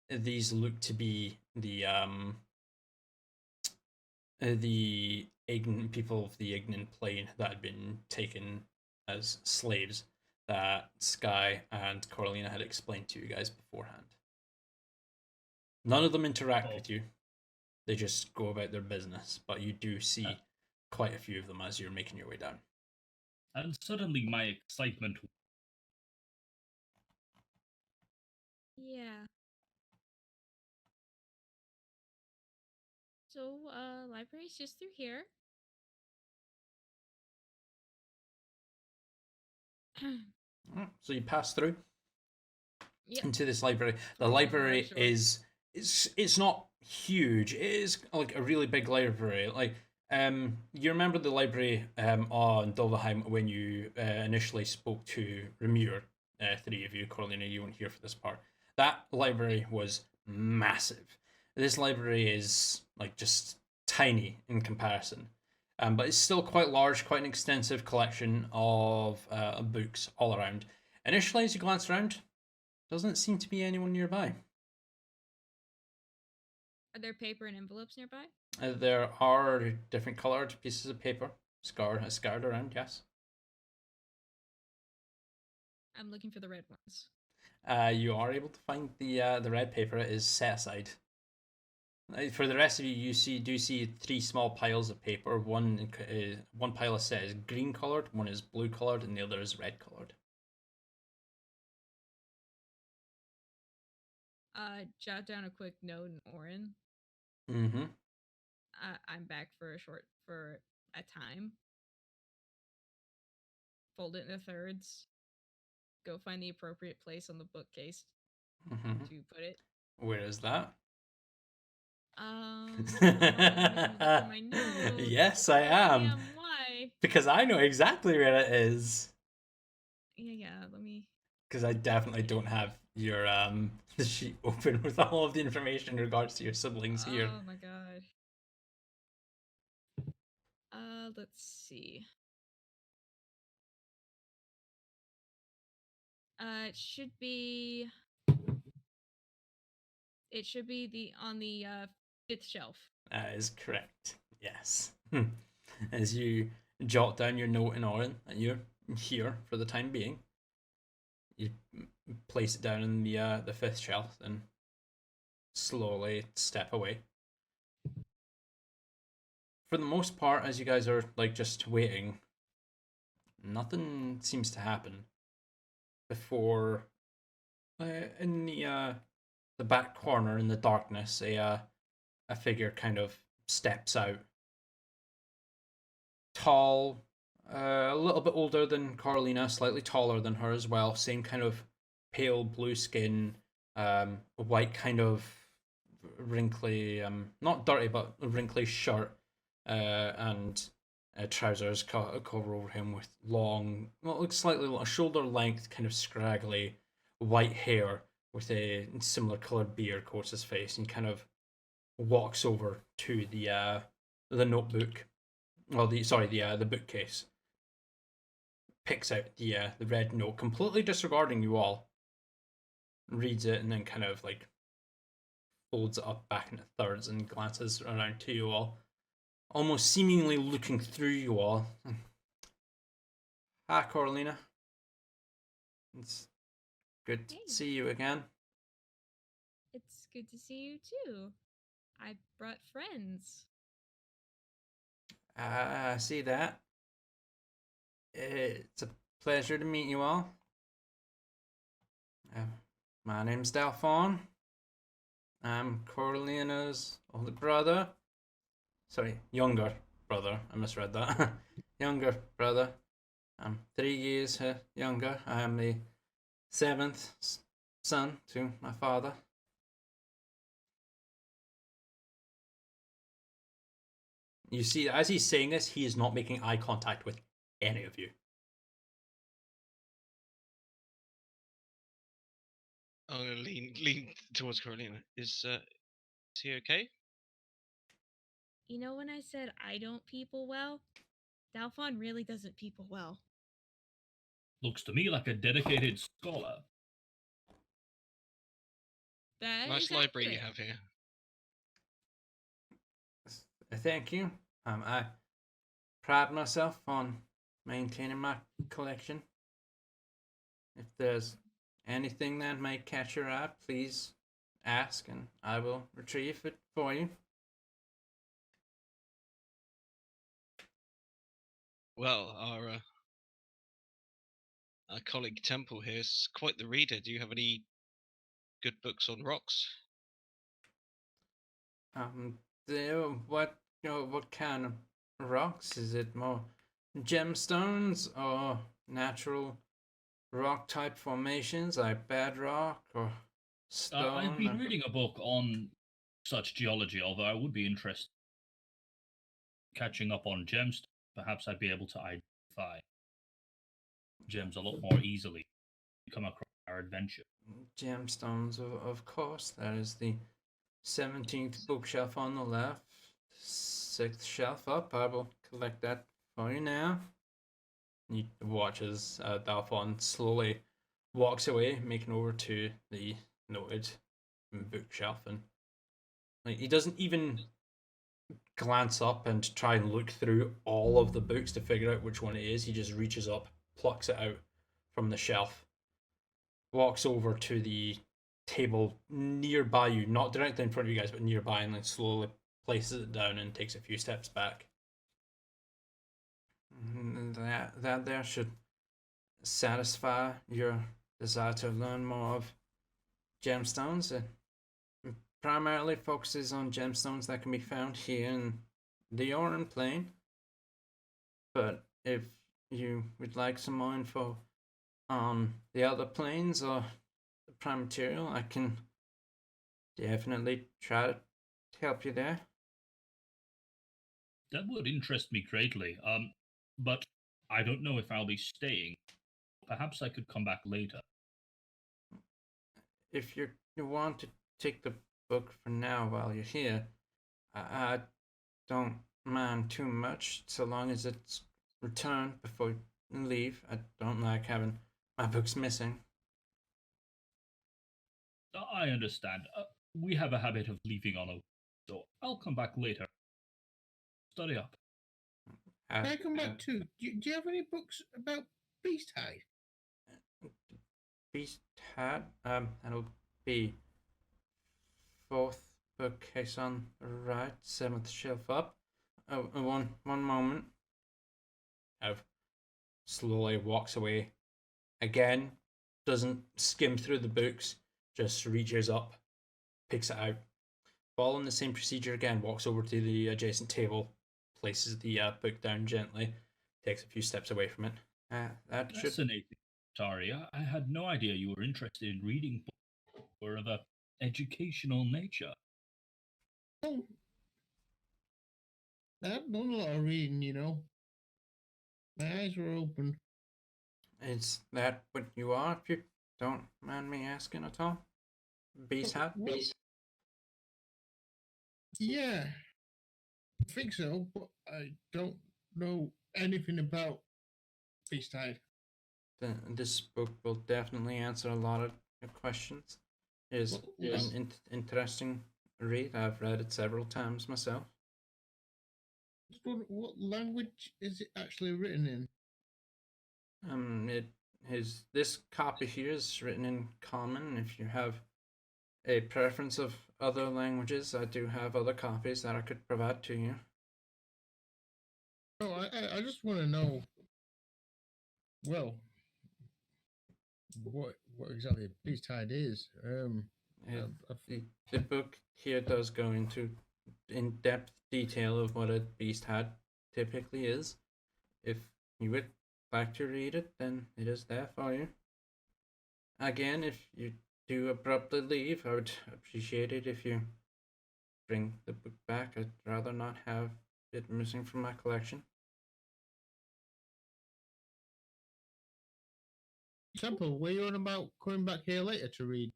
These look to be the people of the Ignan plane that had been taken as slaves that Sky and Coralina had explained to you guys beforehand. None of them interact with you. They just go about their business, but you do see quite a few of them as you're making your way down. And suddenly my excitement. Yeah. So, library's just through here. So you pass through Yep. into this library. The Oh, library sure. is it's not huge. It is like a really big library. Like you remember the library on Dovahheim when you initially spoke to Remur, three of you, Corlina, you weren't here for this part. That library was massive. This library is like just tiny in comparison. But it's still quite large, quite an extensive collection of books all around. Initially, as you glance around, doesn't seem to be anyone nearby. Are there paper and envelopes nearby? There are different coloured pieces of paper scattered around, yes. I'm looking for the red ones. You are able to find the red paper is set aside. For the rest of you, you do see 3 small piles of paper. One pile is set as green coloured, one is blue coloured, and the other is red coloured. Jot down a quick note in Orin. Mm-hmm. I'm back for a time. Fold it into thirds. Go find the appropriate place on the bookcase Mm-hmm. to put it. Where is that? Hold on, let me look at my notes. Yes, I am. Damn, why? Because I know exactly where it is. Yeah, let me. Because I definitely don't have your the sheet open with all of the information in regards to your siblings here. Oh my god. Let's see. It should be. It should be on the fifth shelf. That is correct. Yes. As you jot down your note in Orin that you're here for the time being, you place it down in the fifth shelf and slowly step away. For the most part, as you guys are like just waiting, nothing seems to happen before in the back corner in the darkness a figure kind of steps out. Tall, a little bit older than Carolina, slightly taller than her as well. Same kind of pale blue skin, white kind of wrinkly, not dirty but wrinkly shirt, and trousers cover over him with long, well, looks slightly shoulder length, kind of scraggly white hair with a similar colored beard coats his face, and kind of walks over to the notebook. Well, the bookcase. Picks out the red note, completely disregarding you all. Reads it and then kind of like folds it up back into thirds and glances around to you all, almost seemingly looking through you all. Hi, Carolina. It's good to Hey. see you again. It's good to see you too. I brought friends. I see that. It's a pleasure to meet you all. My name's Dalphon. I'm Carolina's older brother. Sorry, younger brother. I misread that. Younger brother. I'm 3 years younger. I am the seventh son to my father. You see, as he's saying this, he is not making eye contact with any of you. I'm gonna lean towards Carolina. Is he okay? You know when I said I don't people well? Dalphon really doesn't people well. Looks to me like a dedicated scholar. That Nice is library you accurate. have here. Thank you. I pride myself on maintaining my collection. If there's anything that may catch your eye, please ask and I will retrieve it for you. Well, our colleague Temple here is quite the reader. Do you have any good books on rocks? What kind of rocks? Is it more gemstones or natural rock type formations like bedrock or stone? I've been reading a book on such geology, although I would be interested in catching up on gems. Perhaps I'd be able to identify gems a lot more easily to come across our adventure. Gemstones, of course. That is the 17th bookshelf on the left. 6th shelf up. I will collect that for you now. He watches Dalphon slowly walks away, making over to the noted bookshelf, and like he doesn't even glance up and try and look through all of the books to figure out which one it is. He just reaches up, plucks it out from the shelf, walks over to the table nearby you, not directly in front of you guys, but nearby, and then slowly places it down and takes a few steps back. That there should satisfy your desire to learn more of gemstones. It primarily focuses on gemstones that can be found here in the Oran Plain. But if you would like some more info on the other planes or the prime material, I can definitely try to help you there. That would interest me greatly. But I don't know if I'll be staying. Perhaps I could come back later. If you want to take the book for now while you're here, I don't mind too much, so long as it's returned before you leave. I don't like having my books missing. I understand. We have a habit of leaving on a So I'll come back later. Study up. Can I come back too? Do you have any books about Beast Hide? Beast hat. That'll be fourth bookcase on the right, seventh shelf up. Oh, one moment. Ev slowly walks away. Again, doesn't skim through the books, just reaches up, picks it out. Following the same procedure again, walks over to the adjacent table, places the book down gently, takes a few steps away from it. That should. Fascinating, Taria. I had no idea you were interested in reading books or of a educational nature. Oh, I've done a lot of reading, you know. My eyes were open. Is that what you are, if you don't mind me asking at all? Beast hat? What? Yeah, I think so, but I don't know anything about Beast Hide. This book will definitely answer a lot of your questions. It is an interesting read. I've read it several times myself. What language is it actually written in? This copy here is written in Common. If you have a preference of other languages, I do have other copies that I could provide to you. Oh, I just want to know. Well, what exactly Beast Hide is? The book here does go into in-depth detail of what a beast hat typically is. If you would like to read it, then it is there for you. Again, if you do abruptly leave, I would appreciate it if you bring the book back. I'd rather not have it missing from my collection. Temple, were you on about coming back here later to read?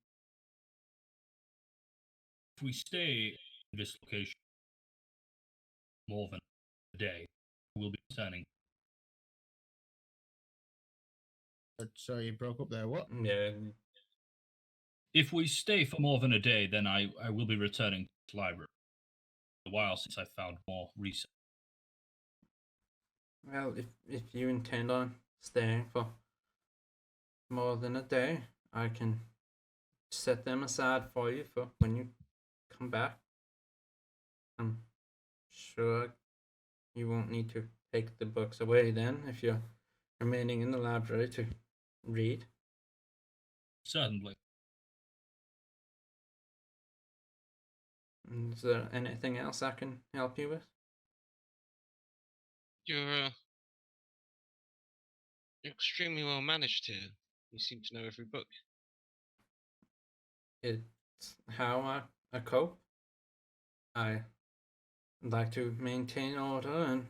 If we stay in this location more than a day, we'll be returning. Sorry, you broke up there. What? Yeah. If we stay for more than a day, then I will be returning to the library. A while since I found more research. Well, if you intend on staying for more than a day, I can set them aside for you for when you come back. I'm sure you won't need to take the books away then if you're remaining in the library to read. Certainly. Is there anything else I can help you with? You're extremely well managed here. You seem to know every book. It's how I cope. I like to maintain order and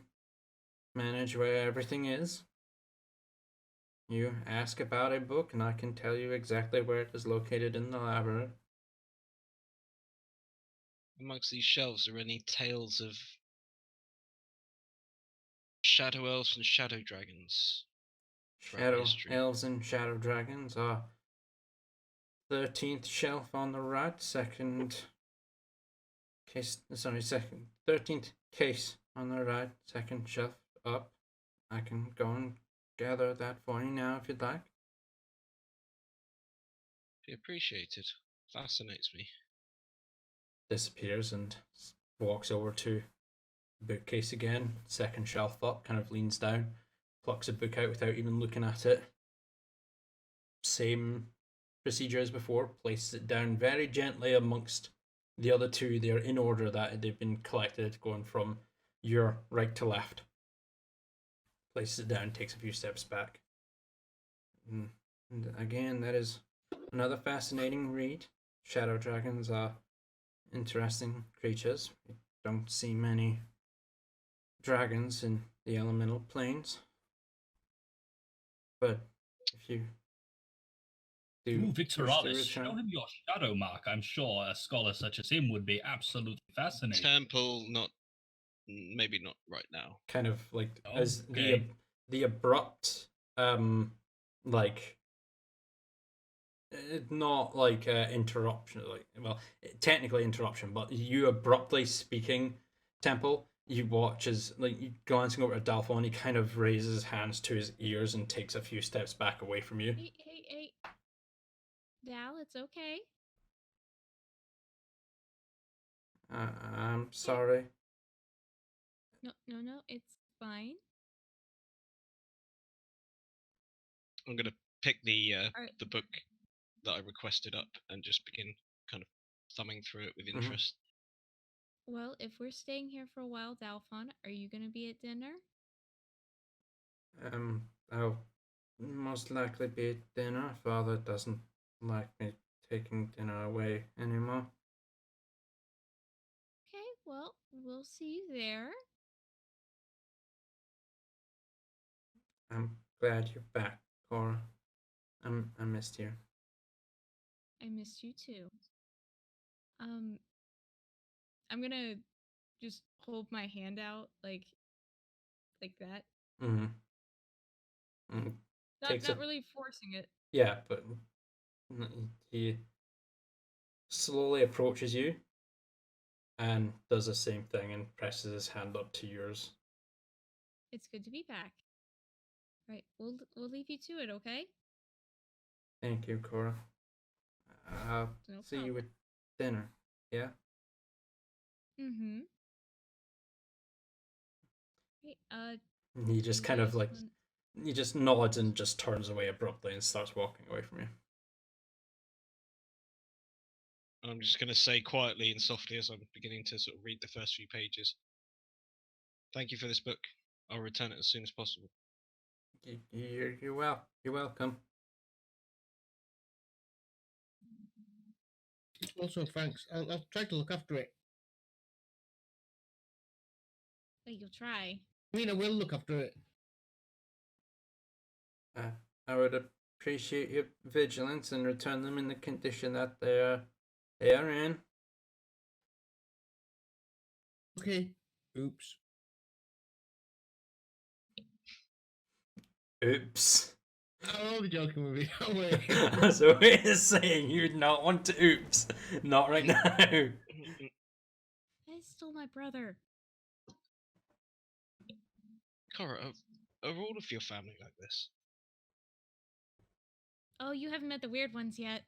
manage where everything is. You ask about a book and I can tell you exactly where it is located in the library. Amongst these shelves are any tales of shadow elves and shadow dragons? Shadow elves and shadow dragons are 13th shelf on the right, second 13th case on the right, second shelf up. I can go and gather that for you now if you'd like. Be appreciated. Fascinates me. Disappears and walks over to the bookcase again, second shelf up, kind of leans down, plucks a book out without even looking at it. Same procedure as before, places it down very gently amongst the other two. They're in order that they've been collected, going from your right to left. Places it down, takes a few steps back. And again, that is another fascinating read. Shadow dragons are interesting creatures. We don't see many dragons in the elemental planes. But if you do Victoralis, show him your shadow mark. I'm sure a scholar such as him would be absolutely fascinated. Temple, maybe not right now. Kind of like as Okay. the abrupt like not like interruption, like, well, technically interruption, but you abruptly speaking, Temple. You watch as, like, you glancing over at Dalphon, he kind of raises his hands to his ears and takes a few steps back away from you. Hey. Dal, it's okay. I'm sorry. No, it's fine. I'm gonna pick the Alright. the book that I requested up and just begin kind of thumbing through it with interest. Well, if we're staying here for a while, Dalphon, are you gonna be at dinner? I'll most likely be at dinner. Father doesn't like me taking dinner away anymore. Okay, well, we'll see you there. I'm glad you're back, Cora. I missed you. I missed you too. I'm gonna just hold my hand out like that. Mm-hmm. Mm, takes Not a really forcing it. yeah, but he slowly approaches you and does the same thing and presses his hand up to yours. It's good to be back. Right, we'll leave you to it, okay? Thank you, Cora. I'll No see you problem. at dinner. Yeah. Mm-hmm. Hey, And he just you kind of guys like want... he just nods and just turns away abruptly and starts walking away from you. I'm just gonna say quietly and softly as I'm beginning to sort of read the first few pages. Thank you for this book. I'll return it as soon as possible. You're welcome. Also, thanks. I'll try to look after it. Wait, you'll try. I mean, I will look after it. I would appreciate your vigilance and return them in the condition that they are in. Okay. Oops. Oops. I'm only joking with you. Don't worry. So it is saying you'd not want to oops. Not right now. I stole my brother. Cora, are all of your family like this? Oh, you haven't met the weird ones yet.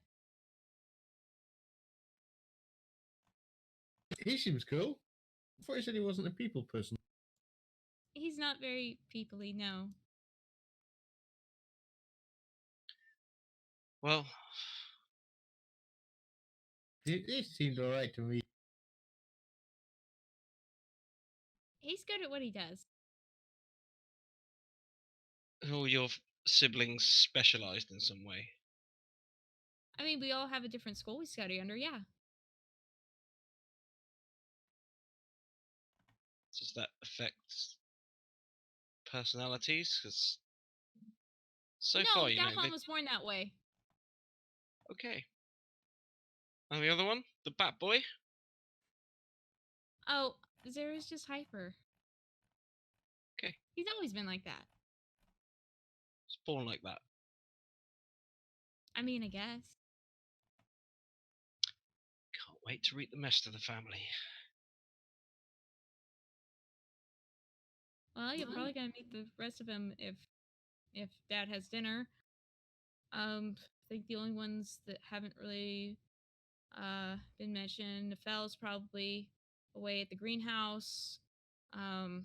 He seems cool. I thought he said he wasn't a people person. He's not very peoply, no. Well, He seemed alright to me. He's good at what he does. all your siblings specialized in some way. I mean, we all have a different school we study under, yeah. Does that affect personalities? Because so no, far, you know, Dalphon was born that way. okay. And the other one, the Bat Boy. Oh, Zara's just hyper. Okay, He's always been like that. it's born like that. I mean, I guess. Can't wait to meet the rest of the family. Well, you're probably gonna meet the rest of them if Dad has dinner. I think the only ones that haven't really been mentioned, Nefel's probably away at the greenhouse. No,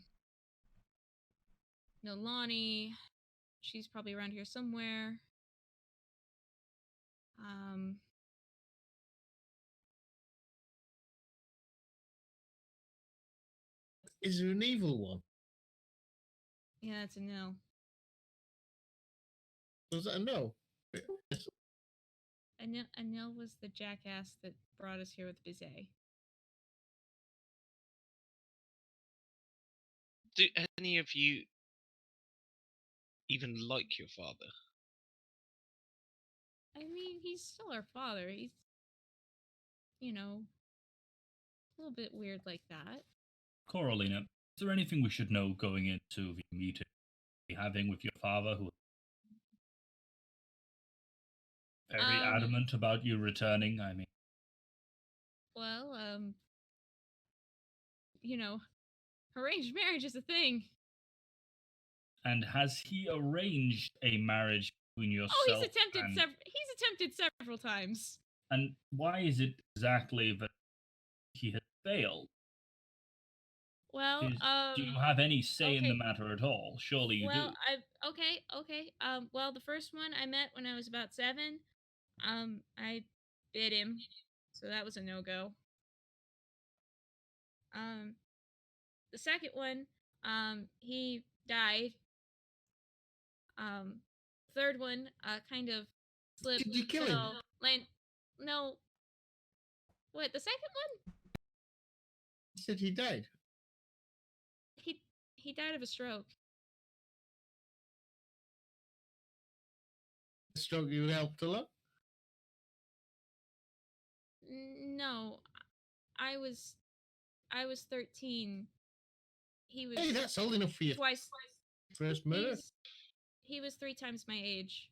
Lonnie, she's probably around here somewhere. Is there an evil one? Yeah, it's a no. Was that a no? Anil was the jackass that brought us here with Bizet. Do any of you even like your father? I mean, he's still our father. He's, you know, a little bit weird like that. Coralina, is there anything we should know going into the meeting you're having with your father? Who very adamant about you returning. I mean, well, you know, arranged marriage is a thing. and has he arranged a marriage between yourself Oh, he's attempted and, several times. and why is it exactly that he has failed? Well, Do you have any say in the okay. matter at all? Surely you do. Okay. Well, the first one I met when I was about 7. I bit him, so that was a no-go. The second one, he died. Third one, kind of slipped. Did you kill him? No. What? The second one? You said he died. He died of a stroke. The stroke you helped a lot. No, I was 13. He was Hey, that's old enough for your twice. first murder. He was 3 times my age.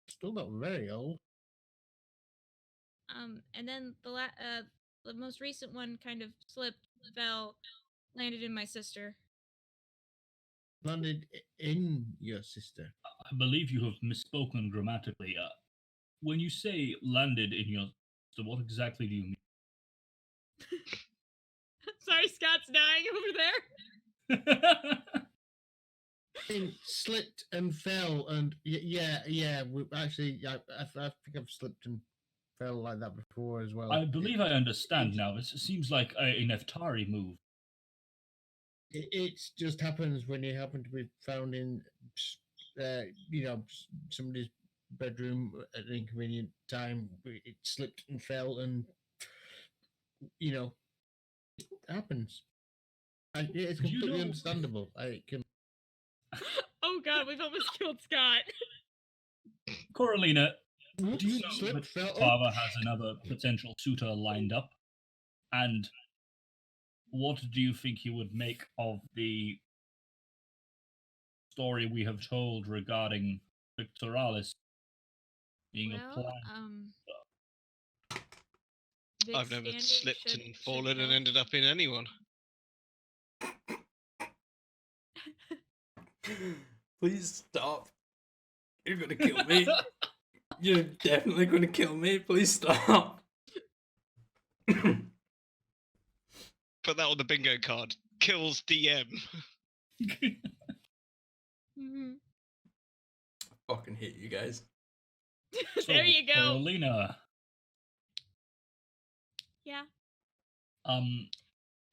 Still not very old. And then the most recent one kind of slipped, fell, landed in my sister. Landed in your sister. I believe you have misspoken grammatically. When you say landed in your sister, what exactly do you mean? Sorry, Scott's dying over there. Slipped and fell, and yeah. Actually, I think I've slipped and fell like that before as well. I believe I understand now. It seems like a Neftari move. It just happens when you happen to be found in, somebody's bedroom at an inconvenient time. It slipped and fell, and it happens. It's completely understandable. I can. Oh God, we've almost killed Scott. Coralina, do you know Slip, that fell, Father has another potential suitor lined up? And what do you think he would make of the story we have told regarding Victoralis being a plan? I've never slipped and fallen and ended up in anyone. Please stop. You're gonna kill me. You're definitely gonna kill me. Please stop. Put that on the bingo card. Kills DM. Mhm. Fucking hate you guys. There you go. Coralina. Yeah.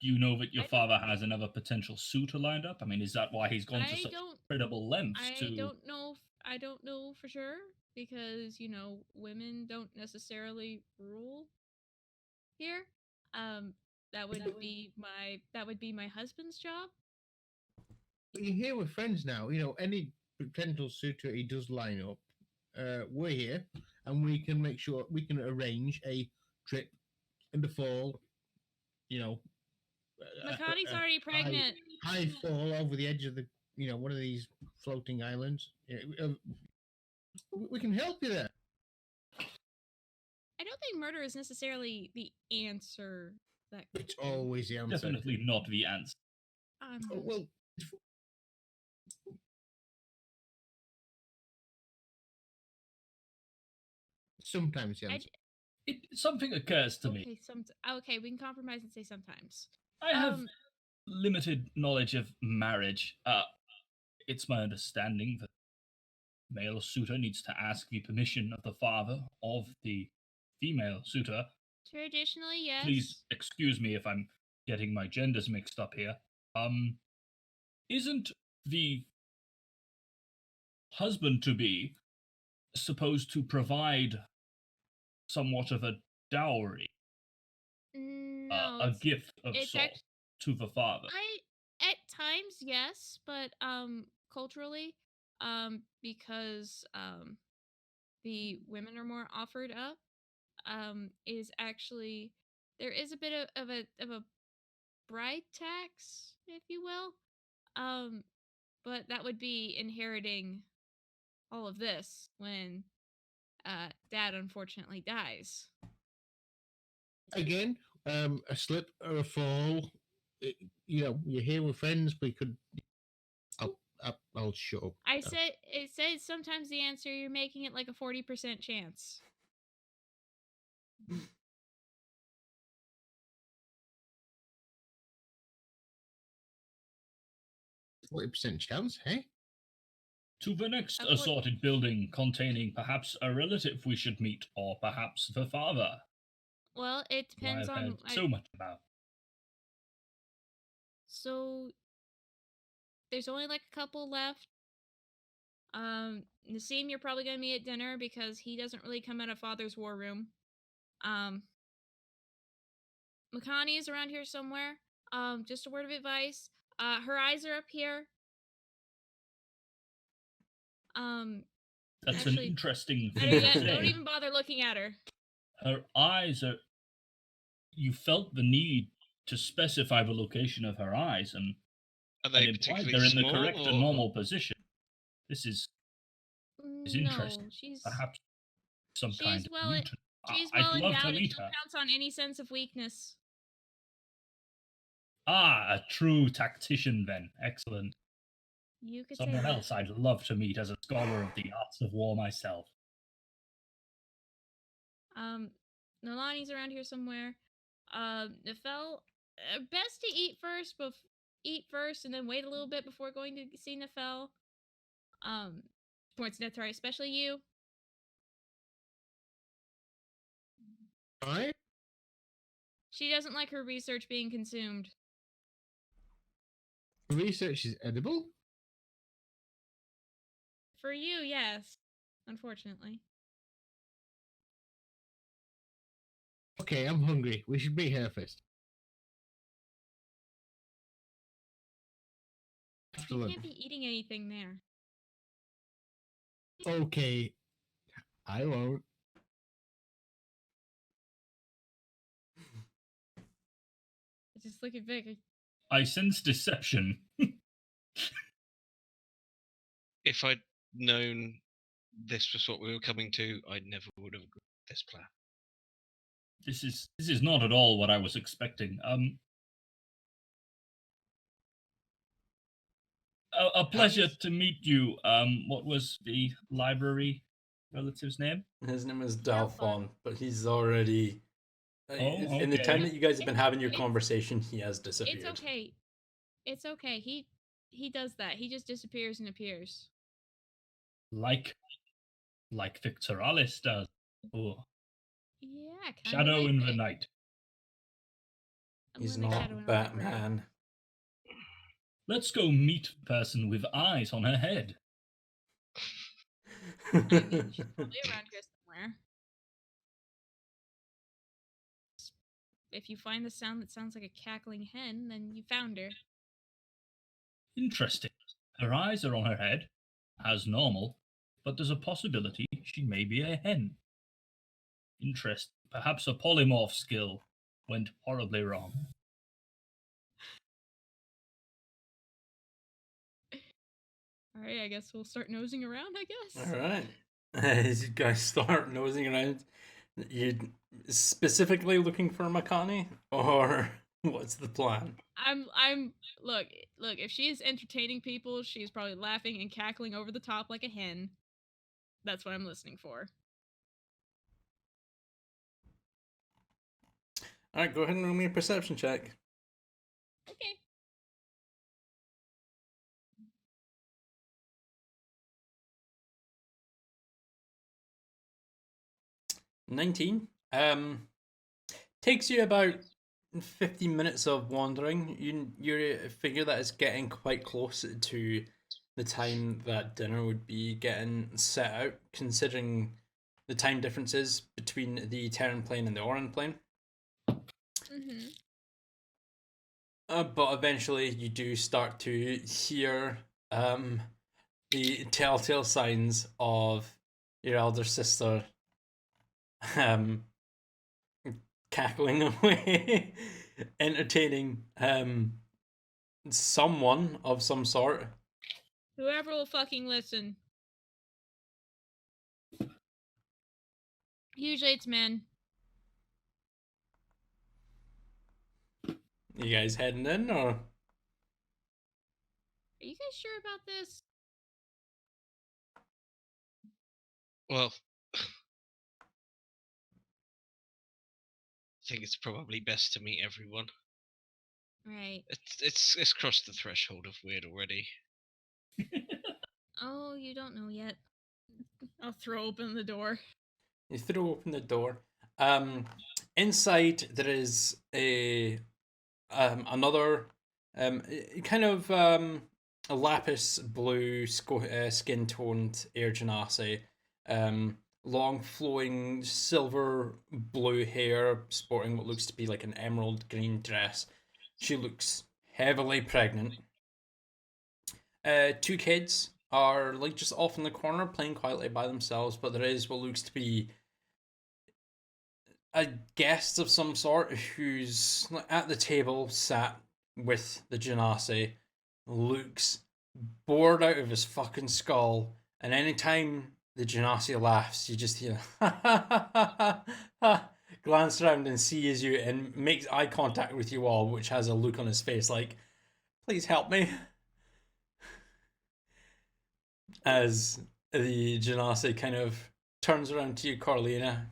Do you know that your father has another potential suitor lined up? I mean, is that why he's gone to such incredible lengths to? I don't know for sure because women don't necessarily rule here. That would be my husband's job. You're here with friends now. Any potential suitor he does line up, we're here, and we can make sure we can arrange a trip in the fall. Makati's already pregnant. High fall over the edge of the one of these floating islands. We can help you there. I don't think murder is necessarily the answer. It's always the answer. Definitely not the answer. Well, sometimes the answer. Something occurs to me. Okay, we can compromise and say sometimes. I have limited knowledge of marriage. It's my understanding that male suitor needs to ask the permission of the father of the female suitor. Traditionally, yes. Please excuse me if I'm getting my genders mixed up here. Isn't the husband-to-be supposed to provide somewhat of a dowry? No, a gift of sorts to the father? At times, yes, but culturally, because the women are more offered up, is actually there is a bit of a bride tax, if you will, but that would be inheriting all of this when Dad unfortunately dies. Again, a slip or a fall. You're here with friends. We could. I'll shut up. It says sometimes the answer you're making it like a 40% chance. 40% chance, hey? To the next Of course. assorted building containing perhaps a relative we should meet, or perhaps the father, Well, it who I've depends heard on. so much about. So there's only like a couple left. Nassim, you're probably gonna meet at dinner because he doesn't really come out of Father's war room. Makani is around here somewhere. Just a word of advice. Her eyes are up here. That's Actually, an interesting better thing yet, to don't say. even bother looking at her. Her eyes are. You felt the need to specify the location of her eyes, and Are they implied particularly they're in the small? correct and normal position. This is No, interesting. she's Perhaps some kind she's of well mutant. she's I'd well love endowed to and meet she'll her. pounce on any sense of weakness. A true tactician then. Excellent. You could Someone say that. else I'd love to meet as a scholar of the arts of war myself. Nolani's around here somewhere. Nefel, best to eat first and then wait a little bit before going to see Nefel. Points to Nethari, especially you. Alright. She doesn't like her research being consumed. Research is edible? For you, yes. Unfortunately. Okay, I'm hungry. We should be here first. You can't be eating anything there. Okay, I won't. Just look at Vic. I sense deception. If I'd known this was what we were coming to, I never would have agreed with this plan. This is not at all what I was expecting. A pleasure to meet you. What was the library relative's name? His name is Dalphon. Dalphon, but he's already. In the time okay. that you guys have been having your It's- conversation, he has disappeared. It's okay. It's okay. He does that. He just disappears and appears. Like Victoralis does. Oh, Yeah, kind of. shadow like in the Vic. night. He's When the shadow not in the library. Batman. Let's go meet the person with eyes on her head. I mean, she's probably around here somewhere. If you find the sound that sounds like a cackling hen, then you found her. Interesting. Her eyes are on her head, as normal, but there's a possibility she may be a hen. Interesting. Perhaps a polymorph skill went horribly wrong. All right, I guess we'll start nosing around. I guess. All right. As you guys start nosing around, you specifically looking for Makani, or what's the plan? I'm look. If she is entertaining people, she's probably laughing and cackling over the top like a hen. That's what I'm listening for. All right, go ahead and roll me a perception check. Okay. $19. Takes you about 15 minutes of wandering. You figure that it's getting quite close to the time that dinner would be getting set out, considering the time differences between the Terran plane and the Oran plane. Mm-hmm. But eventually you do start to hear the telltale signs of your elder sister cackling away, entertaining someone of some sort. Whoever will fucking listen. Usually it's men. You guys heading in, or? Are you guys sure about this? Well, I think it's probably best to meet everyone. Right. It's crossed the threshold of weird already. Oh, you don't know yet. I'll throw open the door. You throw open the door. Inside there is another kind of a lapis blue skin toned air genasi. Long flowing silver blue hair, sporting what looks to be like an emerald green dress. She looks heavily pregnant. Two kids are like just off in the corner playing quietly by themselves, but there is what looks to be a guest of some sort who's at the table sat with the genasi, looks bored out of his fucking skull, and anytime the genasi laughs, you just hear glance around and sees you and makes eye contact with you all, which has a look on his face like, please help me. As the genasi kind of turns around to you, Carlina.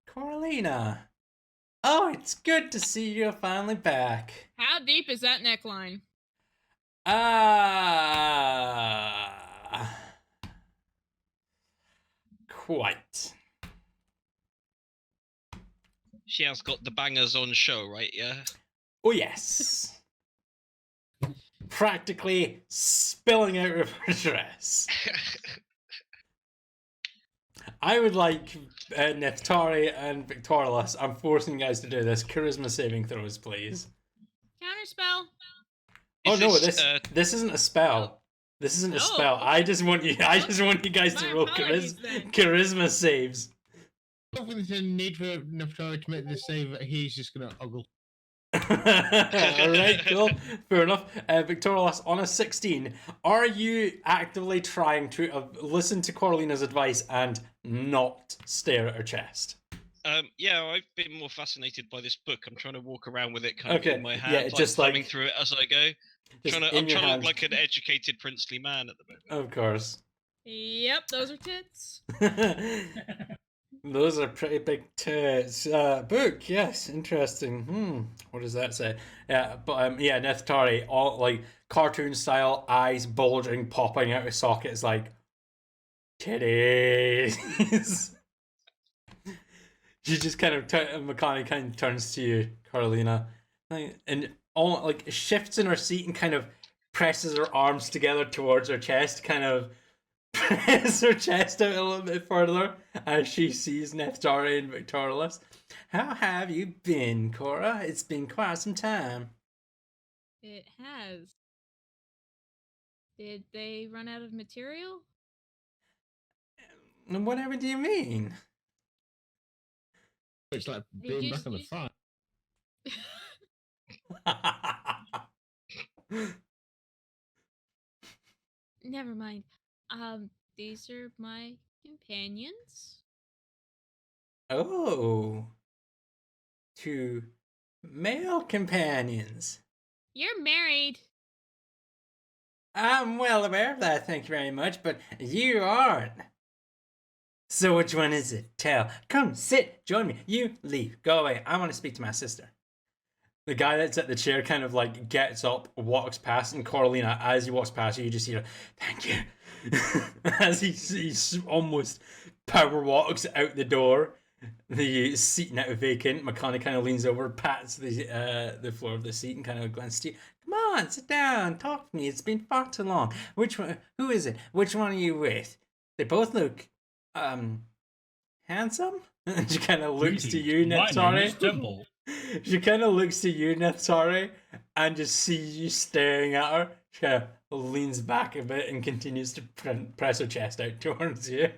Carlina! Oh, it's good to see you finally back. How deep is that neckline? Quite. She has got the bangers on show, right? Yeah. Oh, yes. Practically spilling out of her dress. I would like Neftari and Victorious. I'm forcing you guys to do this. Charisma saving throws, please. Counterspell. Oh no, this, this isn't a spell. This isn't a No. spell. I just want you guys to My roll apologies, then. charisma saves. I don't think there's a need for Neftari to make this save. He's just gonna ogle. Alright, cool. Fair enough. Victorious, on a 16, are you actively trying to listen to Corlina's advice and not stare at her chest? Yeah, I've been more fascinated by this book. I'm trying to walk around with it kind of in my hand, yeah, like just thumbing like through it as I go. I'm trying to look like an educated princely man at the moment. Of course. Yep, those are tits. Those are pretty big tits. Book, yes, interesting. What does that say? Yeah, but yeah, Neftari, all like cartoon style, eyes bulging, popping out of sockets, like titties. She just kind of Makani kind of turns to you, Carolina, and all like shifts in her seat and kind of presses her arms together towards her chest, kind of press her chest out a little bit further as she sees Neftari and Victorious. How have you been, Cora? It's been quite some time. It has. Did they run out of material? Whatever do you mean? It's like Did being you back on the use- fire. Never mind. These are my companions. Oh. Two male companions. You're married. I'm well aware of that, thank you very much, but you aren't. So which one is it? Tell. Come, sit, join me. You leave. Go away. I want to speak to my sister. The guy that's at the chair kind of like gets up, walks past, and Coralina, as he walks past you just hear, thank you. As he almost power walks out the door, the seat now vacant. Makani kind of leans over, pats the floor of the seat, and kind of glances to you. Come on, sit down, talk to me. It's been far too long. Which one? Who is it? Which one are you with? They both look, handsome. And she kind of looks to you, My name is Neftari. Temple. She kind of looks to you, Neftari, and just sees you staring at her. She kind of leans back a bit and continues to press her chest out towards you.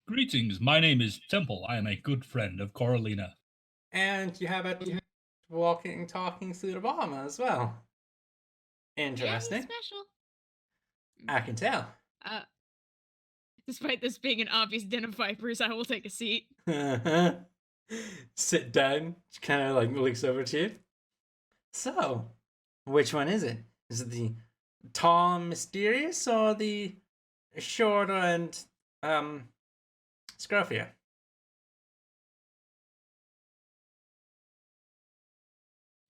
Greetings, my name is Temple. I am a good friend of Coralina. And you have a walking, talking through the bottom as well. Yeah, he's Interesting. special. I can tell. Despite this being an obvious den of vipers, I will take a seat. Sit down. She kind of like looks over to you. So, which one is it? Is it the tall and mysterious or the short and scruffier?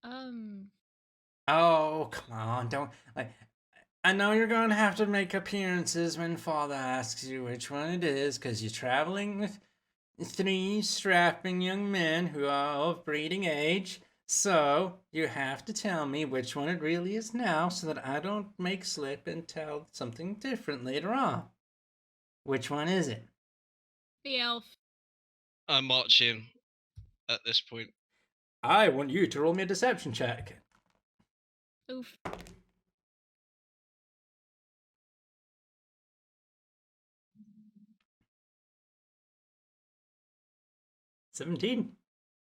Oh, come on, don't like. I know you're going to have to make appearances when Father asks you which one it is, because you're traveling with 3 strapping young men who are of breeding age. So you have to tell me which one it really is now, so that I don't make slip and tell something different later on. Which one is it? The elf. I'm marching at this point. I want you to roll me a deception check. Oof. 17.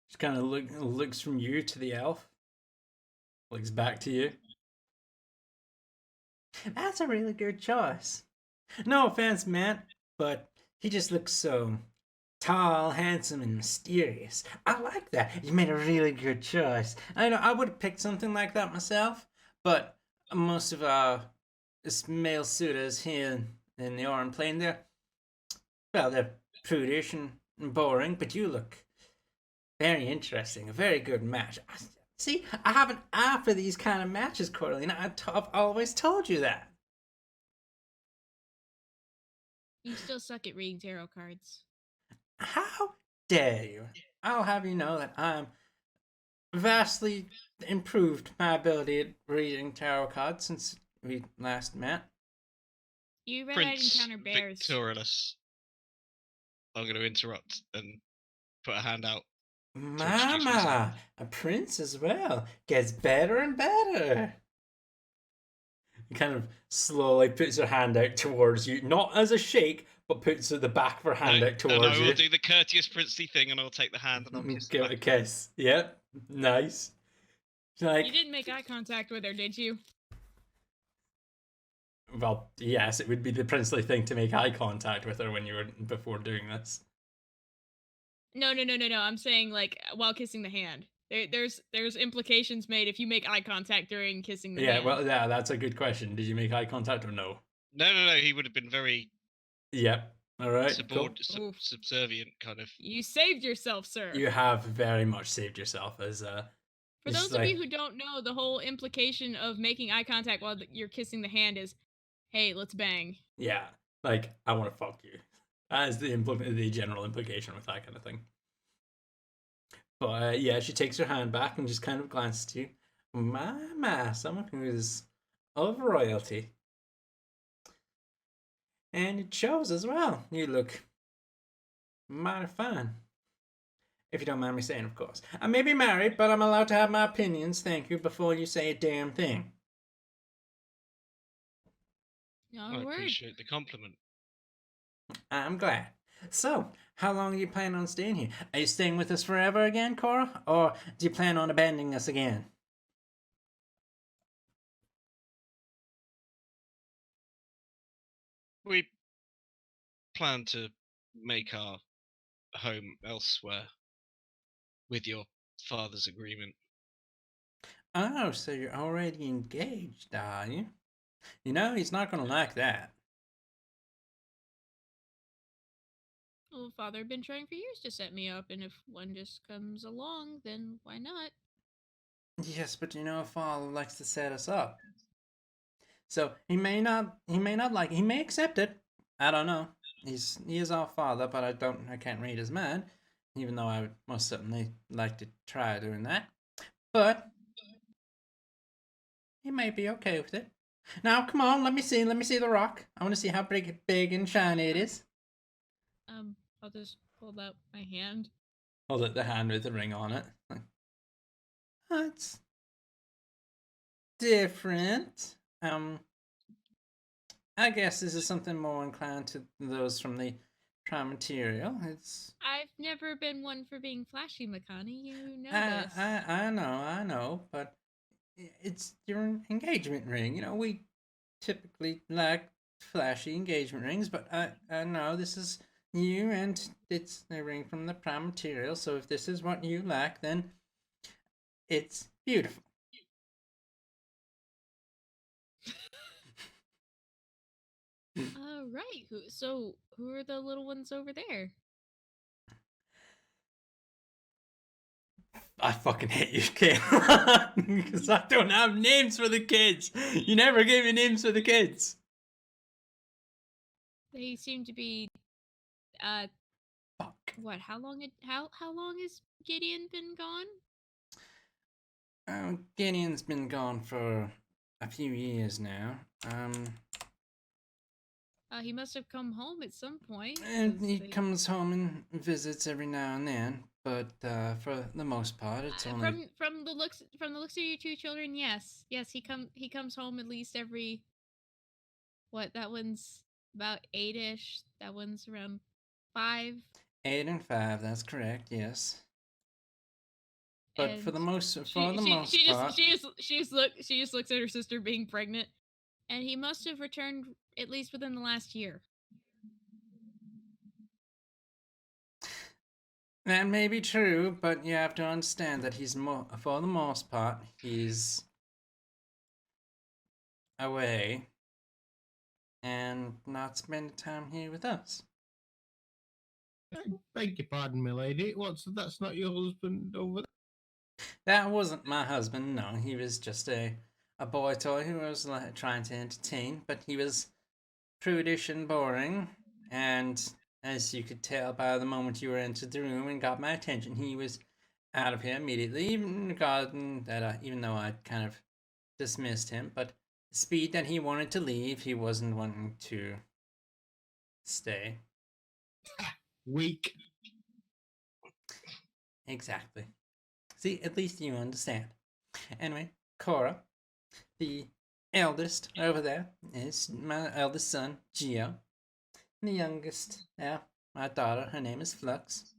Just kind of looks from you to the elf. Looks back to you. That's a really good choice. No offense, man, but he just looks so tall, handsome, and mysterious. I like that. You made a really good choice. I know I would have picked something like that myself, but most of our male suitors here in the Oran Plain, they're prudish and boring, but you look very interesting. A very good match. See, I have an eye for these kind of matches, Cordeline. I've always told you that. You still suck at reading tarot cards. How dare you? I'll have you know that I'm vastly improved my ability at reading tarot cards since we last met. You read Prince Encounter Bears. Victorious. I'm going to interrupt and put a hand out. Mama, a prince as well. Gets better and better. Kind of slowly puts her hand out towards you, not as a shake, but puts the back of her hand out towards and I will you. do the courteous princely thing, and I'll take the hand and I'll kiss Give it a kiss. Yep, nice. Like, you didn't make eye contact with her, did you? Well, yes, it would be the princely thing to make eye contact with her when you were before doing this. No. I'm saying like while kissing the hand. There's implications made if you make eye contact during kissing the hand. Yeah, well, yeah, that's a good question. Did you make eye contact or no? No. He would have been very. Yep. All right. Subservient kind of. You saved yourself, sir. You have very much saved yourself as For those of you who don't know, the whole implication of making eye contact while you're kissing the hand is, hey, let's bang. Yeah, like I want to fuck you. That is the general implication with that kind of thing. But yeah, she takes her hand back and just kind of glances to you. My, someone who is of royalty. And it shows as well. You look mighty fine. If you don't mind me saying, of course. I may be married, but I'm allowed to have my opinions, thank you, before you say a damn thing. I appreciate the compliment. I'm glad. So, how long do you plan on staying here? Are you staying with us forever again, Cora? Or do you plan on abandoning us again? We plan to make our home elsewhere with your father's agreement. Oh, so you're already engaged, are you? You know, he's not going to like that. Well, Father had been trying for years to set me up, and if one just comes along, then why not? Yes, but you know, Father likes to set us up. So he may not like it. He may accept it. I don't know. He is our father, but I can't read his mind, even though I would most certainly like to try doing that. But he may be okay with it. Now, come on, let me see the rock. I want to see how big and shiny it is. I'll just hold out my hand. Hold out the hand with the ring on it. That's different. I guess this is something more inclined to those from the prime material. I've never been one for being flashy, Makani. You know this. I know, but it's your engagement ring. You know, we typically like flashy engagement rings, but I know this is you, and it's a ring from the prime material. So if this is what you like, then it's beautiful. Right. Who are the little ones over there? I fucking hate you, Kayla, because I don't have names for the kids. You never gave me names for the kids. They seem to be Fuck. what? How long has Gideon been gone? Gideon's been gone for a few years now. He must have come home at some point. And 'cause he they- comes home and visits every now and then, but for the most part, it's only from the looks of your two children. Yes, he comes home at least every. What, that one's about 8ish. That one's around 5. 8 and 5. That's correct. Yes. But And for the most she part, just looks at her sister being pregnant, and he must have returned at least within the last year. that may be true, but you have to understand that for the most part, he's away and not spending time here with us. I beg your pardon, milady. That's not your husband over there? That wasn't my husband. No, he was just a boy toy who I was trying to entertain, but he was prudish and boring, and as you could tell by the moment you entered the room and got my attention, he was out of here immediately, even regarding that, even though I kind of dismissed him, but the speed that he wanted to leave, he wasn't wanting to stay. Weak. Exactly. See, at least you understand. Anyway, Cora, the eldest over there, is my eldest son, Gio. The youngest, my daughter, her name is Flux.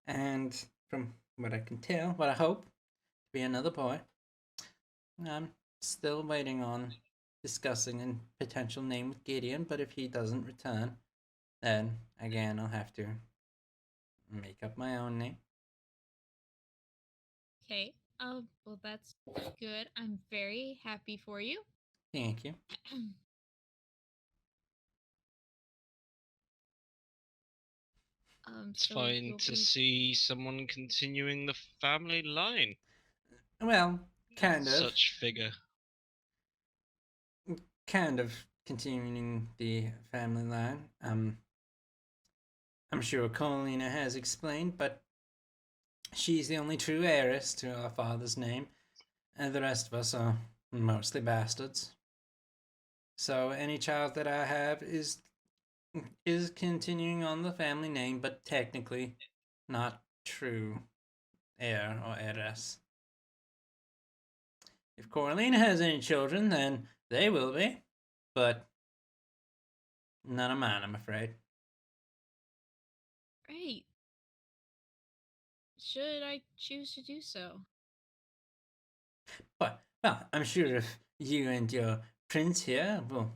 And from what I can tell, what I hope to be another boy, I'm still waiting on discussing a potential name with Gideon, but if he doesn't return, then again I'll have to make up my own name. Okay. Well, that's good. I'm very happy for you. Thank you. It's So fine you'll to be- see someone continuing the family line. Well, kind of. Such figure. Kind of continuing the family line. I'm sure Colina has explained, but she's the only true heiress to our father's name, and the rest of us are mostly bastards. So any child that I have is continuing on the family name, but technically not true heir or heiress. If Coralina has any children, then they will be, but none of mine, I'm afraid. Right. Should I choose to do so? But, well, I'm sure if you and your prince here will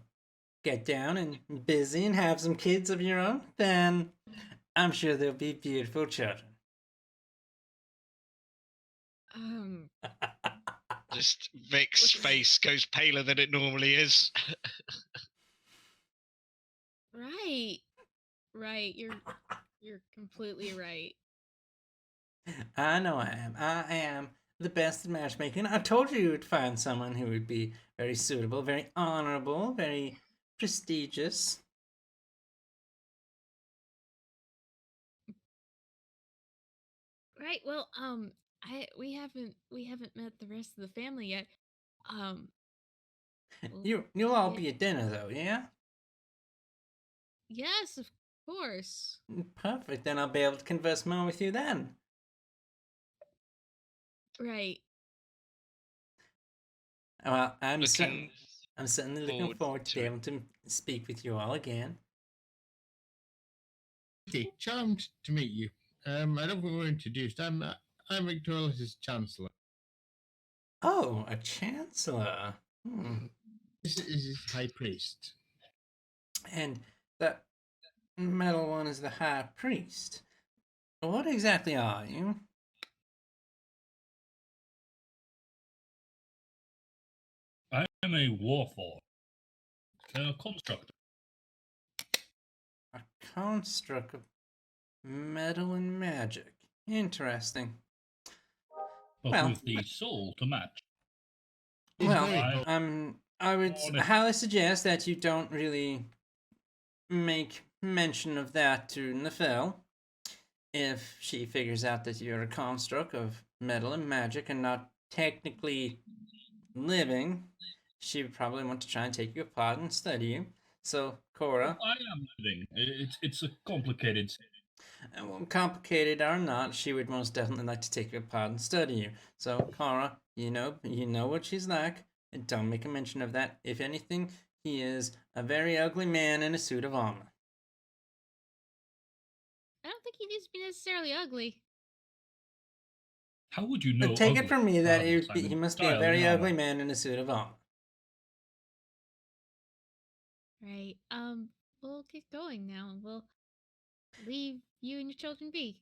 get down and busy and have some kids of your own, then I'm sure they'll be beautiful children. Just Vic's face goes paler than it normally is. Right. Right. You're completely right. I know I am. I am the best at matchmaking. I told you would find someone who would be very suitable, very honorable, very prestigious. Right. Well, we haven't met the rest of the family yet. Well, You'll all yeah. be at dinner though, yeah? Yes, of course. Perfect. Then I'll be able to converse more with you then. Right. Well, I'm Looking certainly looking forward to be it. able to speak with you all again. Okay, charmed to meet you. I don't think we're introduced. I'm Victorious Chancellor. Oh, a chancellor. Hmm. This is his high priest. And that metal one is the High Priest. What exactly are you? I am a warforged, a constructor. A construct of metal and magic. Interesting. But Well, with the soul to match. He's Well, very I- cold. I would Honest- highly suggest that you don't really make mention of that to Nefel. If she figures out that you're a construct of metal and magic and not technically living, she would probably want to try and take you apart and study you. So, Cora, I am living. It's a complicated. complicated or not, she would most definitely like to take you apart and study you. So, Cora, you know what she's like, and don't make a mention of that. If anything, he is a very ugly man in a suit of armor. I don't think he needs to be necessarily ugly. How would you know? But take it ugly? from me that Regardless, he I'm must be a entirely very armor. ugly man in a suit of armor. Right. We'll get going now, and we'll leave you and your children be.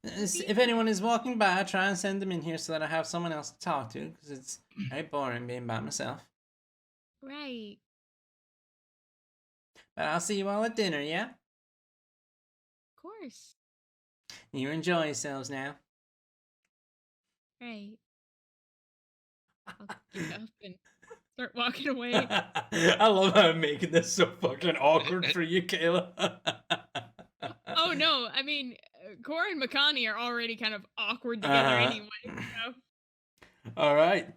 If anyone is walking by, try and send them in here so that I have someone else to talk to, because it's very boring being by myself. Right. But I'll see you all at dinner, yeah? Of course. You enjoy yourselves now. Right. I'll get up and start walking away. I love how I'm making this so fucking awkward for you, Kayla. Oh no, I mean, Cora and Makani are already kind of awkward together anyway. So. All right.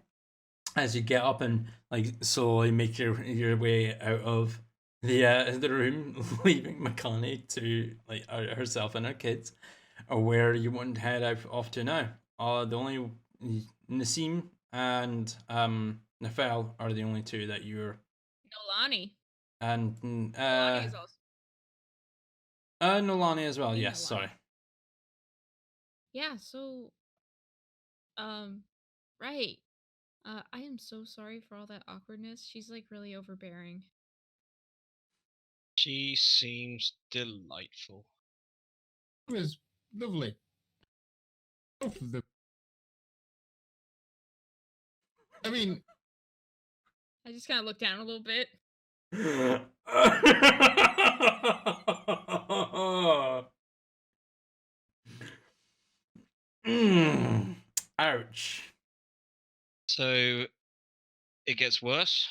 As you get up and like slowly make your way out of the room, leaving Makani to like herself and her kids, or where you want to head out off to now. The only Nassim and Nefel are the only two that you're Nolani. and Nolani is also. Nolani as well. And Yes, Nolani. sorry. Yeah, so right. I am so sorry for all that awkwardness. She's like really overbearing. She seems delightful. It was lovely. Both of them. I mean, I just kind of look down a little bit. Ouch. So it gets worse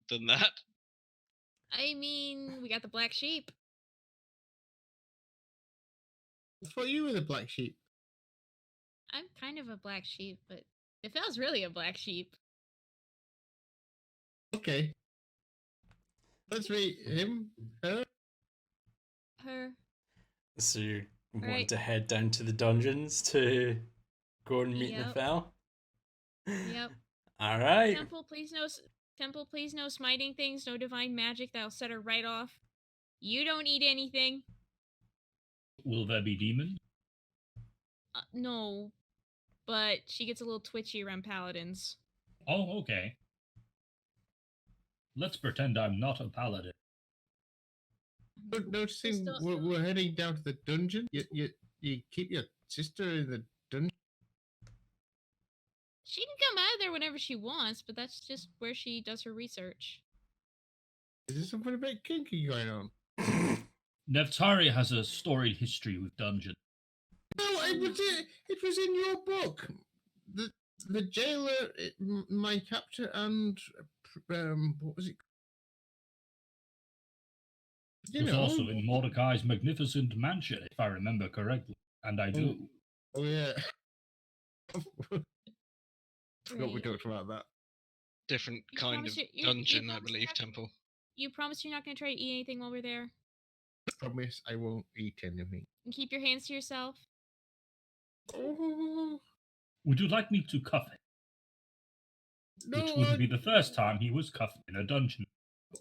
than that. I mean, we got the black sheep. I thought you were the black sheep. I'm kind of a black sheep, but Nefel's really a black sheep. Okay. Let's meet him. Her. Her. So you want Right. to head down to the dungeons to go and meet Yep. Nefel? Yep. All right. Temple, please no smiting things, no divine magic that'll set her right off. You don't eat anything. Will there be demons? No. But she gets a little twitchy around paladins. Oh, okay. Let's pretend I'm not a paladin. But noticing Just we're heading down to the dungeon. You keep your sister in the dungeon. She can come out of there whenever she wants, but that's just where she does her research. Is there something a bit kinky going on? Neftari has a storied history with dungeons. No, it was in your book. The jailer, my captor, and what was it? It was also in Mordecai's magnificent mansion, if I remember correctly. And I do. Oh yeah. Forgot we Right. talked about that. Different You kind promise of you dungeon, I promise believe, not- temple. You promise you're not going to try to eat anything while we're there? Promise I won't eat anything. And keep your hands to yourself? Oh Would you like me to cuff him? no! Which wouldn't be the first time he was cuffed in a dungeon.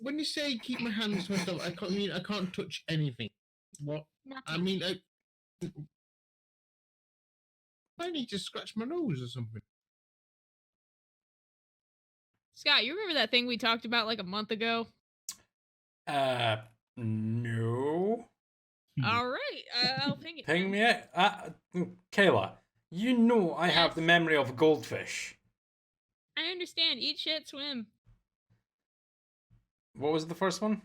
When you say keep my hands to myself, I can't touch anything. What? Nothing. I mean, I need to scratch my nose or something. Scott, you remember that thing we talked about like a month ago? No. All right, I'll ping it. Ping then. me it. Kayla, you know I have the Yes. memory of a goldfish. I understand. Eat shit, swim. What was the first one?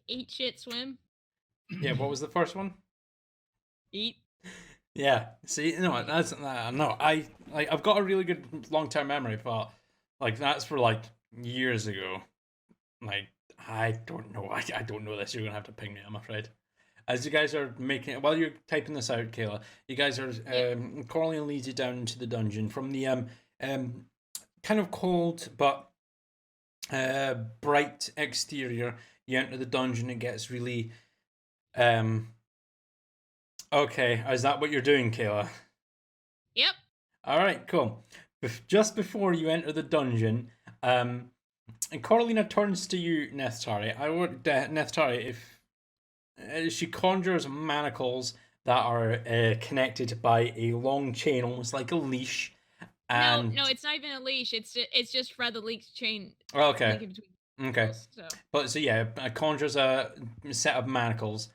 Eat shit, swim. Yeah, what was the first one? Eat. Yeah. See, no, that's no. I've got a really good long-term memory, but like that's for like years ago. Like I don't know. I don't know this. You're gonna have to ping me. I'm afraid. As you guys are making, while you're typing this out, Kayla, you guys are Yeah. Corleone leads you down into the dungeon from the kind of cold but bright exterior. You enter the dungeon. It gets really Okay, is that what you're doing, Kayla? Yep. All right, cool. Just before you enter the dungeon, and Coralina turns to you, Neftari. I want Neftari if she conjures manacles that are connected by a long chain, almost like a leash. And No, it's not even a leash. It's just for the leash chain. okay, Link in between. okay. Those, so. But so yeah, conjures a set of manacles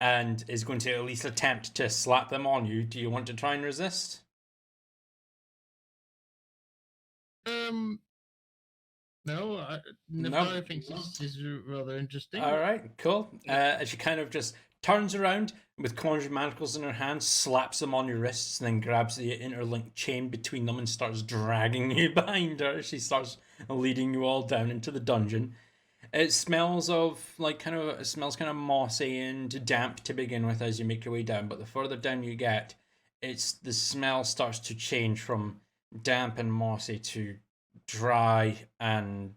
and is going to at least attempt to slap them on you. Do you want to try and resist? No, Nefari thinks this is rather interesting. All right, cool. As she kind of just turns around with conjured manacles in her hand, slaps them on your wrists, and then grabs the interlinked chain between them and starts dragging you behind her. She starts leading you all down into the dungeon. It smells kind of mossy and damp to begin with as you make your way down, but the further down you get, the smell starts to change from damp and mossy to dry and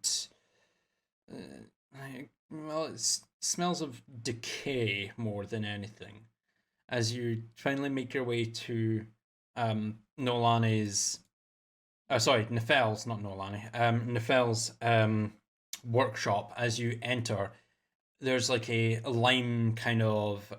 it smells of decay more than anything. As you finally make your way to Nolani's, Nefel's, not Nolani, Nefel's workshop. As you enter, there's like a lime kind of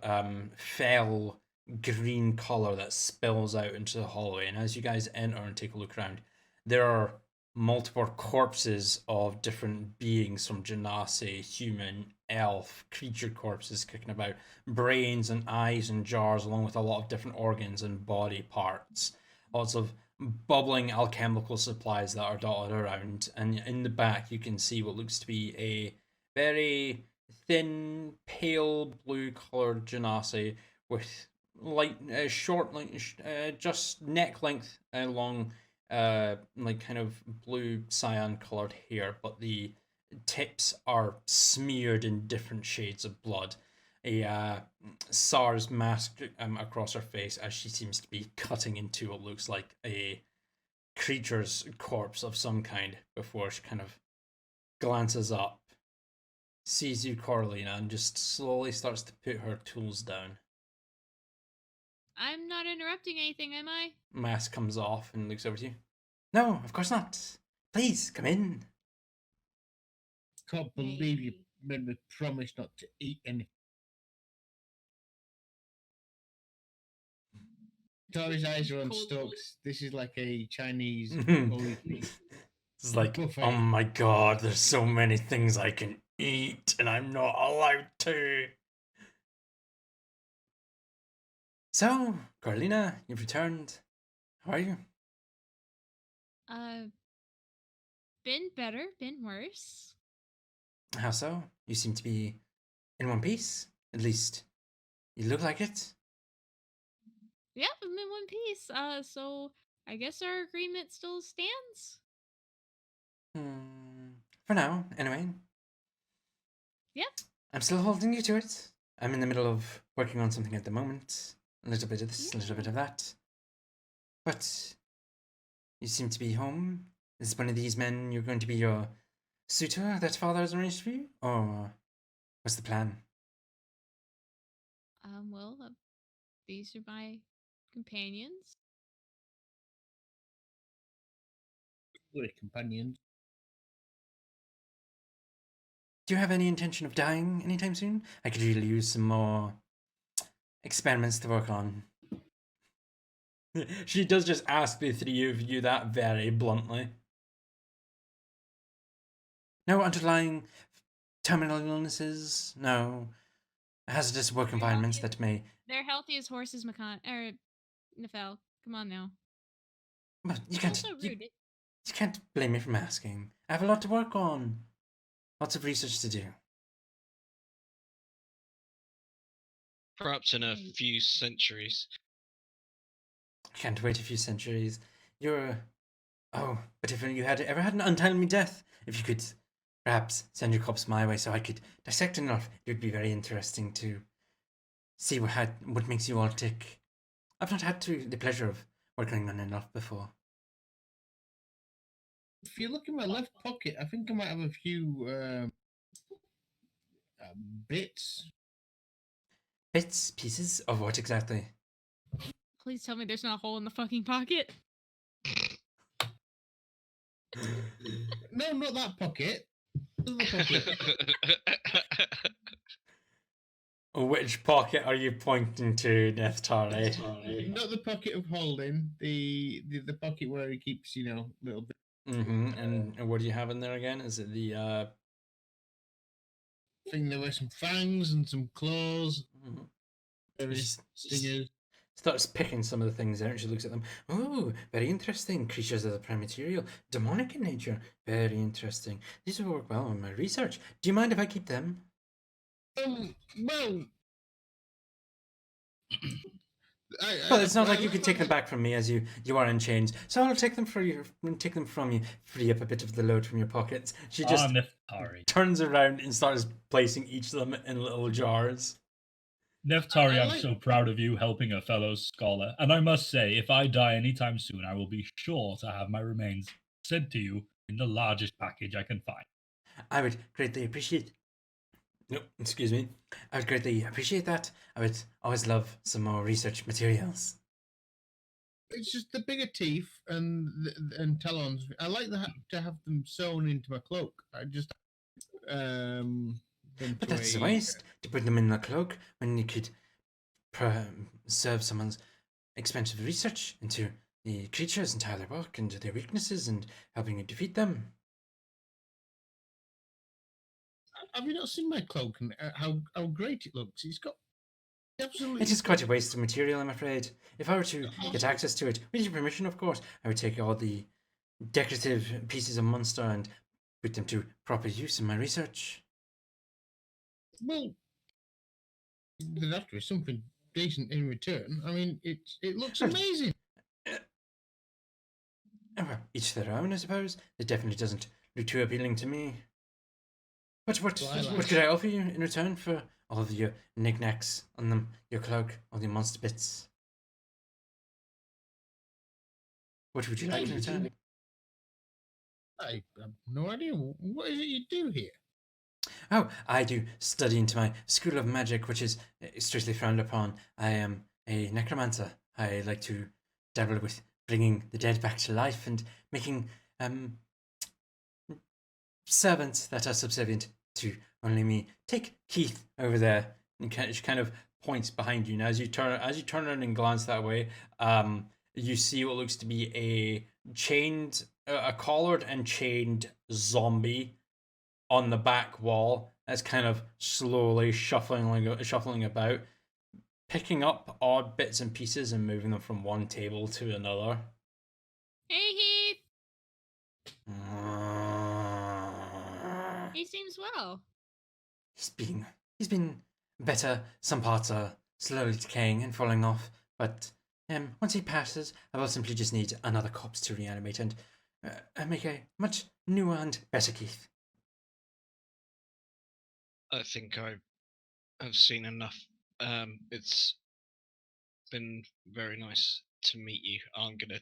fell green color that spills out into the hallway. And as you guys enter and take a look around, there are multiple corpses of different beings from Genasi, human, elf, creature corpses kicking about, brains and eyes and jars, along with a lot of different organs and body parts. Lots of bubbling alchemical supplies that are dotted around. And in the back, you can see what looks to be a very thin, pale blue colored Genasi with light, short, just neck length long, like kind of blue cyan colored hair, but the tips are smeared in different shades of blood. A SARS mask across her face as she seems to be cutting into what looks like a creature's corpse of some kind before she kind of glances up, sees you, Coralina, and just slowly starts to put her tools down. I'm not interrupting anything, am I? Mask comes off and looks over to you. No, of course not. Please, come in. Can't believe you made me promise not to eat anything. Tori's eyes are on Cold stalks. This is like a Chinese It's like, buffet. oh my god, there's so many things I can eat and I'm not allowed to. So, Carlina, you've returned. How are you? Been better, been worse. How so? You seem to be in one piece. At least, you look like it. Yep, I'm in one piece. So I guess our agreement still stands. For now, anyway. Yep. I'm still holding you to it. I'm in the middle of working on something at the moment. A little bit of this, a little bit of that. But you seem to be home. Is one of these men you're going to be your suitor that father has arranged for you? Or what's the plan? Well, these are my companions. We're companions. Do you have any intention of dying anytime soon? I could really use some more experiments to work on. She does just ask the three of you that very bluntly. No underlying terminal illnesses? No hazardous work environments that may... They're healthy as horses, Nefel. Come on now. But you It's can't... also You, rude. you can't blame me for asking. I have a lot to work on. Lots of research to do. Perhaps in a Right. few centuries. Can't wait a few centuries. You're... Oh, but if you had ever had an untimely death, if you could perhaps send your corpse my way so I could dissect enough, it would be very interesting to see what makes you all tick. I've not had the pleasure of working on enough before. If you look in my left pocket, I think I might have a few bits. Bits, pieces of what exactly? Please tell me there's not a hole in the fucking pocket. No, not that pocket. Other pocket. Which pocket are you pointing to, Neftari? Not the pocket of holding. The pocket where he keeps, little bit. And what do you have in there again? Is it the I think there were some fangs and some claws. Various stingers. Starts picking some of the things out and she looks at them. Oh, very interesting. Creatures of the prime material. Demonic in nature. Very interesting. These will work well in my research. Do you mind if I keep them? Well, Well, it's not like you can take them back from me as you are in chains. So I'll take them from you, free up a bit of the load from your pockets. She just Neftari. turns around and starts placing each of them in little jars. Neftari, I'm so proud of you helping a fellow scholar. And I must say, if I die anytime soon, I will be sure to have my remains sent to you in the largest package I can find. I would greatly appreciate... No, excuse me. I would greatly appreciate that. I would always love some more research materials. It's just the bigger teeth and talons. I like to have them sewn into my cloak. I just But that's a waste to put them in the cloak when you could serve someone's expensive research into the creatures and how they work and their weaknesses and helping you defeat them. Have you not seen my cloak and how great it looks? It's got absolutely. It is quite a waste of material, I'm afraid. If I were to get access to it, with your permission, of course, I would take all the decorative pieces of monster and put them to proper use in my research. Well, there'd have to be something decent in return. I mean, it looks amazing. Well, each their own, I suppose. It definitely doesn't look too appealing to me. But what could I offer you in return for all of your knickknacks on them, your cloak, all the monster bits? What would you like in return? I have no idea. What is it you do here? Oh, I do study into my School of Magic, which is strictly frowned upon. I am a necromancer. I like to dabble with bringing the dead back to life and making servants that are subservient to only me. Take Keith over there. And she kind of points behind you. Now, as you turn around and glance that way, you see what looks to be a collared and chained zombie on the back wall that's kind of slowly shuffling about, picking up odd bits and pieces and moving them from one table to another. Hey, Heath! He seems well. He's been better. Some parts are slowly decaying and falling off, but once he passes, I will simply just need another corpse to reanimate and make a much newer and better Keith. I think I've seen enough. It's been very nice to meet you. I'm gonna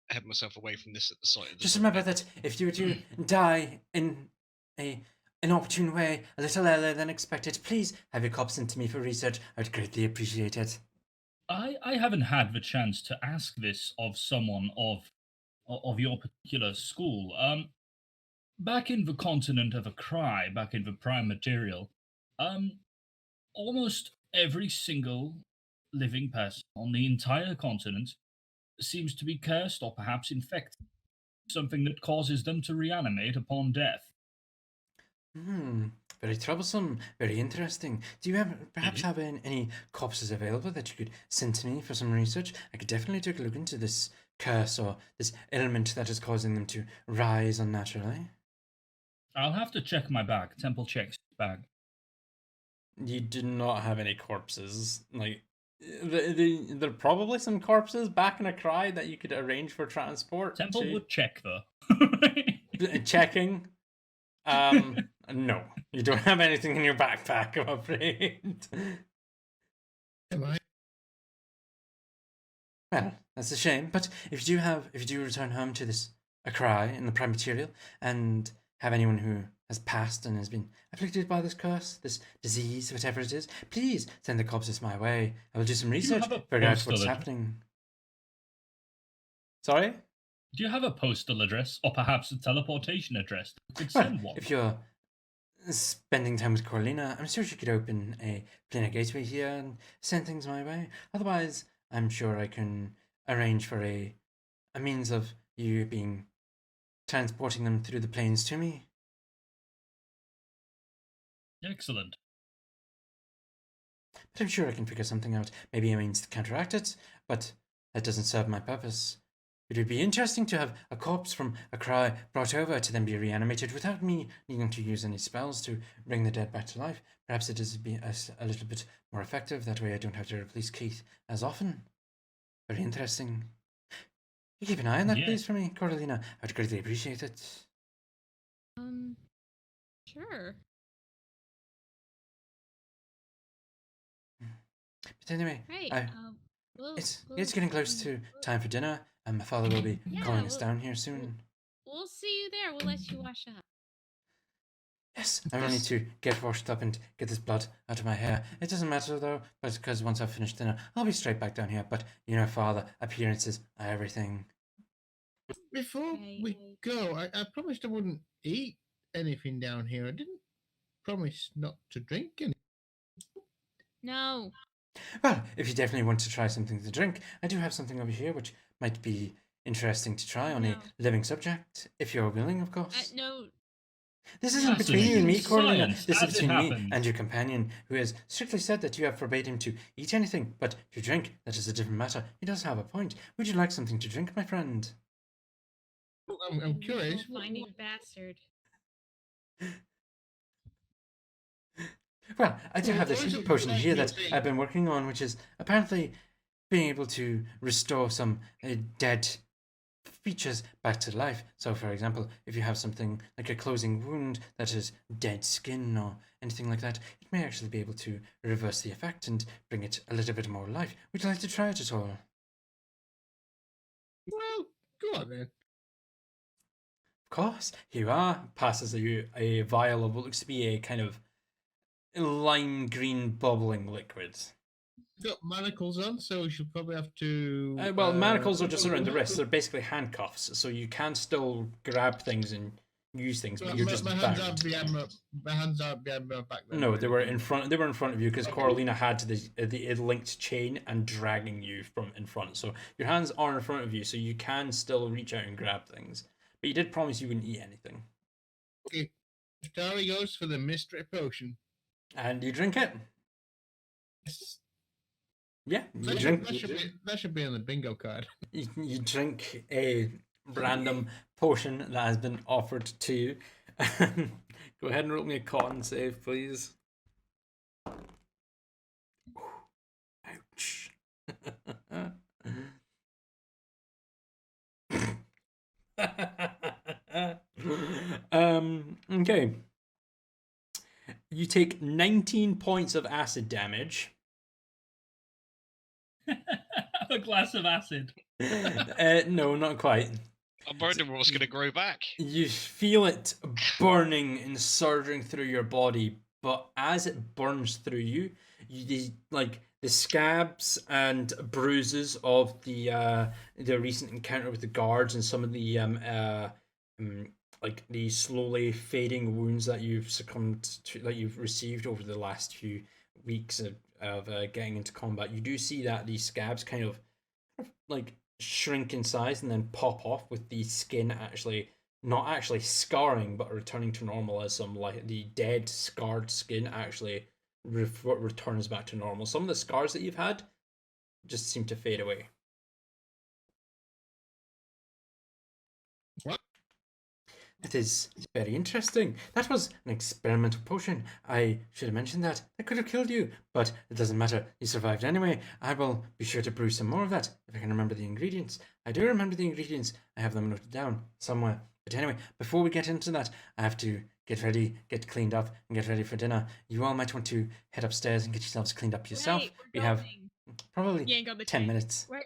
head myself away from this at the sight of the Just zombie. remember that if you were to die in an opportune way, a little earlier than expected, please have your corpse sent to me for research. I'd greatly appreciate it. I haven't had the chance to ask this of someone of your particular school. Back in the continent of Akrai, back in the prime material, almost every single living person on the entire continent seems to be cursed or perhaps infected, something that causes them to reanimate upon death. Very troublesome, very interesting. Do you perhaps have any corpses available that you could send to me for some research? I could definitely take a look into this curse or this ailment that is causing them to rise unnaturally. I'll have to check my bag. Temple checks bag. You do not have any corpses. Like, there are probably some corpses back in a cry that you could arrange for transport. Temple would check though. Checking. No, you don't have anything in your backpack, I'm afraid. Am I? Well, that's a shame. But if you do return home to this Akrai in the Prime Material, and have anyone who has passed and has been afflicted by this curse, this disease, whatever it is, please send the corpses my way. I will do some research, have a figure out postal what's address? happening. Sorry? Do you have a postal address or perhaps a teleportation address? You could Well, send one. if you're spending time with Corlina, I'm sure she could open a planar gateway here and send things my way. Otherwise, I'm sure I can arrange for a means of you being transporting them through the planes to me. Excellent. But I'm sure I can figure something out. Maybe a means to counteract it, but that doesn't serve my purpose. It would be interesting to have a corpse from a cry brought over to then be reanimated without me needing to use any spells to bring the dead back to life. Perhaps it is a little bit more effective. That way I don't have to replace Keith as often. Very interesting. You keep an eye on that, Yeah. please, for me, Cordelina. I would greatly appreciate it. Sure. But anyway, Right. it's getting close to time for dinner, and my father will be Yeah, calling us well- down here soon. We'll see you there. We'll let you wash up. Yes, I will need to get washed up and get this blood out of my hair. It doesn't matter though, but because once I've finished dinner, I'll be straight back down here. But you know, father, appearances are everything. Before we go, I promised I wouldn't eat anything down here. I didn't promise not to drink any. No. Well, if you definitely want to try something to drink, I do have something over here which might be interesting to try on a No. living subject, if you're willing, of course. No. This isn't Yes, between you and me, science, Corlina. This is as it between me happens. and your companion, who has strictly said that you have forbade him to eat anything, but to drink, that is a different matter. He does have a point. Would you like something to drink, my friend? I'm curious. Finding bastard. Well, I do Well, have what this is it potion like here you're that saying? I've been working on, which is apparently being able to restore some dead features back to life. So, for example, if you have something like a closing wound that is dead skin or anything like that, it may actually be able to reverse the effect and bring it a little bit more life. Would you like to try it at all? Well, go on then. Of course. Here you are. Passes you a vial of what looks to be a kind of lime green bubbling liquid. Got manacles on, so she'll probably have to. Well, manacles are just around the wrists. They're basically handcuffs, so you can still grab things and use things, but you're just my hands bound. aren't behind my hands aren't behind my back. then, No, really. they were in front. They were in front of you because Coralina had the linked chain and dragging you from in front. So your hands are in front of you, so you can still reach out and grab things. But you did promise you wouldn't eat anything, Okay, Starry goes for the mystery potion. and you drink it. Yes. Yeah, you That, drink. that should be on the bingo card. You drink a random potion that has been offered to you. Go ahead and roll me a con save, please. Ouch. Okay. You take 19 points of acid damage. A glass of acid. No, not quite. I'm wondering what's going to grow back. You feel it burning and surging through your body, but as it burns through you, like the scabs and bruises of the recent encounter with the guards and some of the like the slowly fading wounds that you've succumbed to, that you've received over the last few weeks of getting into combat. You do see that these scabs kind of like shrink in size and then pop off with the skin actually not actually scarring, but returning to normal as some like the dead scarred skin actually returns back to normal. Some of the scars that you've had just seem to fade away. What? It is very interesting. That was an experimental potion. I should have mentioned that. That could have killed you, but it doesn't matter. You survived anyway. I will be sure to brew some more of that if I can remember the ingredients. I do remember the ingredients. I have them noted down somewhere. But anyway, before we get into that, I have to get ready, get cleaned up, and get ready for dinner. You all might want to head upstairs and get yourselves cleaned up yourself. Right, We have going. probably Yank on the 10 chain. minutes. We're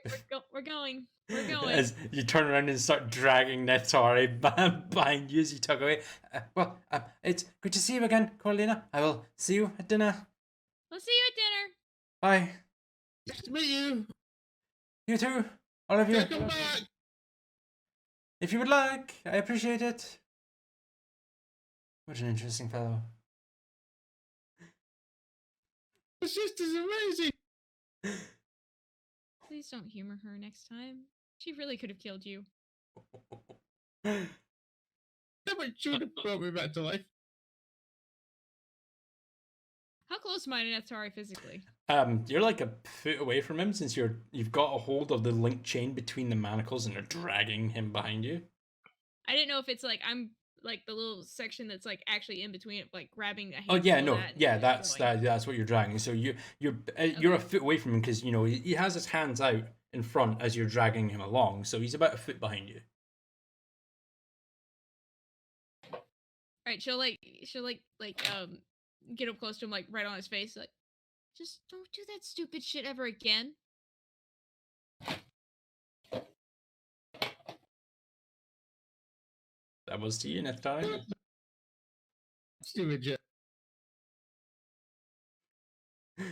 going. We're going. As you turn around and start dragging Netari behind you as you tug away. It's good to see you again, Corlina. I will see you at dinner. We'll see you at dinner. Bye. Nice to meet you. You too. All of you. Come back. If you would like, I appreciate it. What an interesting fellow. The sister's amazing. Please don't humor her next time. She really could have killed you. Yeah, but she would have brought me back to life. How close am I to Netari physically? You're like a foot away from him since you've got a hold of the link chain between the manacles and are dragging him behind you. I didn't know if it's like I'm like the little section that's like actually in between it, like grabbing a Oh handful yeah, of no, that and yeah, just that's going. that's what you're dragging. So you're a foot away from him because he has his hands out in front as you're dragging him along. So he's about a foot behind you. Right, she'll get up close to him, like right on his face, like, just don't do that stupid shit ever again. That was to you, Netari. Stupid shit.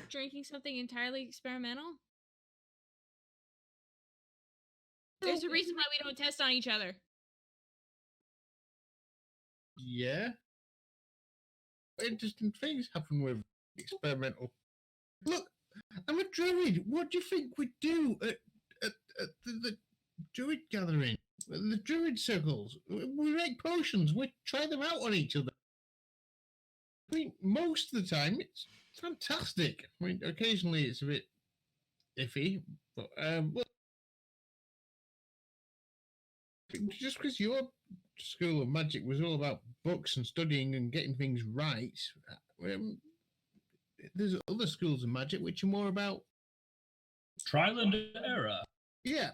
Drinking something entirely experimental? There's a reason why we don't test on each other. Yeah. Interesting things happen with experimental. Look, I'm a druid. What do you think we do at the druid gathering? The druid circles. We make potions. We try them out on each other. I mean, most of the time, it's fantastic. I mean, occasionally it's a bit iffy, but well, just because your school of magic was all about books and studying and getting things right, there's other schools of magic which are more about Trial and error. yeah,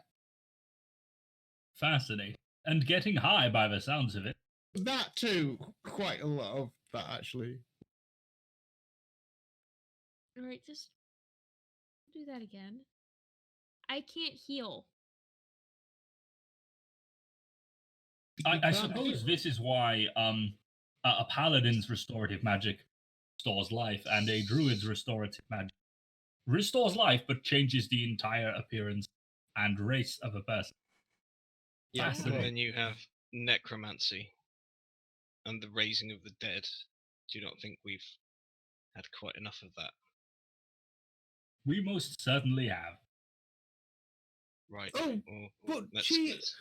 Fascinating. And getting high by the sounds of it. that too. Quite a lot of that actually. Alright, just do that again. I can't heal. I suppose this is why a paladin's restorative magic restores life, and a druid's restorative magic restores life, but changes the entire appearance and race of a person. Yeah, and Fascinating. then you have necromancy and the raising of the dead. Do you not think we've had quite enough of that? We most certainly have. Right. Oh, well, but let's- she let's-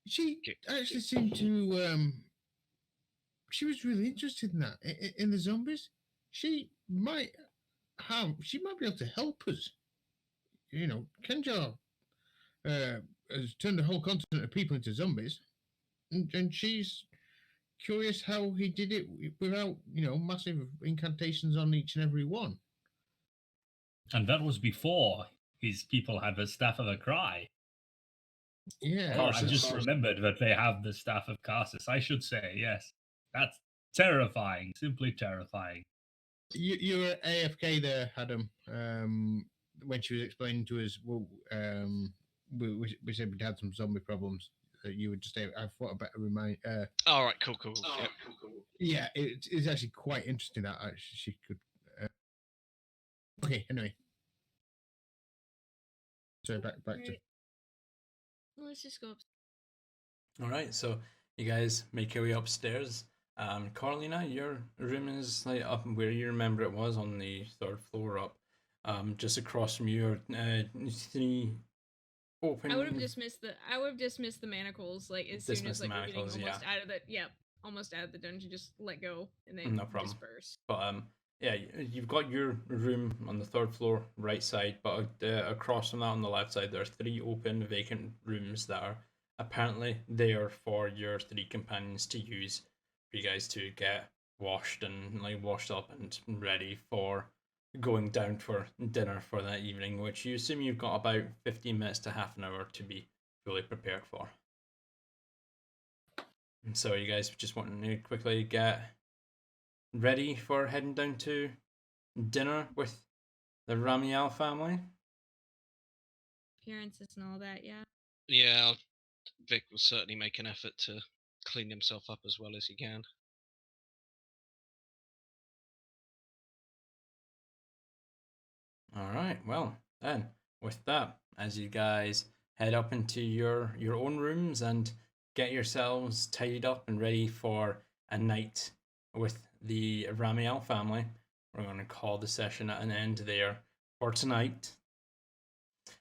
she actually seemed to she was really interested in that in the zombies. She might be able to help us. You know, Kenjar has turned the whole continent of people into zombies, and she's curious how he did it without massive incantations on each and every one. And that was before his people had the Staff of the Cry. Yeah, Oh, I just remembered that they have the Staff of Karsus. I should say, yes. That's terrifying, simply terrifying. You were AFK there, Adam. When she was explaining to us, well, we said we'd had some zombie problems. You would just say, I thought I better remind. All right, cool. Yep. Yeah, it's actually quite interesting that she could. Okay, anyway. So back to. Right. Let's just go up. All right, so you guys make your way upstairs. Carlina, your room is like up where you remember it was on the third floor up. Just across from you are three open. I would have dismissed the manacles like as soon Dismiss as the like we're getting manacles, almost out of the almost out of the dungeon. Just let go and then No problem. disperse. But yeah, you've got your room on the 3rd floor, right side. But across from that, on the left side, there are 3 open, vacant rooms that are apparently there for your 3 companions to use, for you guys to get washed and like washed up and ready for going down for dinner for that evening, which you assume you've got about 15 minutes to half an hour to be fully prepared for. And so you guys just wanting to quickly get ready for heading down to dinner with the Ramiel family? Appearances and all that, yeah. Yeah, Vic will certainly make an effort to clean himself up as well as he can. Alright, well, then, with that, as you guys head up into your own rooms and get yourselves tidied up and ready for a night with the Ramiel family, we're going to call the session at an end there for tonight,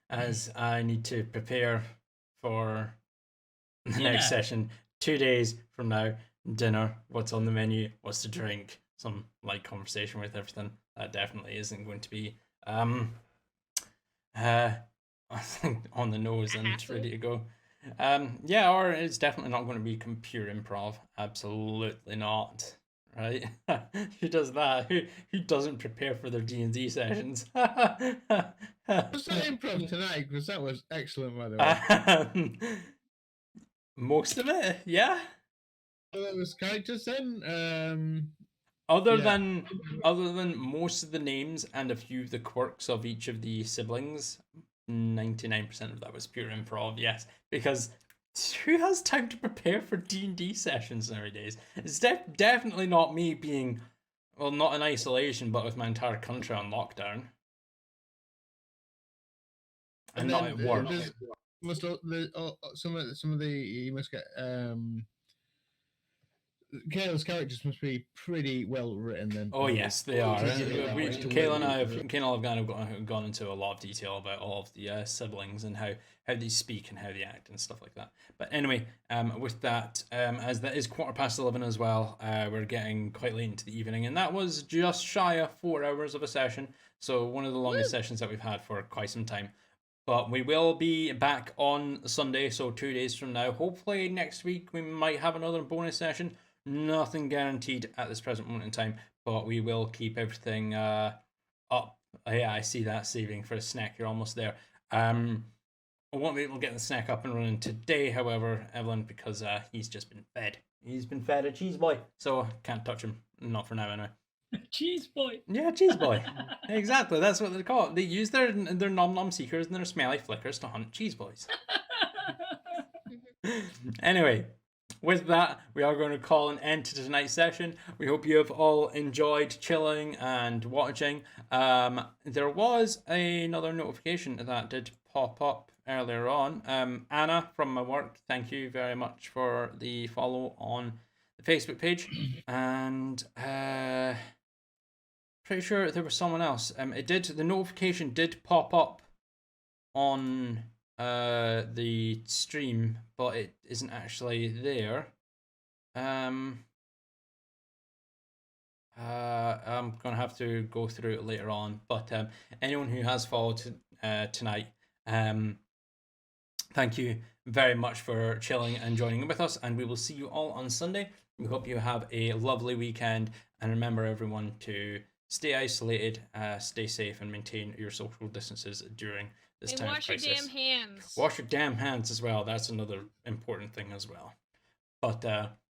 as I need to prepare for the next session 2 days from now. Dinner, what's on the menu, what's to drink, some light conversation with everything. That definitely isn't going to be I think on the nose and hassle. ready to go. Yeah, or it's definitely not going to be pure improv. Absolutely not. Right? Who does that? Who doesn't prepare for their D&D sessions? Was that improv tonight? Because that was excellent, by the way. Most of it, yeah. Well, that was characters then. Other Yeah. than most of the names and a few of the quirks of each of the siblings, 99% of that was pure improv. Yes, because who has time to prepare for D&D sessions nowadays? It's definitely not me being, well, not in isolation, but with my entire country on lockdown. And not at work. Some of the you must get Kale's characters must be pretty well written then. Oh yes, they are. Kayla and I have gone into a lot of detail about all of the siblings and how they speak and how they act and stuff like that. But anyway, with that, as that is 11:15 as well, we're getting quite late into the evening, and that was just shy of 4 hours of a session. So one of the longest sessions that we've had for quite some time. But we will be back on Sunday, so 2 days from now. Hopefully next week we might have another bonus session. Nothing guaranteed at this present moment in time, but we will keep everything up. Yeah, I see that saving for a snack. You're almost there. I won't be able to get the snack up and running today, however, Evelyn, because he's just been fed. He's been fed a cheese boy, so can't touch him. Not for now, anyway. Cheese boy. Yeah, cheese boy. Exactly, that's what they call it. They use their nom nom seekers and their smelly flickers to hunt cheese boys. Anyway, with that, we are going to call an end to tonight's session. We hope you have all enjoyed chilling and watching. There was another notification that did pop up earlier on. Anna from my work, thank you very much for the follow on the Facebook page. And pretty sure there was someone else. The notification did pop up on the stream, but it isn't actually there. I'm gonna have to go through it later on, but anyone who has followed tonight, thank you very much for chilling and joining with us, and we will see you all on Sunday. We hope you have a lovely weekend, and remember everyone to stay isolated, stay safe, and maintain your social distances during this time of crisis. Wash your damn hands. Wash your damn hands as well. That's another important thing as well. But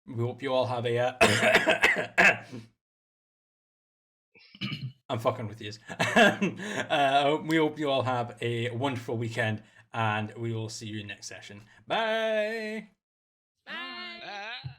we hope you all have a... I'm fucking with you. We hope you all have a wonderful weekend, and we will see you next session. Bye! Bye. Ah.